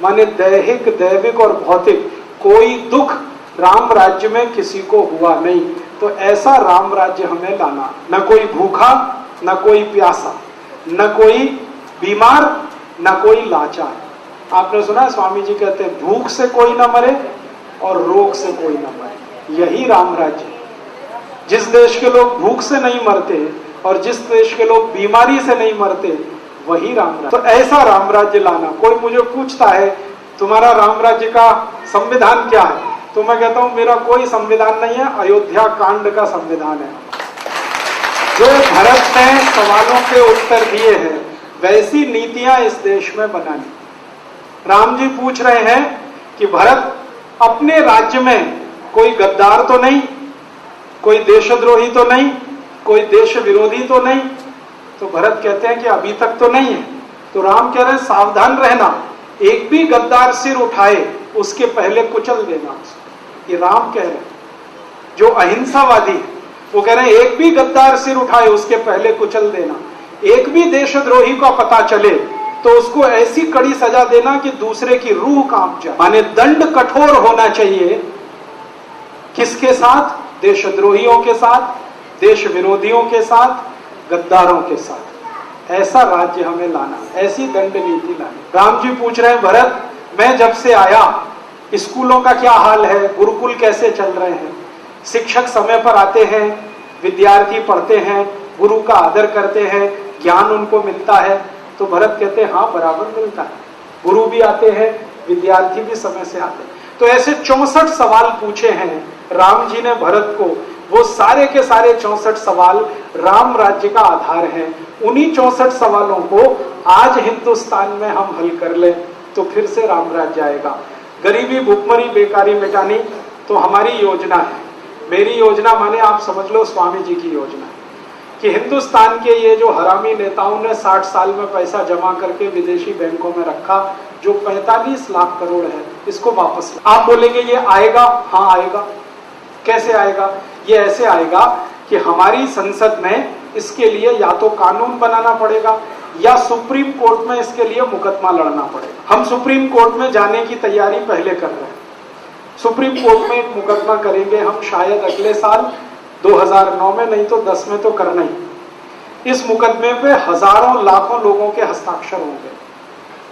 माने दैहिक दैविक और भौतिक कोई दुख राम राज्य में किसी को हुआ नहीं। तो ऐसा राम राज्य हमें लाना, न कोई भूखा, न कोई प्यासा, न कोई बीमार, न कोई लाचार। आपने सुना स्वामी जी कहते हैं भूख से कोई ना मरे और रोग से कोई ना मरे, यही राम राज्य। जिस देश के लोग भूख से नहीं मरते और जिस देश के लोग बीमारी से नहीं मरते, वही राम राज्य। तो ऐसा राम राज्य लाना। कोई मुझे पूछता है तुम्हारा राम राज्य का संविधान क्या है, तो मैं कहता हूं मेरा कोई संविधान नहीं है, अयोध्या कांड का संविधान है। जो भरत ने सवालों के उत्तर दिए हैं वैसी नीतियां इस देश में बनानी। राम जी पूछ रहे हैं कि भरत अपने राज्य में कोई गद्दार तो नहीं, कोई देशद्रोही तो नहीं, कोई देश विरोधी तो नहीं। तो भरत कहते हैं कि अभी तक तो नहीं है। तो राम कह रहे हैं सावधान रहना, एक भी गद्दार सिर उठाए उसके पहले कुचल देना। ये राम कह रहे हैं। जो अहिंसावादी है वो कह रहे हैं एक भी गद्दार सिर उठाए उसके पहले कुचल देना। एक भी देशद्रोही का पता चले तो उसको ऐसी कड़ी सजा देना कि दूसरे की रूह कांप जाए। माने दंड कठोर होना चाहिए। किसके साथ? देशद्रोहियों के साथ, देश विरोधियों के साथ, गद्दारों के साथ। ऐसा राज्य हमें लाना, ऐसी दंड नीति लानी। राम जी पूछ रहे हैं भरत, मैं जब से आया स्कूलों का क्या हाल है, गुरुकुल कैसे चल रहे हैं, शिक्षक समय पर आते हैं, विद्यार्थी पढ़ते हैं, गुरु का आदर करते हैं, ज्ञान उनको मिलता है? तो भरत कहते हैं हाँ बराबर मिलता है, गुरु भी आते हैं, विद्यार्थी भी समय से आते हैं। तो ऐसे 64 सवाल पूछे हैं राम जी ने भरत को। वो सारे के सारे 64 सवाल राम राज्य का आधार हैं। उन्हीं 64 सवालों को आज हिंदुस्तान में हम हल कर लें तो फिर से राम राज्य आएगा। गरीबी, भूखमरी, बेकारी मिटानी तो हमारी योजना है। मेरी योजना माने आप समझ लो स्वामी जी की योजना कि हिंदुस्तान के ये जो हरामी नेताओं ने 60 साल में पैसा जमा करके विदेशी बैंकों में रखा, जो 45 लाख करोड़ है, इसको वापस। आप बोलेंगे ये आएगा? हाँ आएगा। कैसे आएगा? ये ऐसे आएगा कि हमारी संसद में इसके लिए या तो कानून बनाना पड़ेगा या सुप्रीम कोर्ट में इसके लिए मुकदमा लड़ना पड़ेगा। हम सुप्रीम कोर्ट में जाने की तैयारी पहले कर रहे हैं। सुप्रीम कोर्ट में एक मुकदमा करेंगे हम शायद अगले साल 2009 में, नहीं तो 10 में तो करना ही। इस मुकदमे पे हजारों लाखों लोगों के हस्ताक्षर होंगे।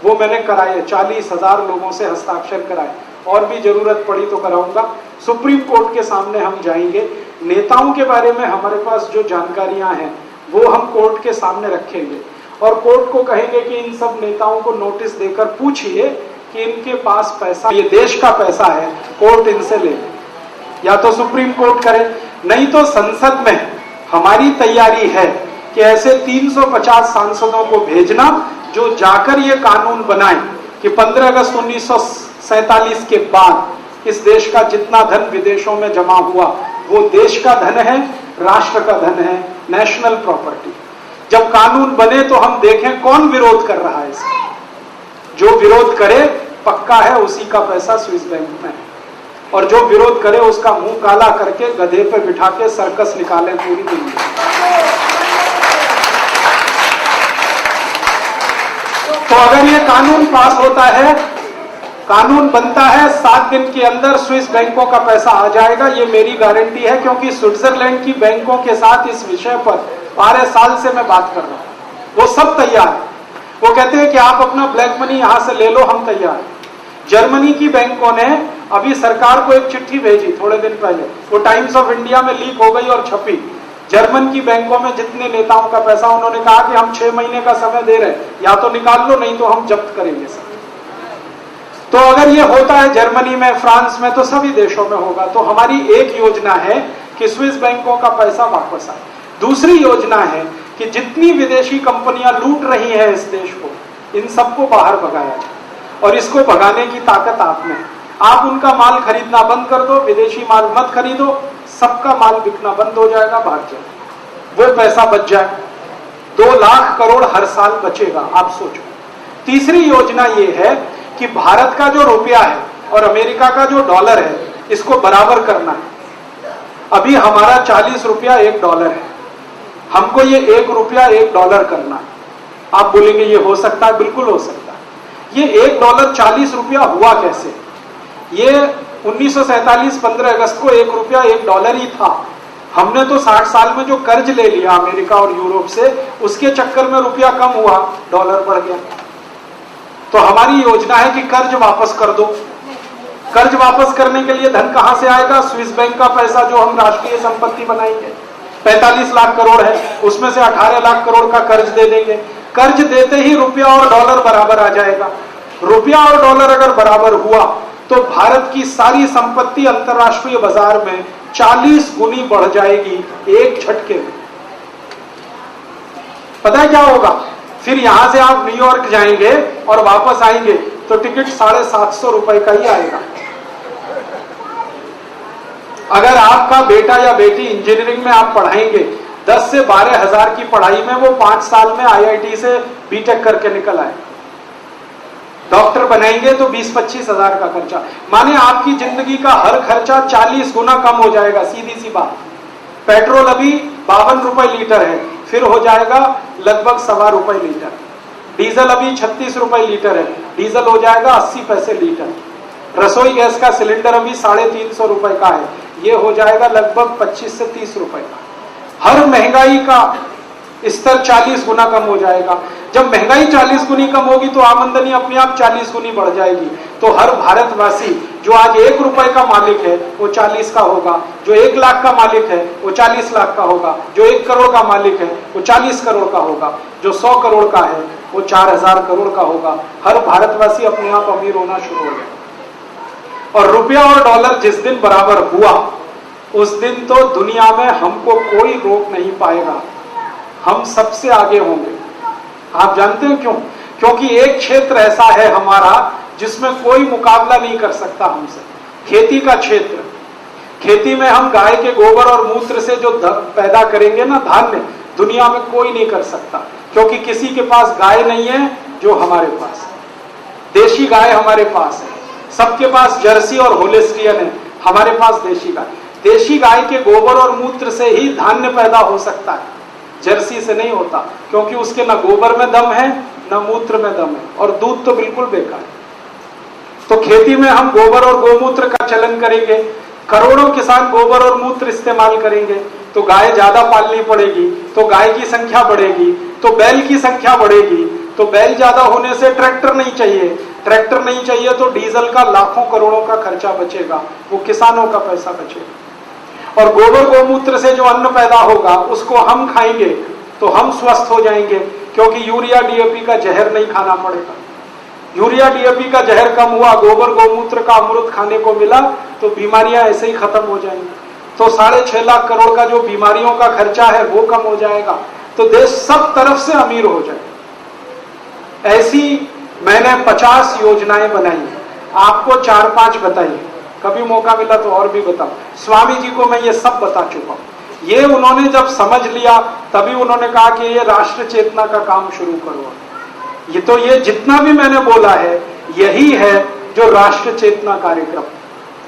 वो मैंने कराए, 40,000 लोगों से हस्ताक्षर कराए, और भी जरूरत पड़ी तो कराऊंगा। सुप्रीम कोर्ट के सामने हम जाएंगे। नेताओं के बारे में हमारे पास जो जानकारियां हैं वो हम कोर्ट के सामने रखेंगे और कोर्ट को कहेंगे कि इन सब नेताओं को नोटिस देकर पूछिए कि इनके पास पैसा, ये देश का पैसा है, कोर्ट इनसे ले। या तो सुप्रीम कोर्ट करे, नहीं तो संसद में हमारी तैयारी है कि ऐसे 350 सांसदों को भेजना जो जाकर ये कानून बनाए कि 15 अगस्त 1947 के बाद इस देश का जितना धन विदेशों में जमा हुआ वो देश का धन है, राष्ट्र का धन है, नेशनल प्रॉपर्टी। जब कानून बने तो हम देखें कौन विरोध कर रहा है इसका। जो विरोध करे पक्का है उसी का पैसा स्विस बैंक में है, और जो विरोध करे उसका मुंह काला करके गधे पे बिठा के सर्कस निकालें पूरी दुनिया। तो अगर ये कानून पास होता है, कानून बनता है, 7 दिन के अंदर स्विस बैंकों का पैसा आ जाएगा, ये मेरी गारंटी है, क्योंकि स्विट्जरलैंड की बैंकों के साथ इस विषय पर 12 साल से मैं बात कर रहा हूं। वो सब तैयार है। वो कहते हैं कि आप अपना ब्लैक मनी यहां से ले लो, हम तैयार हैं। जर्मनी की बैंकों ने अभी सरकार को एक चिट्ठी भेजी थोड़े दिन पहले, वो टाइम्स ऑफ इंडिया में लीक हो गई और छपी। जर्मन की बैंकों में जितने नेताओं का पैसा, उन्होंने कहा कि हम 6 महीने का समय दे रहे हैं, या तो निकाल लो नहीं तो हम जब्त करेंगे सब। तो अगर ये होता है जर्मनी में, फ्रांस में, तो सभी देशों में होगा। तो हमारी एक योजना है कि स्विस बैंकों का पैसा वापस आए। दूसरी योजना है कि जितनी विदेशी कंपनियां लूट रही हैं इस देश को, इन सबको बाहर भगाया जाए, और इसको भगाने की ताकत आप में है। आप उनका माल खरीदना बंद कर दो, विदेशी माल मत खरीदो, सबका माल बिकना बंद हो जाएगा, भाग जाए, वो पैसा बच जाए। 2 लाख करोड़ हर साल बचेगा, आप सोचो। तीसरी योजना ये है कि भारत का जो रुपया है और अमेरिका का जो डॉलर है, इसको बराबर करना है। अभी हमारा 40 रुपया 1 डॉलर है, हमको ये 1 रुपया 1 डॉलर करना है। आप बोलेंगे ये हो सकता है, बिल्कुल हो सकता है। ये 1 डॉलर 40 रुपया हुआ कैसे? ये 1947 15 अगस्त को 1 रुपया 1 डॉलर ही था। हमने तो 60 साल में जो कर्ज ले लिया अमेरिका और यूरोप से, उसके चक्कर में रुपया कम हुआ, डॉलर बढ़ गया। तो हमारी योजना है कि कर्ज वापस कर दो। कर्ज वापस करने के लिए धन कहां से आएगा? स्विस बैंक का पैसा जो हम राष्ट्रीय संपत्ति बनाएंगे, 45 लाख करोड़ है, उसमें से 18 लाख करोड़ का कर्ज दे देंगे। कर्ज देते ही रुपया और डॉलर बराबर आ जाएगा। रुपया और डॉलर अगर बराबर हुआ तो भारत की सारी संपत्ति अंतरराष्ट्रीय बाजार में 40 गुनी बढ़ जाएगी एक झटके में। पता है क्या होगा? फिर यहां से आप न्यूयॉर्क जाएंगे और वापस आएंगे तो टिकट 750 रुपए का ही आएगा। अगर आपका बेटा या बेटी इंजीनियरिंग में आप पढ़ाएंगे, 10 से 12 हजार की पढ़ाई में वो 5 साल में IIT से बीटेक करके निकल आए। डॉक्टर बनाएंगे तो 20-25 हजार का खर्चा, माने आपकी जिंदगी का हर खर्चा 40 गुना कम हो जाएगा। सीधी सी बात। पेट्रोल अभी 52 रुपए लीटर है, फिर हो जाएगा लगभग 1.25 रुपए लीटर। डीजल अभी 36 रुपए लीटर है, डीजल हो जाएगा 80 पैसे लीटर। रसोई गैस का सिलेंडर अभी 350 रुपए का है, ये हो जाएगा लगभग 25 से 30 रुपए का। हर महंगाई का स्तर 40 गुना कम हो जाएगा। जब महंगाई 40 गुनी कम होगी तो आमदनी अपने आप 40 गुनी बढ़ जाएगी। तो हर भारतवासी जो आज 1 रुपए का मालिक है वो 40 का होगा, जो 1 लाख का मालिक है वो 40 लाख का होगा, जो 1 करोड़ का मालिक है वो 40 करोड़ का होगा, जो 100 करोड़ का है वो 4000 करोड़ का होगा। हर भारतवासी अपने आप अमीर होना शुरू हो गया। और रुपया और डॉलर जिस दिन बराबर हुआ उस दिन तो दुनिया में हमको कोई रोक नहीं पाएगा, हम सबसे आगे होंगे। आप जानते हैं क्यों? क्योंकि एक क्षेत्र ऐसा है हमारा जिसमें कोई मुकाबला नहीं कर सकता हमसे, खेती का क्षेत्र। खेती में हम गाय के गोबर और मूत्र से जो पैदा करेंगे ना धान्य, दुनिया में कोई नहीं कर सकता, क्योंकि किसी के पास गाय नहीं है जो हमारे पास है। देशी गाय हमारे पास है, सबके पास जर्सी और होलिस्टियन है, हमारे पास देशी गाय। देशी गाय के गोबर और मूत्र से ही धान्य पैदा हो सकता है, जर्सी से नहीं होता, क्योंकि उसके ना गोबर में दम है ना मूत्र में दम है, और दूध तो बिल्कुल बेकार है। तो खेती में हम गोबर और गोमूत्र का चलन करेंगे, करोड़ों किसान गोबर और मूत्र इस्तेमाल करेंगे, तो गाय ज्यादा पालनी पड़ेगी, तो गाय की संख्या बढ़ेगी, तो बैल की संख्या बढ़ेगी, तो बैल ज्यादा होने से ट्रैक्टर नहीं चाहिए, ट्रैक्टर नहीं चाहिए तो डीजल का लाखों करोड़ों का खर्चा बचेगा, वो किसानों का पैसा बचेगा। और गोबर गोमूत्र से जो अन्न पैदा होगा उसको हम खाएंगे तो हम स्वस्थ हो जाएंगे, क्योंकि यूरिया DAP का जहर नहीं खाना पड़ेगा। यूरिया DAP का जहर कम हुआ, गोबर गोमूत्र का अमृत खाने को मिला, तो बीमारियां ऐसे ही खत्म हो जाएंगी। तो 6.5 लाख करोड़ का जो बीमारियों का खर्चा है वो कम हो जाएगा, तो देश सब तरफ से अमीर हो जाएगा। ऐसी मैंने 50 योजनाएं बनाई, आपको 4-5 बताई, कभी मौका मिला तो और भी बताऊं। स्वामी जी को मैं ये सब बता चुका हूं। ये उन्होंने जब समझ लिया तभी उन्होंने कहा कि ये राष्ट्र चेतना का काम शुरू करो। ये जितना भी मैंने बोला है यही है जो राष्ट्र चेतना कार्यक्रम।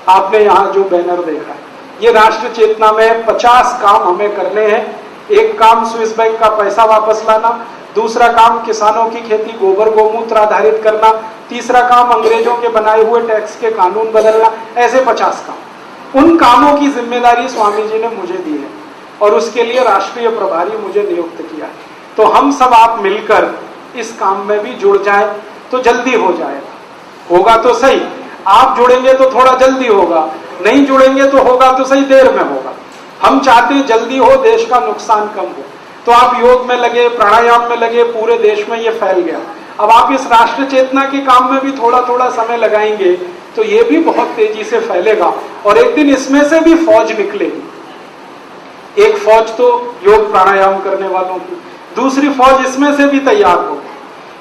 आपने यहाँ जो बैनर देखा है ये राष्ट्र चेतना में 50 काम हमें करने हैं। एक काम स्विस बैंक का पैसा वापस लाना, दूसरा काम किसानों की खेती गोबर गोमूत्र आधारित करना, तीसरा काम अंग्रेजों के बनाए हुए टैक्स के कानून बदलना, ऐसे 50 काम। उन कामों की जिम्मेदारी स्वामी जी ने मुझे दी है और उसके लिए राष्ट्रीय प्रभारी मुझे नियुक्त किया है। तो हम सब आप मिलकर इस काम में भी जुड़ जाएं तो जल्दी हो जाएगा। होगा तो सही, आप जुड़ेंगे तो थोड़ा जल्दी होगा, नहीं जुड़ेंगे तो होगा तो सही देर में होगा। हम चाहते हैं जल्दी हो, देश का नुकसान कम हो। तो आप योग में लगे, प्राणायाम में लगे, पूरे देश में ये फैल गया। अब आप इस राष्ट्र चेतना के काम में भी थोड़ा थोड़ा समय लगाएंगे तो ये भी बहुत तेजी से फैलेगा और एक दिन इसमें से भी फौज निकलेगी। एक फौज तो योग प्राणायाम करने वालों की, दूसरी फौज इसमें से भी तैयार होगी।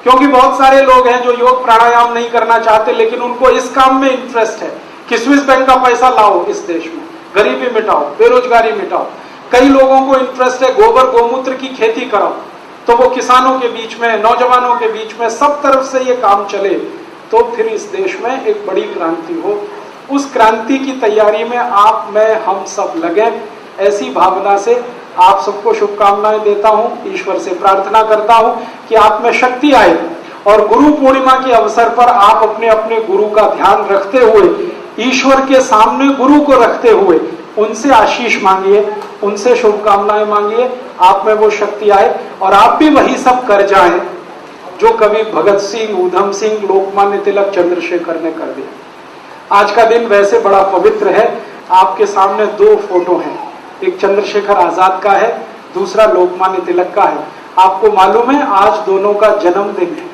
क्योंकि बहुत सारे लोग हैं जो योग प्राणायाम नहीं करना चाहते लेकिन उनको इस काम में इंटरेस्ट है कि स्विस बैंक का पैसा लाओ इस देश में, गरीबी मिटाओ, बेरोजगारी मिटाओ। कई लोगों को इंटरेस्ट है गोबर गोमूत्र की खेती कराओ, तो वो किसानों के बीच में, नौजवानों के बीच में, सब तरफ से ये काम चले तो फिर इस देश में एक बड़ी क्रांति हो। उस क्रांति की तैयारी में आप, मैं, हम सब लगे। ऐसी भावना से आप सबको शुभकामनाएं देता हूं, ईश्वर से प्रार्थना करता हूं कि आप में शक्ति आए और गुरु पूर्णिमा के अवसर पर आप अपने अपने गुरु का ध्यान रखते हुए, ईश्वर के सामने गुरु को रखते हुए उनसे आशीष मांगिए, उनसे शुभकामनाएं मांगिए, आप में वो शक्ति आए और आप भी वही सब कर जाएं जो कवि भगत सिंह, ऊधम सिंह, लोकमान्य तिलक, चंद्रशेखर ने कर दिया। आज का दिन वैसे बड़ा पवित्र है। आपके सामने 2 फोटो हैं, एक चंद्रशेखर आजाद का है, दूसरा लोकमान्य तिलक का है। आपको मालूम है आज दोनों का जन्मदिन है।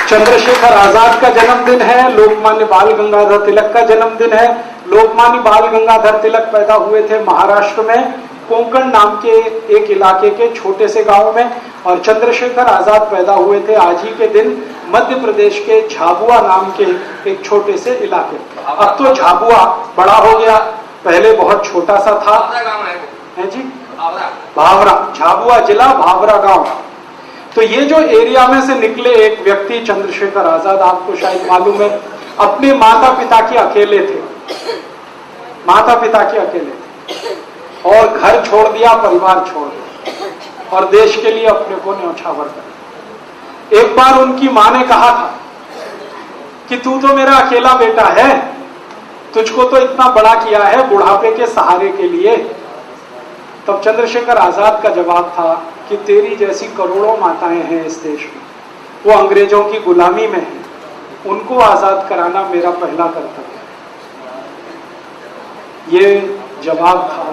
चंद्रशेखर आजाद का जन्मदिन है, लोकमान्य बाल गंगाधर तिलक का जन्मदिन है। लोकमान्य बाल गंगाधर तिलक पैदा हुए थे महाराष्ट्र में कोंकण नाम के एक इलाके के छोटे से गांव में, और चंद्रशेखर आजाद पैदा हुए थे आज ही के दिन मध्य प्रदेश के झाबुआ नाम के एक छोटे से इलाके। अब तो झाबुआ बड़ा हो गया, पहले बहुत छोटा सा था। है जी, भावरा, झाबुआ जिला, भावरा गांव। तो ये जो एरिया में से निकले एक व्यक्ति चंद्रशेखर आजाद, आपको शायद मालूम है, अपने माता पिता के अकेले थे, माता पिता के अकेले थे और घर छोड़ दिया, परिवार छोड़ दिया और देश के लिए अपने को न्यौछावर कर। एक बार उनकी मां ने कहा था कि तू तो मेरा अकेला बेटा है, तुझको तो इतना बड़ा किया है बुढ़ापे के सहारे के लिए। तब चंद्रशेखर आजाद का जवाब था कि तेरी जैसी करोड़ों माताएं हैं इस देश में, वो अंग्रेजों की गुलामी में हैं, उनको आजाद कराना मेरा पहला कर्तव्य है। ये जवाब था।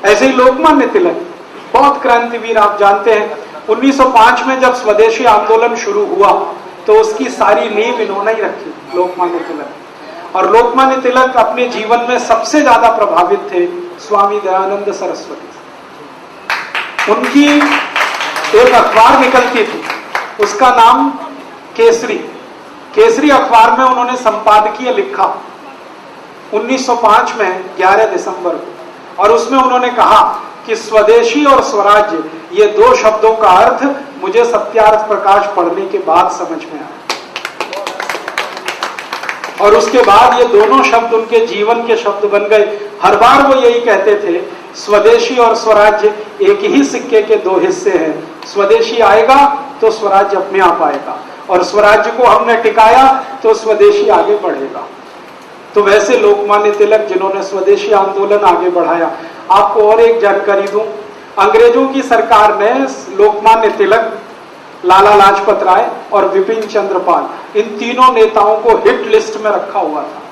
ऐसे ही लोकमान्य तिलक बहुत क्रांतिवीर, आप जानते हैं 1905 में जब स्वदेशी आंदोलन शुरू हुआ तो उसकी सारी नींव इन्होंने ही रखी, लोकमान्य तिलक। और लोकमान्य तिलक अपने जीवन में सबसे ज्यादा प्रभावित थे स्वामी दयानंद सरस्वती से। उनकी एक अखबार निकलती थी, उसका नाम केसरी। केसरी अखबार में उन्होंने संपादकीय लिखा 1905 में 11 दिसंबर को, और उसमें उन्होंने कहा कि स्वदेशी और स्वराज्य ये 2 शब्दों का अर्थ मुझे सत्यार्थ प्रकाश पढ़ने के बाद समझ में आया। और उसके बाद ये दोनों शब्द उनके जीवन के शब्द बन गए। हर बार वो यही कहते थे, स्वदेशी और स्वराज्य एक ही सिक्के के 2 हिस्से हैं, स्वदेशी आएगा तो स्वराज्य अपने आप आएगा, और स्वराज्य को हमने टिकाया तो स्वदेशी आगे बढ़ेगा। तो वैसे लोकमान्य तिलक जिन्होंने स्वदेशी आंदोलन आगे बढ़ाया। आपको और एक जानकारी दूं, अंग्रेजों की सरकार ने लोकमान्य तिलक, लाला लाजपत राय और विपिन चंद्र पाल, इन तीनों नेताओं को हिट लिस्ट में रखा हुआ था।